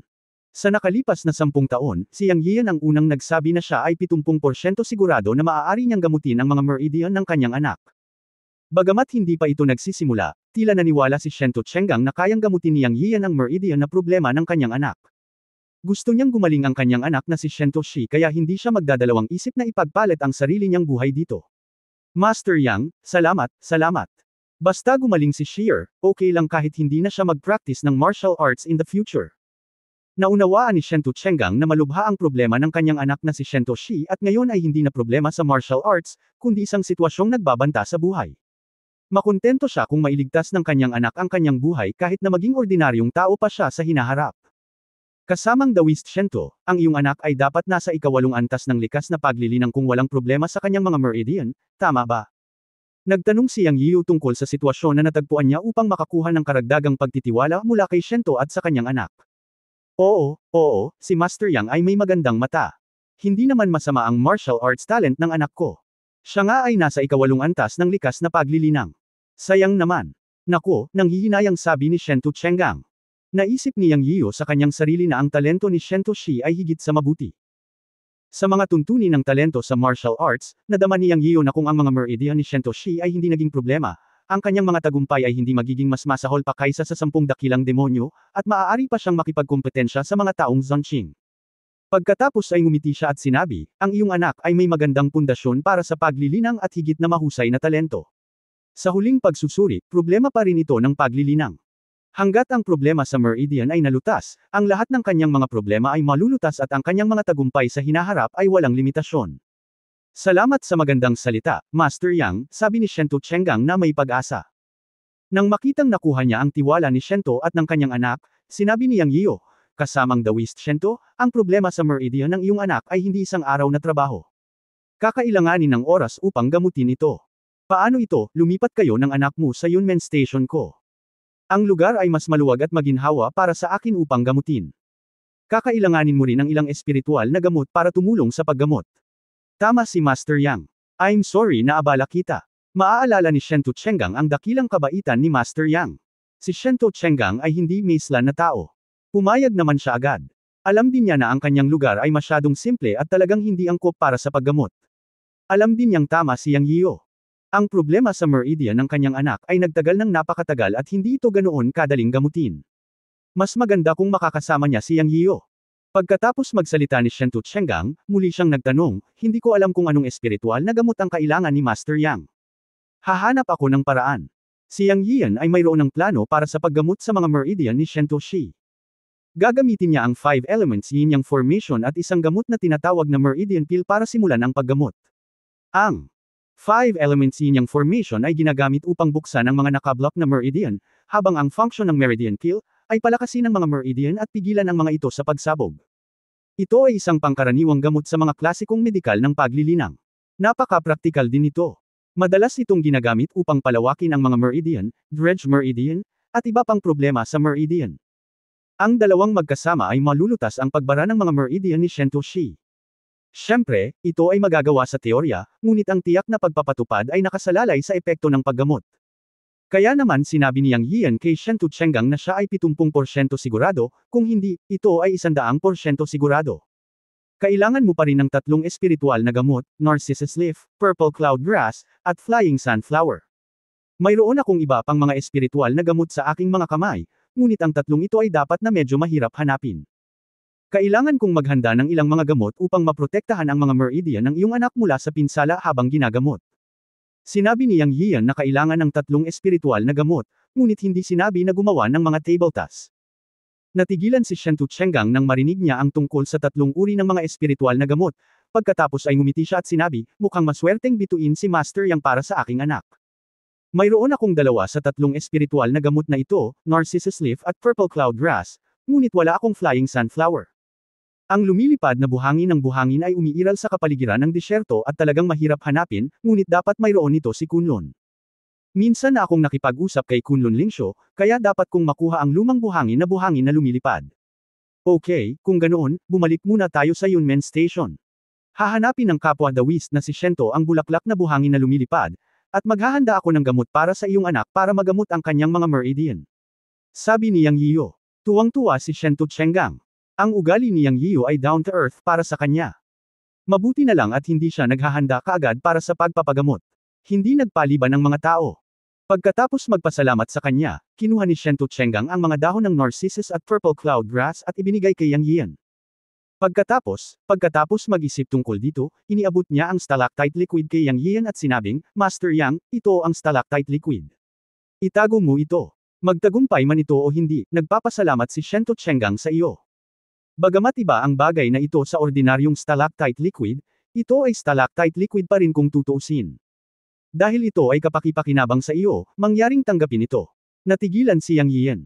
Sa nakalipas na 10 taon, si Yang Yian ang unang nagsabi na siya ay 70% sigurado na maaari niyang gamutin ang mga meridian ng kanyang anak. Bagamat hindi pa ito nagsisimula, tila naniwala si Shen Tu Chenggang na kayang gamutin ni Yang Yian ang meridian na problema ng kanyang anak. Gusto niyang gumaling ang kanyang anak na si Shen Tu Shi kaya hindi siya magdadalawang isip na ipagpalit ang sarili niyang buhay dito. Master Yang, salamat, salamat. Basta gumaling si Shi-er, okay lang kahit hindi na siya mag-practice ng martial arts in the future. Naunawaan ni Shen Tu Chenggang na malubha ang problema ng kanyang anak na si Shen Tu Shi at ngayon ay hindi na problema sa martial arts, kundi isang sitwasyong nagbabanta sa buhay. Makontento siya kung mailigtas ng kanyang anak ang kanyang buhay kahit na maging ordinaryong tao pa siya sa hinaharap. Kasamang Taoist Shento, ang iyong anak ay dapat nasa ika-8 antas ng likas na paglilinang kung walang problema sa kanyang mga meridian, tama ba? Nagtanong si Yang Yiu tungkol sa sitwasyon na natagpuan niya upang makakuha ng karagdagang pagtitiwala mula kay Shento at sa kanyang anak. Oo, si Master Yang ay may magandang mata. Hindi naman masama ang martial arts talent ng anak ko. Siya nga ay nasa ika-8 antas ng likas na paglilinang. Sayang naman. Naku, nanghihinayang sabi ni Shen Tu Chenggang. Naisip ni Yang Yiu sa kanyang sarili na ang talento ni Shen Tu Shi ay higit sa mabuti. Sa mga tuntunin ng talento sa martial arts, nadama ni Yang Yiu na kung ang mga meridian ni Shen Tu Shi ay hindi naging problema, ang kanyang mga tagumpay ay hindi magiging mas masahol pa kaysa sa 10 dakilang demonyo, at maaari pa siyang makipagkompetensya sa mga taong Zonqing. Pagkatapos ay ngumiti siya at sinabi, ang iyong anak ay may magandang pundasyon para sa paglilinang at higit na mahusay na talento. Sa huling pagsusuri, problema pa rin ito ng paglilinang. Hanggat ang problema sa meridian ay nalutas, ang lahat ng kanyang mga problema ay malulutas at ang kanyang mga tagumpay sa hinaharap ay walang limitasyon. Salamat sa magandang salita, Master Yang, sabi ni Shen Tu Chenggang na may pag-asa. Nang makitang nakuha niya ang tiwala ni Shento at ng kanyang anak, sinabi ni Yang Yiu, kasamang Taoist Shento, ang problema sa meridian ng iyong anak ay hindi isang araw na trabaho. Kakailanganin ng oras upang gamutin ito. Paano ito, lumipat kayo ng anak mo sa Yunmen Station ko. Ang lugar ay mas maluwag at maginhawa para sa akin upang gamutin. Kakailanganin mo rin ang ilang espiritual na gamot para tumulong sa paggamot. Tama si Master Yang. I'm sorry na abala kita. Maaalala ni Shen Tu Chenggang ang dakilang kabaitan ni Master Yang. Si Shen Tu Chenggang ay hindi maislan na tao. Pumayag naman siya agad. Alam din niya na ang kanyang lugar ay masyadong simple at talagang hindi angkop para sa paggamot. Alam din niyang tama si Yang Yiu. Ang problema sa meridian ng kanyang anak ay nagtagal ng napakatagal at hindi ito ganoon kadaling gamutin. Mas maganda kung makakasama niya si Yang Yiu. Pagkatapos magsalita ni Shen Tu Chenggang, muli siyang nagtanong, hindi ko alam kung anong espiritual na gamot ang kailangan ni Master Yang. Hahanap ako ng paraan. Si Yang Yian ay mayroon ng plano para sa paggamot sa mga meridian ni Shen Tu Shi. Gagamitin niya ang 5 elements yin yang formation at isang gamot na tinatawag na meridian peel para simulan ang paggamot. Ang 5 elements yin yang formation ay ginagamit upang buksan ang mga nakablock na meridian, habang ang function ng meridian peel ay palakasin ang mga meridian at pigilan ang mga ito sa pagsabog. Ito ay isang pangkaraniwang gamot sa mga klasikong medikal ng paglilinang. Napaka-praktikal din ito. Madalas itong ginagamit upang palawakin ang mga meridian, dredge meridian, at iba pang problema sa meridian. Ang dalawang magkasama ay malulutas ang pagbara ng mga meridian ni Shento Shi. Siyempre, ito ay magagawa sa teorya, ngunit ang tiyak na pagpapatupad ay nakasalalay sa epekto ng paggamot. Kaya naman sinabi ni Yang Yian kay Shento Chenggang na siya ay 70% sigurado, kung hindi, ito ay 100% sigurado. Kailangan mo pa rin ng tatlong espiritual na gamot, Narcissus Leaf, Purple Cloud Grass, at Flying Sunflower. Mayroon akong iba pang mga espiritual na gamot sa aking mga kamay, ngunit ang tatlong ito ay dapat na medyo mahirap hanapin. Kailangan kong maghanda ng ilang mga gamot upang maprotektahan ang mga meridian ng iyong anak mula sa pinsala habang ginagamot. Sinabi ni Yang Yian na kailangan ng tatlong espiritual na gamot, ngunit hindi sinabi na gumawa ng mga table tasks. Natigilan si Shento Chenggang nang marinig niya ang tungkol sa tatlong uri ng mga espiritual na gamot, pagkatapos ay ngumiti siya at sinabi, mukhang maswerteng bituin si Master Yang para sa aking anak. Mayroon akong dalawa sa tatlong espiritual na gamot na ito, Narcissus Leaf at Purple Cloud Grass, ngunit wala akong Flying Sunflower. Ang lumilipad na buhangin ng buhangin ay umiiral sa kapaligiran ng disyerto at talagang mahirap hanapin, ngunit dapat mayroon nito si Kunlun. Minsan na akong nakipag-usap kay Kunlun Lingsho, kaya dapat kong makuha ang lumang buhangin na lumilipad. Okay, kung ganoon, bumalik muna tayo sa Yunmen Station. Hahanapin ng kapwa Dawist na si Shento ang bulaklak na buhangin na lumilipad, at maghahanda ako ng gamot para sa iyong anak para magamot ang kanyang mga meridian. Sabi ni Yang Yiyo. Tuwang-tuwa si Shento Chenggang. Ang ugali ni Yang Yiyo ay down to earth para sa kanya. Mabuti na lang at hindi siya naghahanda kaagad para sa pagpapagamot. Hindi nagpaliban ng mga tao. Pagkatapos magpasalamat sa kanya, kinuha ni Shento Chenggang ang mga dahon ng Narcissus at Purple Cloud Grass at ibinigay kay Yang Yian. Pagkatapos mag-isip tungkol dito, iniabot niya ang stalactite liquid kay Yang Yian at sinabing, Master Yang, ito ang stalactite liquid. Itago mo ito. Magtagumpay man ito o hindi, nagpapasalamat si Shento Chenggang sa iyo. Bagamat iba ang bagay na ito sa ordinaryong stalactite liquid, ito ay stalactite liquid pa rin kung tutuusin. Dahil ito ay kapaki-pakinabang sa iyo, mangyaring tanggapin ito. Natigilan si Yang Yian.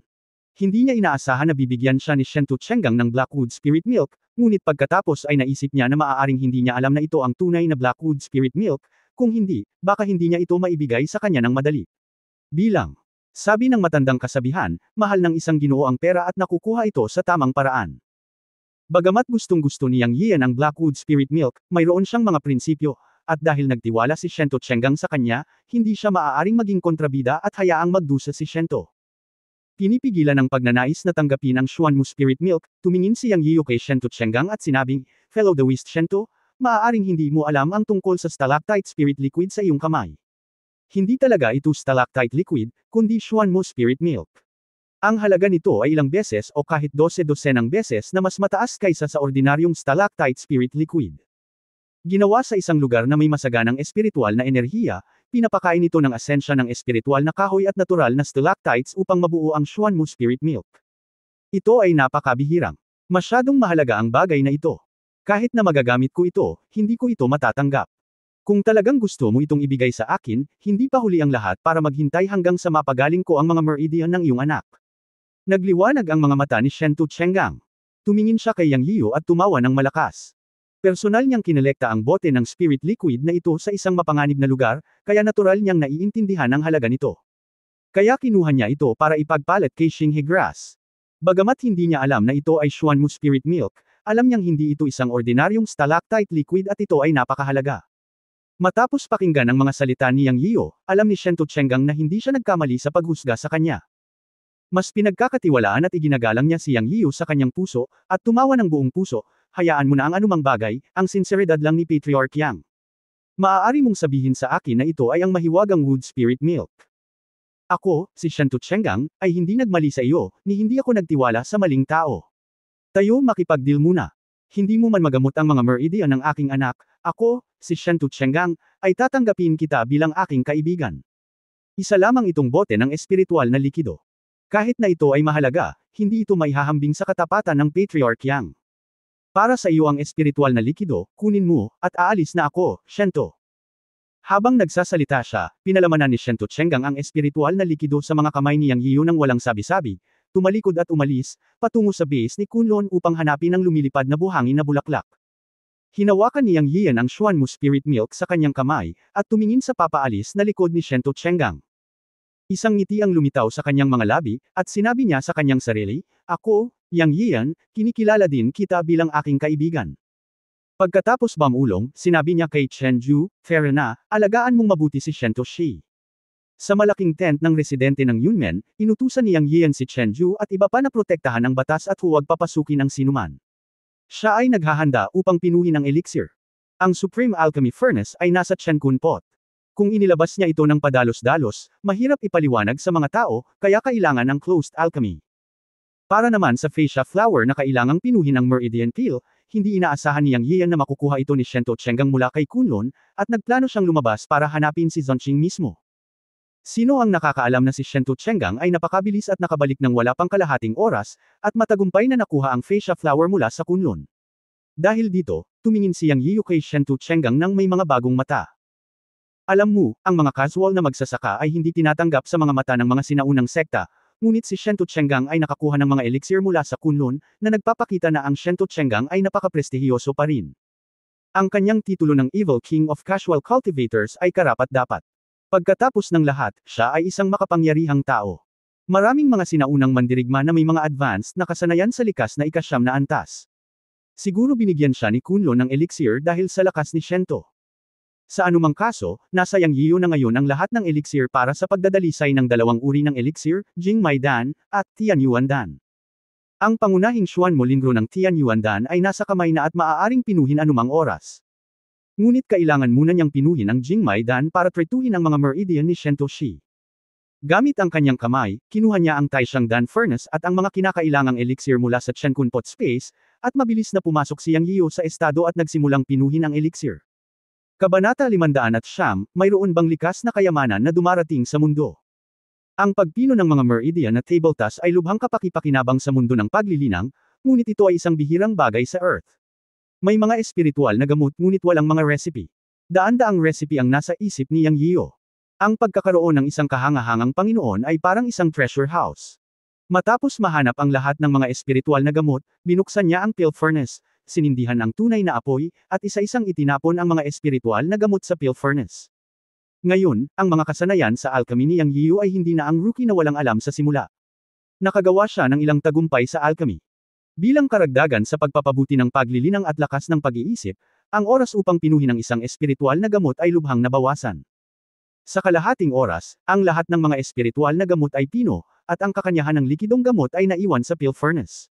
Hindi niya inaasahan na bibigyan siya ni Shento Chenggang ng Blackwood Spirit Milk, ngunit pagkatapos ay naisip niya na maaaring hindi niya alam na ito ang tunay na Blackwood Spirit Milk, kung hindi, baka hindi niya ito maibigay sa kanya ng madali. Bilang. Sabi ng matandang kasabihan, mahal ng isang Ginoo ang pera at nakukuha ito sa tamang paraan. Bagamat gustong-gusto ni Yang Yian ang Blackwood Spirit Milk, mayroon siyang mga prinsipyo, at dahil nagtiwala si Shento Chenggang sa kanya, hindi siya maaaring maging kontrabida at hayaang magdusa si Shento. Pinipigilan ng pagnanais na tanggapin ang Xuanmu Spirit Milk, tumingin si Yang Yiyo kay Shento Chenggang at sinabing, Fellow Dawist Shento, maaaring hindi mo alam ang tungkol sa stalactite spirit liquid sa iyong kamay. Hindi talaga ito stalactite liquid, kundi Xuanmu Spirit Milk. Ang halaga nito ay ilang beses o kahit 12-dosenang beses na mas mataas kaysa sa ordinaryong stalactite spirit liquid. Ginawa sa isang lugar na may masaganang espiritual na enerhiya, pinapakain ito ng asensya ng espiritual na kahoy at natural na stalactites upang mabuo ang Xuanmu Spirit Milk. Ito ay napakabihirang. Masyadong mahalaga ang bagay na ito. Kahit na magagamit ko ito, hindi ko ito matatanggap. Kung talagang gusto mo itong ibigay sa akin, hindi pa huli ang lahat para maghintay hanggang sa mapagaling ko ang mga meridian ng iyong anak. Nagliwanag ang mga mata ni Shento Chenggang. Tumingin siya kay Yang Yiyo at tumawa ng malakas. Personal niyang kinolekta ang bote ng spirit liquid na ito sa isang mapanganib na lugar, kaya natural niyang naiintindihan ang halaga nito. Kaya kinuha niya ito para ipagpalit kay Xinghe Grass. Bagamat hindi niya alam na ito ay Xuanmu Spirit Milk, alam niyang hindi ito isang ordinaryong stalactite liquid at ito ay napakahalaga. Matapos pakinggan ang mga salita ni Yang Yiyo, alam ni Shento Chenggang na hindi siya nagkamali sa paghusga sa kanya. Mas pinagkakatiwalaan at iginagalang niya si Yang Yiyo sa kanyang puso, at tumawa ng buong puso, hayaan mo na ang anumang bagay, ang sinseridad lang ni Patriarch Yang. Maaari mong sabihin sa akin na ito ay ang mahiwagang wood spirit milk. Ako, si Shento Chenggang, ay hindi nagmali sa iyo, ni hindi ako nagtiwala sa maling tao. Tayo makipag-deal muna. Hindi mo man magamot ang mga meridian ng aking anak, ako, si Shento Chenggang, ay tatanggapin kita bilang aking kaibigan. Isa lamang itong bote ng espiritual na likido. Kahit na ito ay mahalaga, hindi ito maihahambing sa katapatan ng Patriarch Yang. Para sa iyo ang espiritual na likido, kunin mo, at aalis na ako, Shento. Habang nagsasalita siya, pinalamanan ni Shento Chenggang ang espiritual na likido sa mga kamay ni Yang Yiyo nang walang sabi-sabi, tumalikod at umalis, patungo sa base ni Kunlun upang hanapin ang lumilipad na buhangin na bulaklak. Hinawakan ni Yang Yian ang Xuanmu Spirit Milk sa kanyang kamay, at tumingin sa papaalis na likod ni Shento Chenggang. Isang ngiti ang lumitaw sa kanyang mga labi, at sinabi niya sa kanyang sarili, ako, Yang Yian, kinikilala din kita bilang aking kaibigan. Pagkatapos bumulong, sinabi niya kay Chen Ju, fair na, alagaan mong mabuti si Shento Shi. Sa malaking tent ng residente ng Yunmen, inutusan ni Yang Yian si Chen Ju at iba pa na protektahan ang batas at huwag papasukin ang sinuman. Siya ay naghahanda upang pinuhin ang elixir. Ang Supreme Alchemy Furnace ay nasa Chenkun Pot. Kung inilabas niya ito ng padalos-dalos, mahirap ipaliwanag sa mga tao, kaya kailangan ng closed alchemy. Para naman sa Facia Flower na kailangang pinuhin ng Meridian Peel, hindi inaasahan ni Yang Yian na makukuha ito ni Shento Chengang mula kay Kunlun, at nagplano siyang lumabas para hanapin si Zonqing mismo. Sino ang nakakaalam na si Shento Chengang ay napakabilis at nakabalik ng wala pang kalahating oras, at matagumpay na nakuha ang Facia Flower mula sa Kunlun. Dahil dito, tumingin si Yang Yiu kay Shento Chengang nang may mga bagong mata. Alam mo, ang mga casual na magsasaka ay hindi tinatanggap sa mga mata ng mga sinaunang sekta, ngunit si Shento Chengang ay nakakuha ng mga elixir mula sa Kunlun, na nagpapakita na ang Shento Chengang ay napakaprestihiyoso pa rin. Ang kanyang titulo ng Evil King of Casual Cultivators ay karapat-dapat. Pagkatapos ng lahat, siya ay isang makapangyarihang tao. Maraming mga sinaunang mandirigma na may mga advanced na kasanayan sa likas na ikasyam na antas. Siguro binigyan siya ni Kunlun ng elixir dahil sa lakas ni Shento. Sa anumang kaso, nasa Yang Yiu na ngayon ang lahat ng elixir para sa pagdadalisay ng dalawang uri ng elixir, Jingmai Dan, at Tianyuan Dan. Ang pangunahing Xuan Molingro ng Tianyuan Dan ay nasa kamay na at maaaring pinuhin anumang oras. Ngunit kailangan muna niyang pinuhin ang Jingmai Dan para tretuhin ang mga meridian ni Shento Shi. Gamit ang kanyang kamay, kinuha niya ang Taishan Dan Furnace at ang mga kinakailangang elixir mula sa Chenkun Pot Space, at mabilis na pumasok si Yang Yiu sa estado at nagsimulang pinuhin ang elixir. Kabanata 500, mayroon bang likas na kayamanan na dumarating sa mundo? Ang pagpino ng mga meridian na tabletas ay lubhang kapaki-pakinabang sa mundo ng paglilinang, ngunit ito ay isang bihirang bagay sa Earth. May mga espiritual na gamot ngunit walang mga recipe. Daan-daang recipe ang nasa isip ni Yang Yiu. Ang pagkakaroon ng isang kahangahangang Panginoon ay parang isang treasure house. Matapos mahanap ang lahat ng mga espiritual na gamot, binuksan niya ang Peel Furnace, sinindihan ang tunay na apoy, at isa-isang itinapon ang mga espiritual na gamot sa Peel Furnace. Ngayon, ang mga kasanayan sa alchemy ni Yang Yiu ay hindi na ang rookie na walang alam sa simula. Nakagawa siya ng ilang tagumpay sa alchemy. Bilang karagdagan sa pagpapabuti ng paglilinang at lakas ng pag-iisip, ang oras upang pinuhin ang isang espiritual na gamot ay lubhang nabawasan. Sa kalahating oras, ang lahat ng mga espiritual na gamot ay pino, at ang kakanyahan ng likidong gamot ay naiwan sa Peel Furnace.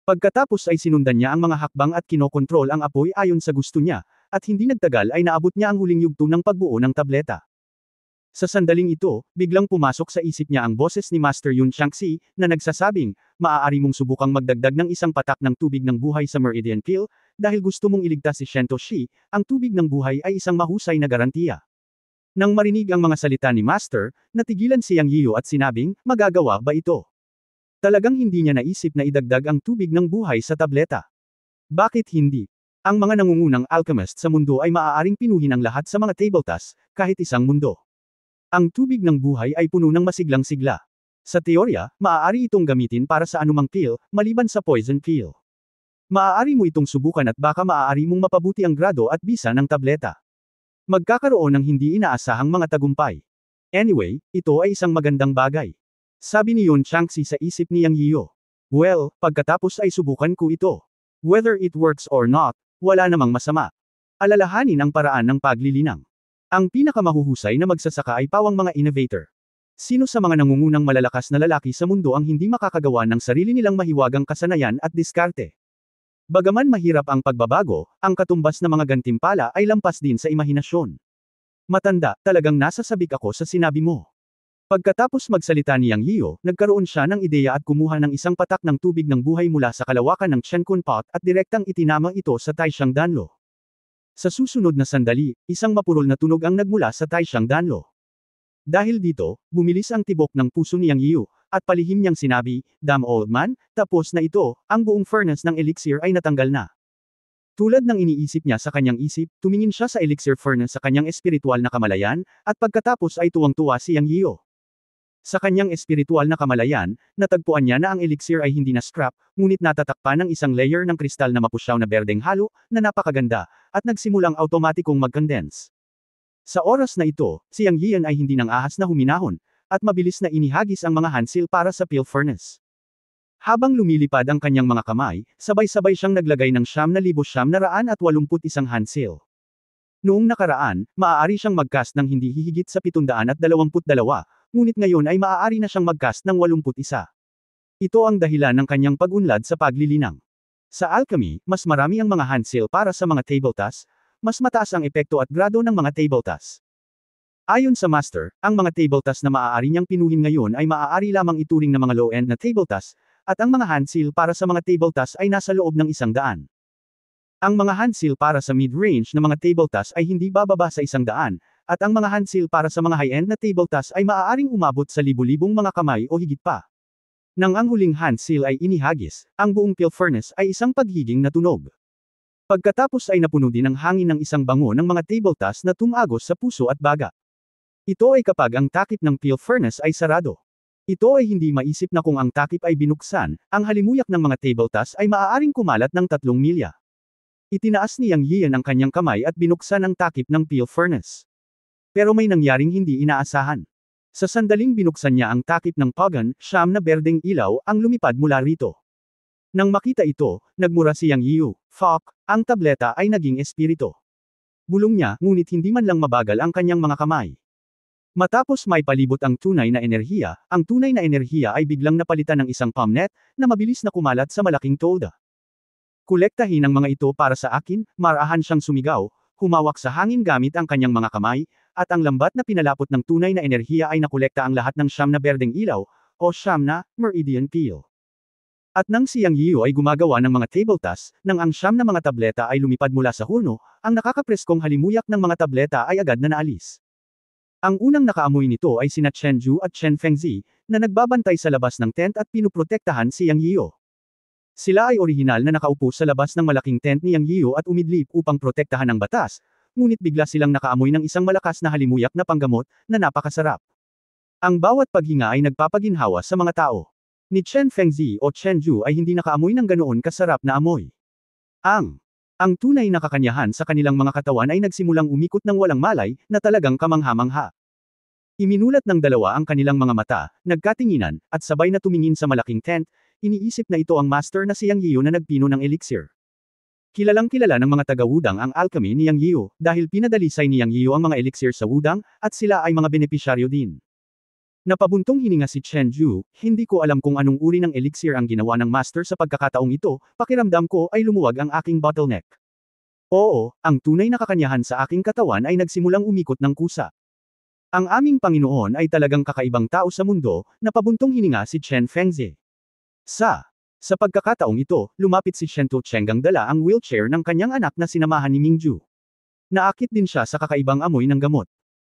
Pagkatapos ay sinundan niya ang mga hakbang at kinokontrol ang apoy ayon sa gusto niya, at hindi nagtagal ay naabot niya ang huling yugto ng pagbuo ng tableta. Sa sandaling ito, biglang pumasok sa isip niya ang boses ni Master Yun Changxi, na nagsasabing, maaari mong subukang magdagdag ng isang patak ng tubig ng buhay sa Meridian Peel, dahil gusto mong iligtas si Shento Shi, ang tubig ng buhay ay isang mahusay na garantiya. Nang marinig ang mga salita ni Master, natigilan si Yang Yiu at sinabing, magagawa ba ito? Talagang hindi niya naisip na idagdag ang tubig ng buhay sa tableta. Bakit hindi? Ang mga nangungunang alchemist sa mundo ay maaaring pinuhin ang lahat sa mga tabletas, kahit isang mundo. Ang tubig ng buhay ay puno ng masiglang sigla. Sa teorya, maaari itong gamitin para sa anumang peel, maliban sa poison peel. Maaari mo itong subukan at baka maaari mong mapabuti ang grado at bisa ng tableta. Magkakaroon ng hindi inaasahang mga tagumpay. Anyway, ito ay isang magandang bagay. Sabi ni Yun Changxi sa isip ni Yang Yiu. Well, pagkatapos ay subukan ko ito. Whether it works or not, wala namang masama. Alalahanin ang paraan ng paglilinang. Ang pinakamahuhusay na magsasaka ay pawang mga innovator. Sino sa mga nangungunang malalakas na lalaki sa mundo ang hindi makakagawa ng sarili nilang mahiwagang kasanayan at diskarte? Bagaman mahirap ang pagbabago, ang katumbas na mga gantimpala ay lampas din sa imahinasyon. Matanda, talagang nasasabik ako sa sinabi mo. Pagkatapos magsalita ni Yang Yiu, nagkaroon siya ng ideya at kumuha ng isang patak ng tubig ng buhay mula sa kalawakan ng Chenkun Pot at direktang itinama ito sa Taishan Danlo. Sa susunod na sandali, isang mapurol na tunog ang nagmula sa Taishan Danlo. Dahil dito, bumilis ang tibok ng puso ni Yang Yiu, at palihim niyang sinabi, "Damn old man, tapos na ito, ang buong furnace ng elixir ay natanggal na." Tulad ng iniisip niya sa kanyang isip, tumingin siya sa elixir furnace sa kanyang espiritual na kamalayan, at pagkatapos ay tuwang-tuwa si Yang Yiu. Sa kanyang espiritual na kamalayan, natagpuan niya na ang elixir ay hindi na scrap, ngunit natatakpan ng isang layer ng kristal na mapusyaw na berdeng halo, na napakaganda, at nagsimulang automatikong mag-condense. Sa oras na ito, si Yang Yian ay hindi nang ahas na huminahon, at mabilis na inihagis ang mga hansil para sa peel furnace. Habang lumilipad ang kanyang mga kamay, sabay-sabay siyang naglagay ng 9,981 hand seal. Noong nakaraan, maaari siyang mag-cast ng hindi hihigit sa 722, ngunit ngayon ay maaari na siyang mag-cast ng 81. Ito ang dahilan ng kanyang pag-unlad sa paglilinang. Sa alchemy, mas marami ang mga hand seal para sa mga table tasks, mas mataas ang epekto at grado ng mga table tasks. Ayon sa master, ang mga table tasks na maaari niyang pinuhin ngayon ay maaari lamang ituring na mga low-end na table tasks, at ang mga hand seal para sa mga table tasks ay nasa loob ng 100. Ang mga hand seal para sa mid-range na mga table tasks ay hindi bababa sa 100, at ang mga hand seal para sa mga high-end na table tasks ay maaaring umabot sa libu-libong mga kamay o higit pa. Nang ang huling hand seal ay inihagis, ang buong peel furnace ay isang paghiging na tunog. Pagkatapos ay napuno din ng hangin ng isang bango ng mga table tasks na tumagos sa puso at baga. Ito ay kapag ang takip ng peel furnace ay sarado. Ito ay hindi maisip na kung ang takip ay binuksan, ang halimuyak ng mga table tasks ay maaaring kumalat ng 3 milya. Itinaas ni Yang Yian ang kanyang kamay at binuksan ang takip ng peel furnace. Pero may nangyaring hindi inaasahan. Sa sandaling binuksan niya ang takip ng pagan, siyam na berdeng ilaw ang lumipad mula rito. Nang makita ito, nagmura si Yang Yiu, "Fuck, ang tableta ay naging espirito." Bulong niya, ngunit hindi man lang mabagal ang kanyang mga kamay. Matapos may palibot ang tunay na enerhiya, ang tunay na enerhiya ay biglang napalitan ng isang palm net, na mabilis na kumalat sa malaking tolda. "Kolektahin ang mga ito para sa akin," marahan siyang sumigaw, humawak sa hangin gamit ang kanyang mga kamay, at ang lambat na pinalapot ng tunay na enerhiya ay nakolekta ang lahat ng 9 na berdeng ilaw, o 9 na meridian peel. At nang si Yang Yiu ay gumagawa ng mga table tasks, nang ang 9 na mga tableta ay lumipad mula sa hurno, ang nakakapreskong halimuyak ng mga tableta ay agad na naalis. Ang unang nakaamoy nito ay sina Chen Ju at Chen Fengzi, na nagbabantay sa labas ng tent at pinuprotektahan si Yang Yiu. Sila ay orihinal na nakaupo sa labas ng malaking tent ni Yang Yiu at umidlip upang protektahan ang batas, ngunit bigla silang nakaamoy ng isang malakas na halimuyak na panggamot, na napakasarap. Ang bawat paghinga ay nagpapaginhawa sa mga tao. Ni Chen Fengzi o Chen Ju ay hindi nakaamoy ng ganoon kasarap na amoy. Ang tunay na kakanyahan sa kanilang mga katawan ay nagsimulang umikot ng walang malay, na talagang kamangha-mangha. Iminulat ng dalawa ang kanilang mga mata, nagkatinginan, at sabay na tumingin sa malaking tent, iniisip na ito ang master na si Yang Yiu na nagpino ng elixir. Kilalang kilala ng mga taga-wudang ang alchemy ni Yang Yiu, dahil pinadalisay ni Yang Yiu ang mga elixir sa wudang, at sila ay mga benepisyaryo din. Napabuntong hininga si Chen Ju, "Hindi ko alam kung anong uri ng elixir ang ginawa ng master sa pagkakataong ito, pakiramdam ko ay lumuwag ang aking bottleneck. Oo, ang tunay na kakanyahan sa aking katawan ay nagsimulang umikot ng kusa. Ang aming Panginoon ay talagang kakaibang tao sa mundo," napabuntong hininga si Chen Fengzi. Sa pagkakataong ito, lumapit si Shen Tuchenggang dala ang wheelchair ng kanyang anak na sinamahan ni Mingju. Naakit din siya sa kakaibang amoy ng gamot.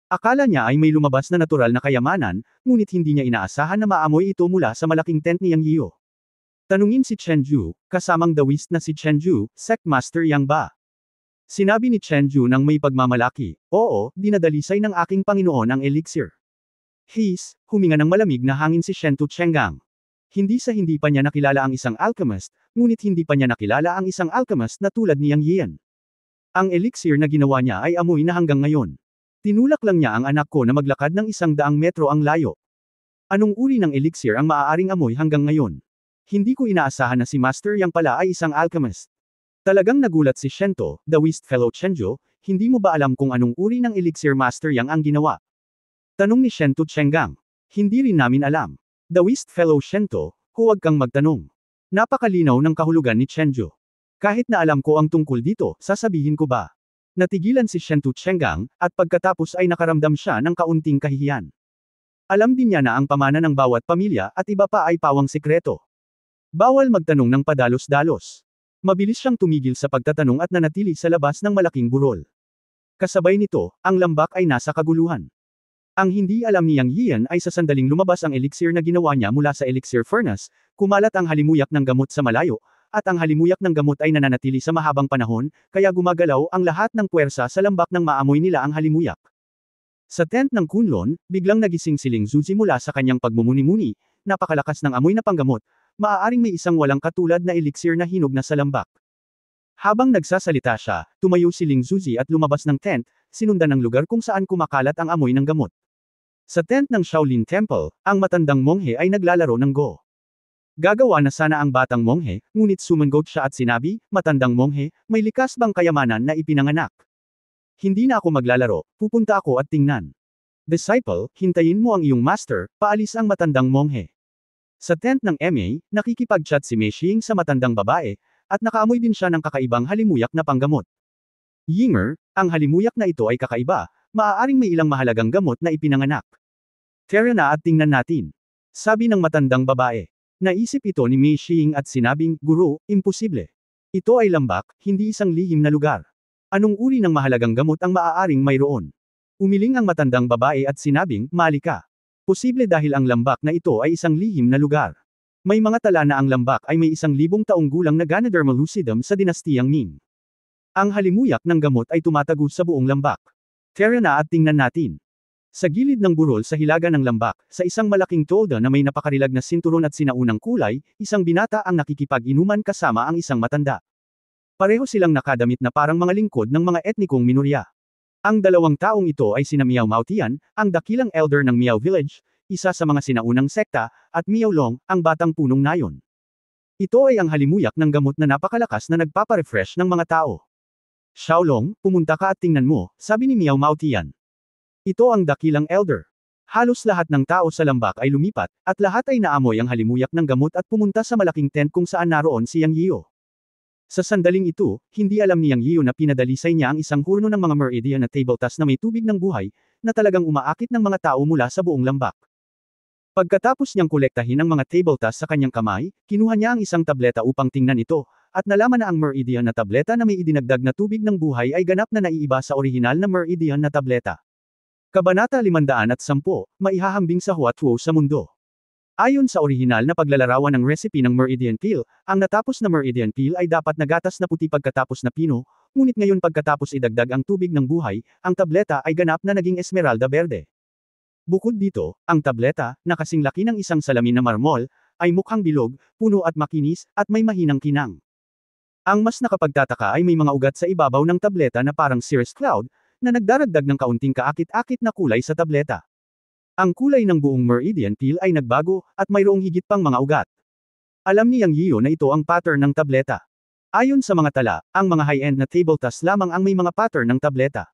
Akala niya ay may lumabas na natural na kayamanan, ngunit hindi niya inaasahan na maamoy ito mula sa malaking tent ni Yang Yiu. Tanungin si Chen Ju, kasamang dawist na si Chen Ju, Sect Master Yang ba? Sinabi ni Chen Ju nang may pagmamalaki, "Oo, dinadalisay ng aking Panginoon ang elixir." Huminga ng malamig na hangin si Shen Tuchenggang. Hindi pa niya nakilala ang isang alchemist, ngunit hindi pa niya nakilala ang isang alchemist na tulad ni Yang Yian. Ang elixir na ginawa niya ay amoy na hanggang ngayon. Tinulak lang niya ang anak ko na maglakad ng 100 metro ang layo. Anong uri ng elixir ang maaaring amoy hanggang ngayon? Hindi ko inaasahan na si Master Yang pala ay isang alchemist. Talagang nagulat si Shento, the Wist Fellow Chenjo, "Hindi mo ba alam kung anong uri ng elixir Master Yang ang ginawa?" Tanong ni Shento Chenggang. "Hindi rin namin alam." The Wist Fellow Shento, "Huwag kang magtanong." Napakalinaw ng kahulugan ni Chenjo. "Kahit na alam ko ang tungkol dito, sasabihin ko ba?" Natigilan si Shen Tuchenggang, at pagkatapos ay nakaramdam siya ng kaunting kahihiyan. Alam din niya na ang pamana ng bawat pamilya at iba pa ay pawang sikreto. Bawal magtanong ng padalos-dalos. Mabilis siyang tumigil sa pagtatanong at nanatili sa labas ng malaking burol. Kasabay nito, ang lambak ay nasa kaguluhan. Ang hindi alam ni Yang Yian ay sa sandaling lumabas ang elixir na ginawa niya mula sa elixir furnace, kumalat ang halimuyak ng gamot sa malayo, at ang halimuyak ng gamot ay nananatili sa mahabang panahon, kaya gumagalaw ang lahat ng puwersa sa lambak nang maamoy nila ang halimuyak. Sa tent ng Kunlun, biglang nagising si Ling Zuzi mula sa kanyang pagmumuni-muni, napakalakas ng amoy na panggamot, maaaring may isang walang katulad na elixir na hinog na sa lambak. Habang nagsasalita siya, tumayo si Ling Zuzi at lumabas ng tent, sinundan ng lugar kung saan kumakalat ang amoy ng gamot. Sa tent ng Shaolin Temple, ang matandang monghe ay naglalaro ng Go. Gagawa na sana ang batang monghe, ngunit sumangot siya at sinabi, matandang monghe, may likas bang kayamanan na ipinanganak? Hindi na ako maglalaro, pupunta ako at tingnan. Disciple, hintayin mo ang iyong master, paalis ang matandang monghe. Sa tent ng MA, nakikipag-chat si Mei Xing sa matandang babae, at nakaamoy din siya ng kakaibang halimuyak na panggamot. Yinger, ang halimuyak na ito ay kakaiba, maaaring may ilang mahalagang gamot na ipinanganak. Tara na at tingnan natin. Sabi ng matandang babae. Naisip ito ni Mei Xing at sinabing, Guro, imposible. Ito ay lambak, hindi isang lihim na lugar. Anong uri ng mahalagang gamot ang maaaring mayroon? Umiling ang matandang babae at sinabing, mali ka. Posible dahil ang lambak na ito ay isang lihim na lugar. May mga tala na ang lambak ay may 1,000 taong gulang na Ganoderma lucidum sa dinastiyang Ming. Ang halimuyak ng gamot ay tumatago sa buong lambak. Tara na at tingnan natin. Sa gilid ng burol sa hilaga ng lambak, sa isang malaking tolda na may napakarilag na sinturon at sinaunang kulay, isang binata ang nakikipag-inuman kasama ang isang matanda. Pareho silang nakadamit na parang mga lingkod ng mga etnikong minorya. Ang dalawang taong ito ay sina Miao Maotian, ang dakilang elder ng Miao Village, isa sa mga sinaunang sekta, at Miao Long, ang batang punong nayon. Ito ay ang halimuyak ng gamot na napakalakas na nagpaparefresh ng mga tao. Xiaolong, pumunta ka at tingnan mo, sabi ni Miao Maotian. Ito ang dakilang elder. Halos lahat ng tao sa lambak ay lumipat, at lahat ay naamoy ang halimuyak ng gamot at pumunta sa malaking tent kung saan naroon si Yang Yio. Sa sandaling ito, hindi alam ni Yang Yio na pinadalisay niya ang isang hurno ng mga meridian na tabletas na may tubig ng buhay, na talagang umaakit ng mga tao mula sa buong lambak. Pagkatapos niyang kolektahin ang mga tabletas sa kanyang kamay, kinuha niya ang isang tableta upang tingnan ito, at nalaman na ang meridian na tableta na may idinagdag na tubig ng buhay ay ganap na naiiba sa orihinal na meridian na tableta. Kabanata 510, maihahambing sa Huatuo sa mundo. Ayon sa orihinal na paglalarawan ng recipe ng meridian peel, ang natapos na meridian peel ay dapat nagatas na puti pagkatapos na pino, ngunit ngayon pagkatapos idagdag ang tubig ng buhay, ang tableta ay ganap na naging esmeralda berde. Bukod dito, ang tableta, na kasing laki ng isang salamin na marmol, ay mukhang bilog, puno at makinis, at may mahinang kinang. Ang mas nakapagtataka ay may mga ugat sa ibabaw ng tableta na parang cirrus cloud, na nagdaragdag ng kaunting kaakit-akit na kulay sa tableta. Ang kulay ng buong meridian peel ay nagbago, at mayroong higit pang mga ugat. Alam ni Yang Yio na ito ang pattern ng tableta. Ayon sa mga tala, ang mga high-end na tabletas lamang ang may mga pattern ng tableta.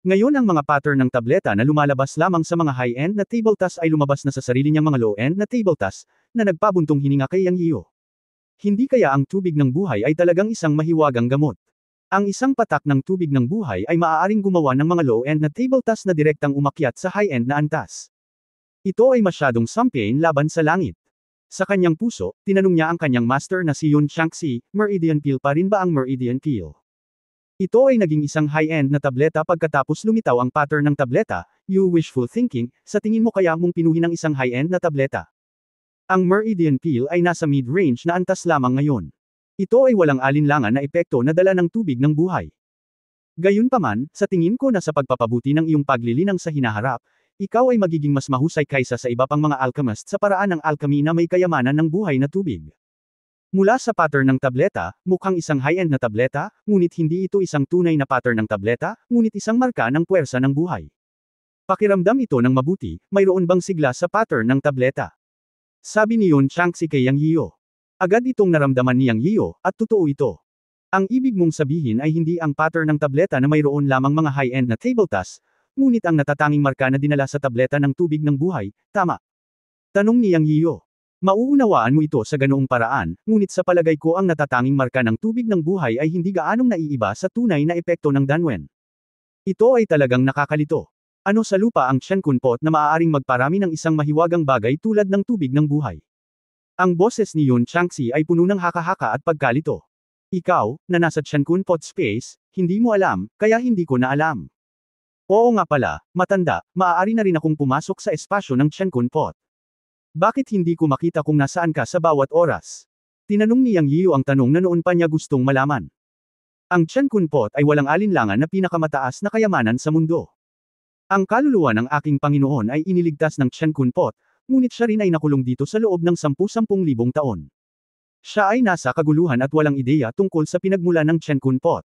Ngayon ang mga pattern ng tableta na lumalabas lamang sa mga high-end na tabletas ay lumabas na sa sarili niyang mga low-end na tabletas, na nagpabuntong hininga kay Yang Yio. Hindi kaya ang tubig ng buhay ay talagang isang mahiwagang gamot. Ang isang patak ng tubig ng buhay ay maaaring gumawa ng mga low-end na tabletas na direktang umakyat sa high-end na antas. Ito ay masyadong sampain laban sa langit. Sa kanyang puso, tinanong niya ang kanyang master na si Yun Changxi, meridian peel pa rin ba ang meridian peel? Ito ay naging isang high-end na tableta pagkatapos lumitaw ang pattern ng tableta, you wishful thinking, sa tingin mo kaya mong pinuhin ang isang high-end na tableta? Ang meridian peel ay nasa mid-range na antas lamang ngayon. Ito ay walang alinlangan na epekto na dala ng tubig ng buhay. Gayunpaman, sa tingin ko na sa pagpapabuti ng iyong paglilinang sa hinaharap, ikaw ay magiging mas mahusay kaysa sa iba pang mga alchemist sa paraan ng alchemy na may kayamanan ng buhay na tubig. Mula sa pattern ng tableta, mukhang isang high-end na tableta, ngunit hindi ito isang tunay na pattern ng tableta, ngunit isang marka ng puwersa ng buhay. Pakiramdam ito ng mabuti, mayroon bang sigla sa pattern ng tableta? Sabi ni Yun Changxi kay Yang Yio. Agad itong naramdaman ni Yang Yio, at totoo ito. Ang ibig mong sabihin ay hindi ang pattern ng tableta na mayroon lamang mga high-end na tabletas, ngunit ang natatanging marka na dinala sa tableta ng tubig ng buhay, tama? Tanong ni Yang Yio. Mauunawaan mo ito sa ganoong paraan, ngunit sa palagay ko ang natatanging marka ng tubig ng buhay ay hindi gaanong naiiba sa tunay na epekto ng Danwen. Ito ay talagang nakakalito. Ano sa lupa ang Chen-kun pot na maaaring magparami ng isang mahiwagang bagay tulad ng tubig ng buhay? Ang boses ni Yun Changxi ay puno ng haka-haka at pagkalito. Ikaw, na nasa Chen-kun pot space, hindi mo alam, kaya hindi ko na alam. Oo nga pala, matanda, maaari na rin akong pumasok sa espasyo ng Chen-kun pot. Bakit hindi ko makita kung nasaan ka sa bawat oras? Tinanong ni Yang Yio ang tanong na noon pa niya gustong malaman. Ang Chen-kun pot ay walang alinlangan na pinakamataas na kayamanan sa mundo. Ang kaluluwa ng aking Panginoon ay iniligtas ng Chen-kun pot, ngunit siya rin ay nakulong dito sa loob ng 10,000 taon. Siya ay nasa kaguluhan at walang ideya tungkol sa pinagmula ng Chen-kun pot.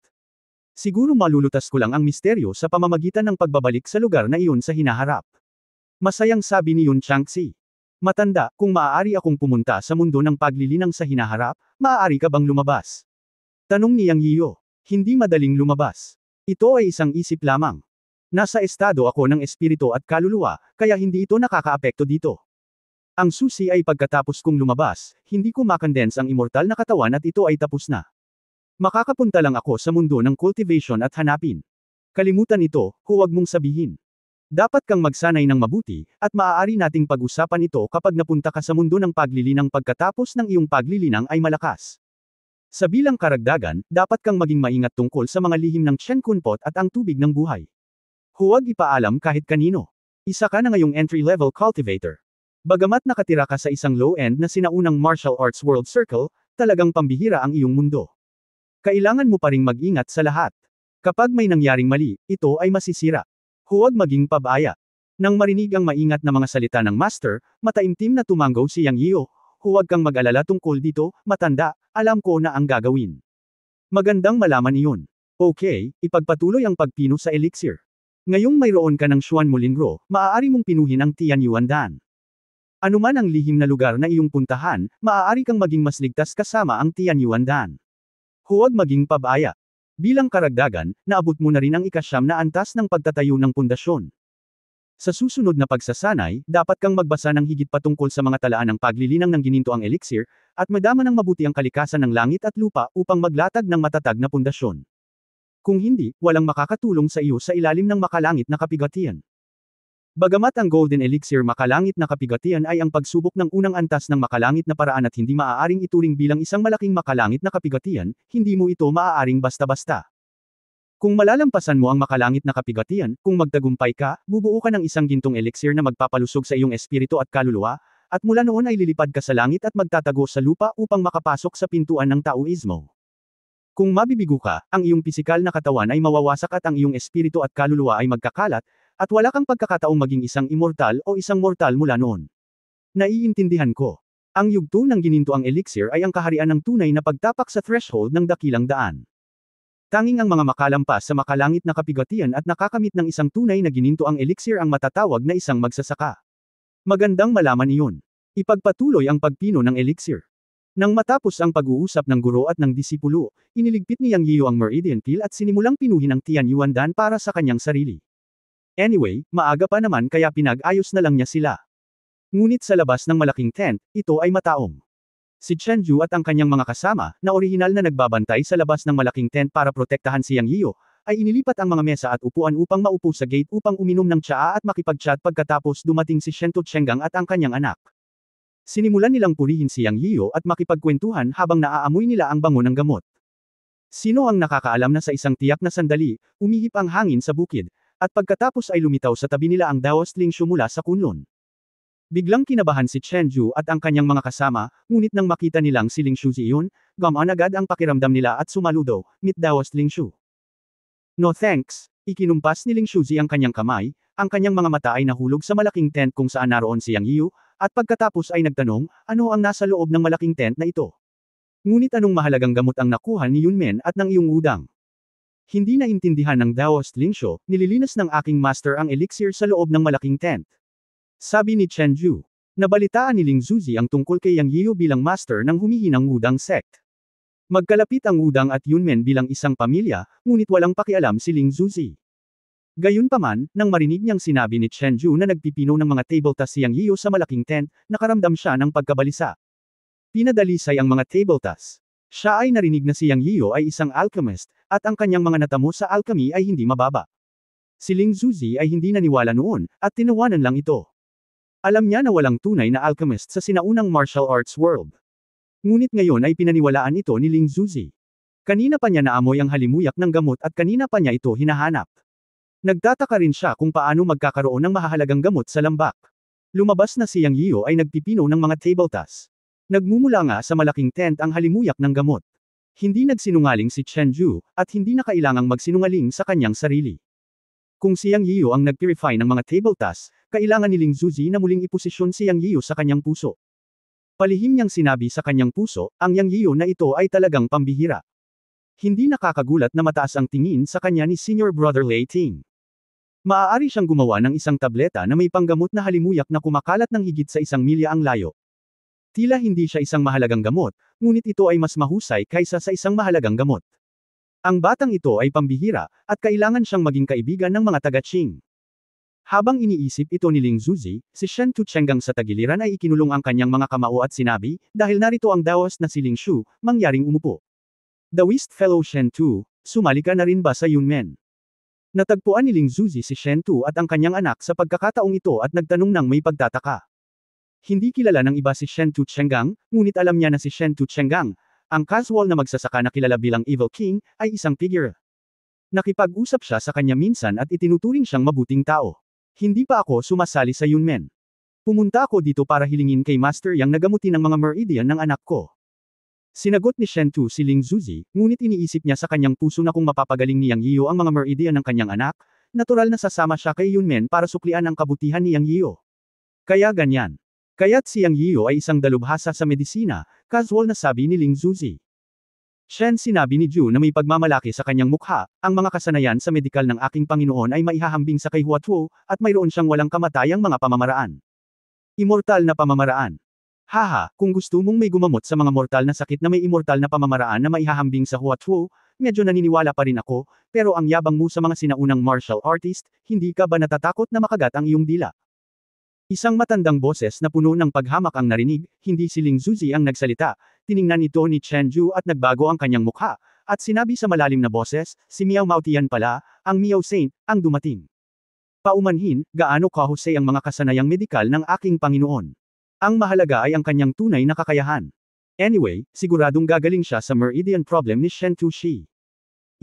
Siguro malulutas ko lang ang misteryo sa pamamagitan ng pagbabalik sa lugar na iyon sa hinaharap. Masayang sabi ni Yun Changxi. Matanda, kung maaari akong pumunta sa mundo ng paglilinang sa hinaharap, maaari ka bang lumabas? Tanong ni Yang Yiyo. Hindi madaling lumabas. Ito ay isang isip lamang. Nasa estado ako ng espiritu at kaluluwa, kaya hindi ito nakakaapekto dito. Ang susi ay pagkatapos kong lumabas, hindi ko makondense ang immortal na katawan at ito ay tapos na. Makakapunta lang ako sa mundo ng cultivation at hanapin. Kalimutan ito, huwag mong sabihin. Dapat kang magsanay ng mabuti, at maaari nating pag-usapan ito kapag napunta ka sa mundo ng paglilinang pagkatapos ng iyong paglilinang ay malakas. Sa bilang karagdagan, dapat kang maging maingat tungkol sa mga lihim ng Chen Kunpot at ang tubig ng buhay. Huwag ipaalam kahit kanino. Isa ka na ngayong entry-level cultivator. Bagamat nakatira ka sa isang low-end na sinaunang martial arts world circle, talagang pambihira ang iyong mundo. Kailangan mo pa ring mag-ingat sa lahat. Kapag may nangyaring mali, ito ay masisira. Huwag maging pabaya. Nang marinig ang maingat na mga salita ng master, mataimtim na tumanggaw si Yang Yiyo. Huwag kang mag-alala tungkol dito, matanda, alam ko na ang gagawin. Magandang malaman iyon. Okay, ipagpatuloy ang pagpino sa elixir. Ngayong mayroon ka ng Xuan Mulingro, maaari mong pinuhin ang Tian Yuan Dan. Anuman ang lihim na lugar na iyong puntahan, maaari kang maging mas ligtas kasama ang Tian Yuan Dan. Huwag maging pabaya. Bilang karagdagan, naabot mo na rin ang ikasyam na antas ng pagtatayo ng pundasyon. Sa susunod na pagsasanay, dapat kang magbasa ng higit patungkol sa mga talaan ng paglilinang ng ginintoang elixir, at madama ng mabuti ang kalikasan ng langit at lupa upang maglatag ng matatag na pundasyon. Kung hindi, walang makakatulong sa iyo sa ilalim ng makalangit na kapigatian. Bagamat ang Golden Elixir makalangit na kapigatian ay ang pagsubok ng unang antas ng makalangit na paraan at hindi maaaring ituring bilang isang malaking makalangit na kapigatian, hindi mo ito maaaring basta-basta. Kung malalampasan mo ang makalangit na kapigatian, kung magtagumpay ka, bubuo ka ng isang gintong elixir na magpapalusog sa iyong espiritu at kaluluwa, at mula noon ay lilipad ka sa langit at magtatago sa lupa upang makapasok sa pintuan ng Taoismo. Kung mabibigo ka, ang iyong pisikal na katawan ay mawawasak at ang iyong espiritu at kaluluwa ay magkakalat, at wala kang pagkakataong maging isang immortal o isang mortal mula noon. Naiintindihan ko. Ang yugto ng ginintoang elixir ay ang kaharian ng tunay na pagtapak sa threshold ng dakilang daan. Tanging ang mga makalampas sa makalangit na kapigatian at nakakamit ng isang tunay na ginintoang elixir ang matatawag na isang magsasaka. Magandang malaman iyon. Ipagpatuloy ang pagpino ng elixir. Nang matapos ang pag-uusap ng guro at ng disipulo, iniligpit ni Yang Yiyo ang meridian peel at sinimulang pinuhin ang Tian Yuan Dan para sa kanyang sarili. Anyway, maaga pa naman kaya pinag-ayos na lang niya sila. Ngunit sa labas ng malaking tent, ito ay mataong. Si Chenju at ang kanyang mga kasama, na orihinal na nagbabantay sa labas ng malaking tent para protektahan si Yang Yiyo, ay inilipat ang mga mesa at upuan upang maupo sa gate upang uminom ng tsaa at makipag-chat pagkatapos dumating si Shento Chenggang at ang kanyang anak. Sinimulan nilang purihin si Yang Yiyo at makipagkwentuhan habang naaamoy nila ang bango ng gamot. Sino ang nakakaalam na sa isang tiyak na sandali, umihip ang hangin sa bukid, at pagkatapos ay lumitaw sa tabi nila ang Daoist Lingshu mula sa kunlun. Biglang kinabahan si Chenju at ang kanyang mga kasama, ngunit nang makita nilang si Lingshu iyon, gumaan agad ang pakiramdam nila at sumaludo, "Meet Daoist Lingshu." "No thanks." Ikinumpas ni Lingshu ang kanyang kamay, ang kanyang mga mata ay nahulog sa malaking tent kung saan naroon si Yang Yiyo, at pagkatapos ay nagtanong, ano ang nasa loob ng malaking tent na ito? Ngunit anong mahalagang gamot ang nakuha ni Yunmen at ng iyong udang? Hindi naintindihan ng Daoist Lingshu, nililinas ng aking master ang elixir sa loob ng malaking tent. Sabi ni Chenju. Nabalitaan ni Ling Zuzi ang tungkol kay Yang Yiyo bilang master ng humihinang udang sect. Magkalapit ang udang at Yunmen bilang isang pamilya, ngunit walang pakialam si Ling Zuzi. Gayunpaman, nang marinig niyang sinabi ni Chenju na nagpipino ng mga tabletas si Yang Yiyo sa malaking tent, nakaramdam siya ng pagkabalisa. Pinadalisay ang mga tabletas. Siya ay narinig na si Yang Yiyo ay isang alchemist, at ang kanyang mga natamo sa alchemy ay hindi mababa. Si Ling Zuzi ay hindi naniwala noon, at tinawanan lang ito. Alam niya na walang tunay na alchemist sa sinaunang martial arts world. Ngunit ngayon ay pinaniwalaan ito ni Ling Zuzi. Kanina pa niya naamoy ang halimuyak ng gamot at kanina pa niya ito hinahanap. Nagtataka rin siya kung paano magkakaroon ng mahahalagang gamot sa lambak. Lumabas na si Yang Yiyo ay nagpipino ng mga tabletas. Nagmumula nga sa malaking tent ang halimuyak ng gamot. Hindi nagsinungaling si Chenju, at hindi na kailangang magsinungaling sa kanyang sarili. Kung si Yang Yiyo ang nagpurify ng mga tabletas, kailangan ni Ling Zuzi na muling iposisyon si Yang Yiyo sa kanyang puso. Palihim niyang sinabi sa kanyang puso, ang Yang Yiyo na ito ay talagang pambihira. Hindi nakakagulat na mataas ang tingin sa kanya ni Senior Brother Lei Ting. Maaari siyang gumawa ng isang tableta na may panggamot na halimuyak na kumakalat ng higit sa 1 milya ang layo. Tila hindi siya isang mahalagang gamot, ngunit ito ay mas mahusay kaysa sa isang mahalagang gamot. Ang batang ito ay pambihira, at kailangan siyang maging kaibigan ng mga taga-Qing. Habang iniisip ito ni Ling Zuzi, si Shen Tuchenggang sa tagiliran ay ikinulong ang kanyang mga kamao at sinabi, dahil narito ang dawas na si Ling Shu, mangyaring umupo. Daoist Fellow Shen Tu, sumali ka na rin ba sa Yunmen? Natagpuan ni Ling Zuzi si Shen Tu at ang kanyang anak sa pagkakataong ito at nagtanong ng may pagtataka. Hindi kilala ng iba si Shen Tuchenggang, ngunit alam niya na si Shen Tuchenggang, ang casual na magsasaka na kilala bilang Evil King, ay isang figure. Nakipag-usap siya sa kanya minsan at itinuturing siyang mabuting tao. Hindi pa ako sumasali sa Yunmen. Pumunta ako dito para hilingin kay Master Yang na gamutin ang mga meridian ng anak ko. Sinagot ni Shen Tu si Ling Zuzi, ngunit iniisip niya sa kanyang puso na kung mapapagaling ni Yang Yiyo ang mga meridian ng kanyang anak, natural na sasama siya kay Yunmen para suklian ang kabutihan ni Yang Yiyo. Kaya ganyan. Kaya't si Yang Yiyo ay isang dalubhasa sa medisina, casual na sabi ni Ling Zuzi. Shen sinabi ni Ju na may pagmamalaki sa kanyang mukha, ang mga kasanayan sa medikal ng aking Panginoon ay maihahambing sa kay Huatuo, at mayroon siyang walang kamatayang mga pamamaraan. Immortal na pamamaraan. Haha, kung gusto mong may gumamot sa mga mortal na sakit na may immortal na pamamaraan na maihahambing sa Huatuo, medyo naniniwala pa rin ako, pero ang yabang mo sa mga sinaunang martial artist, hindi ka ba natatakot na makagat ang iyong dila? Isang matandang boses na puno ng paghamak ang narinig, hindi si Ling Zuzi ang nagsalita, tiningnan ito ni Chen Ju at nagbago ang kanyang mukha, at sinabi sa malalim na boses, si Miao Maotian pala, ang Miao Saint, ang dumating. Paumanhin, gaano kahusay ang mga kasanayang medikal ng aking Panginoon. Ang mahalaga ay ang kanyang tunay na kakayahan. Anyway, siguradong gagaling siya sa meridian problem ni Shen Tu-shi.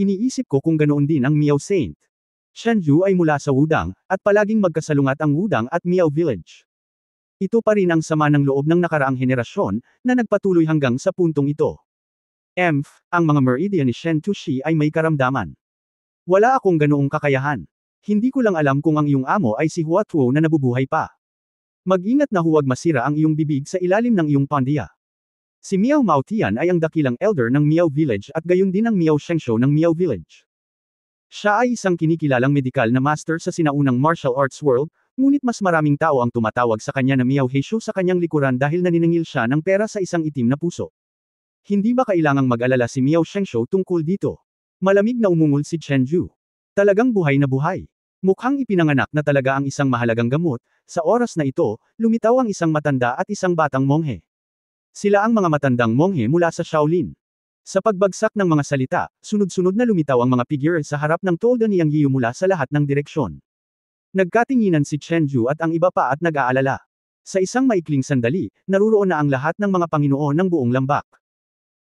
Iniisip ko kung ganoon din ang Miao Saint. Shenju ay mula sa Wudang, at palaging magkasalungat ang Wudang at Miao Village. Ito pa rin ang sama ng loob ng nakaraang henerasyon, na nagpatuloy hanggang sa puntong ito. Ang mga meridian ni Shen Tu-shi ay may karamdaman. Wala akong ganoong kakayahan. Hindi ko lang alam kung ang iyong amo ay si Huatuo na nabubuhay pa. Mag-ingat na huwag masira ang iyong bibig sa ilalim ng iyong pandiya. Si Miao Maotian ay ang dakilang elder ng Miao Village at gayon din ang Miao Shengsho ng Miao Village. Siya ay isang kinikilalang medikal na master sa sinaunang martial arts world, ngunit mas maraming tao ang tumatawag sa kanya na Miao Heisho sa kanyang likuran dahil naniningil siya ng pera sa isang itim na puso. Hindi ba kailangang mag-alala si Miao Shengsho tungkol dito? Malamig na umungol si Chen Ju. Talagang buhay na buhay. Mukhang ipinanganak na talaga ang isang mahalagang gamot, sa oras na ito, lumitaw ang isang matanda at isang batang monghe. Sila ang mga matandang monghe mula sa Shaolin. Sa pagbagsak ng mga salita, sunod-sunod na lumitaw ang mga figure sa harap ng tolda ni Yang Yiyu mula sa lahat ng direksyon. Nagkatinginan si Chen Ju at ang iba pa at nag-aalala. Sa isang maikling sandali, naruroon na ang lahat ng mga Panginoon ng buong lambak.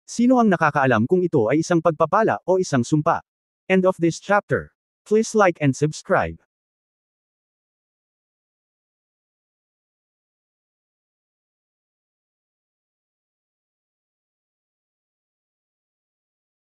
Sino ang nakakaalam kung ito ay isang pagpapala o isang sumpa? End of this chapter. Please like and subscribe.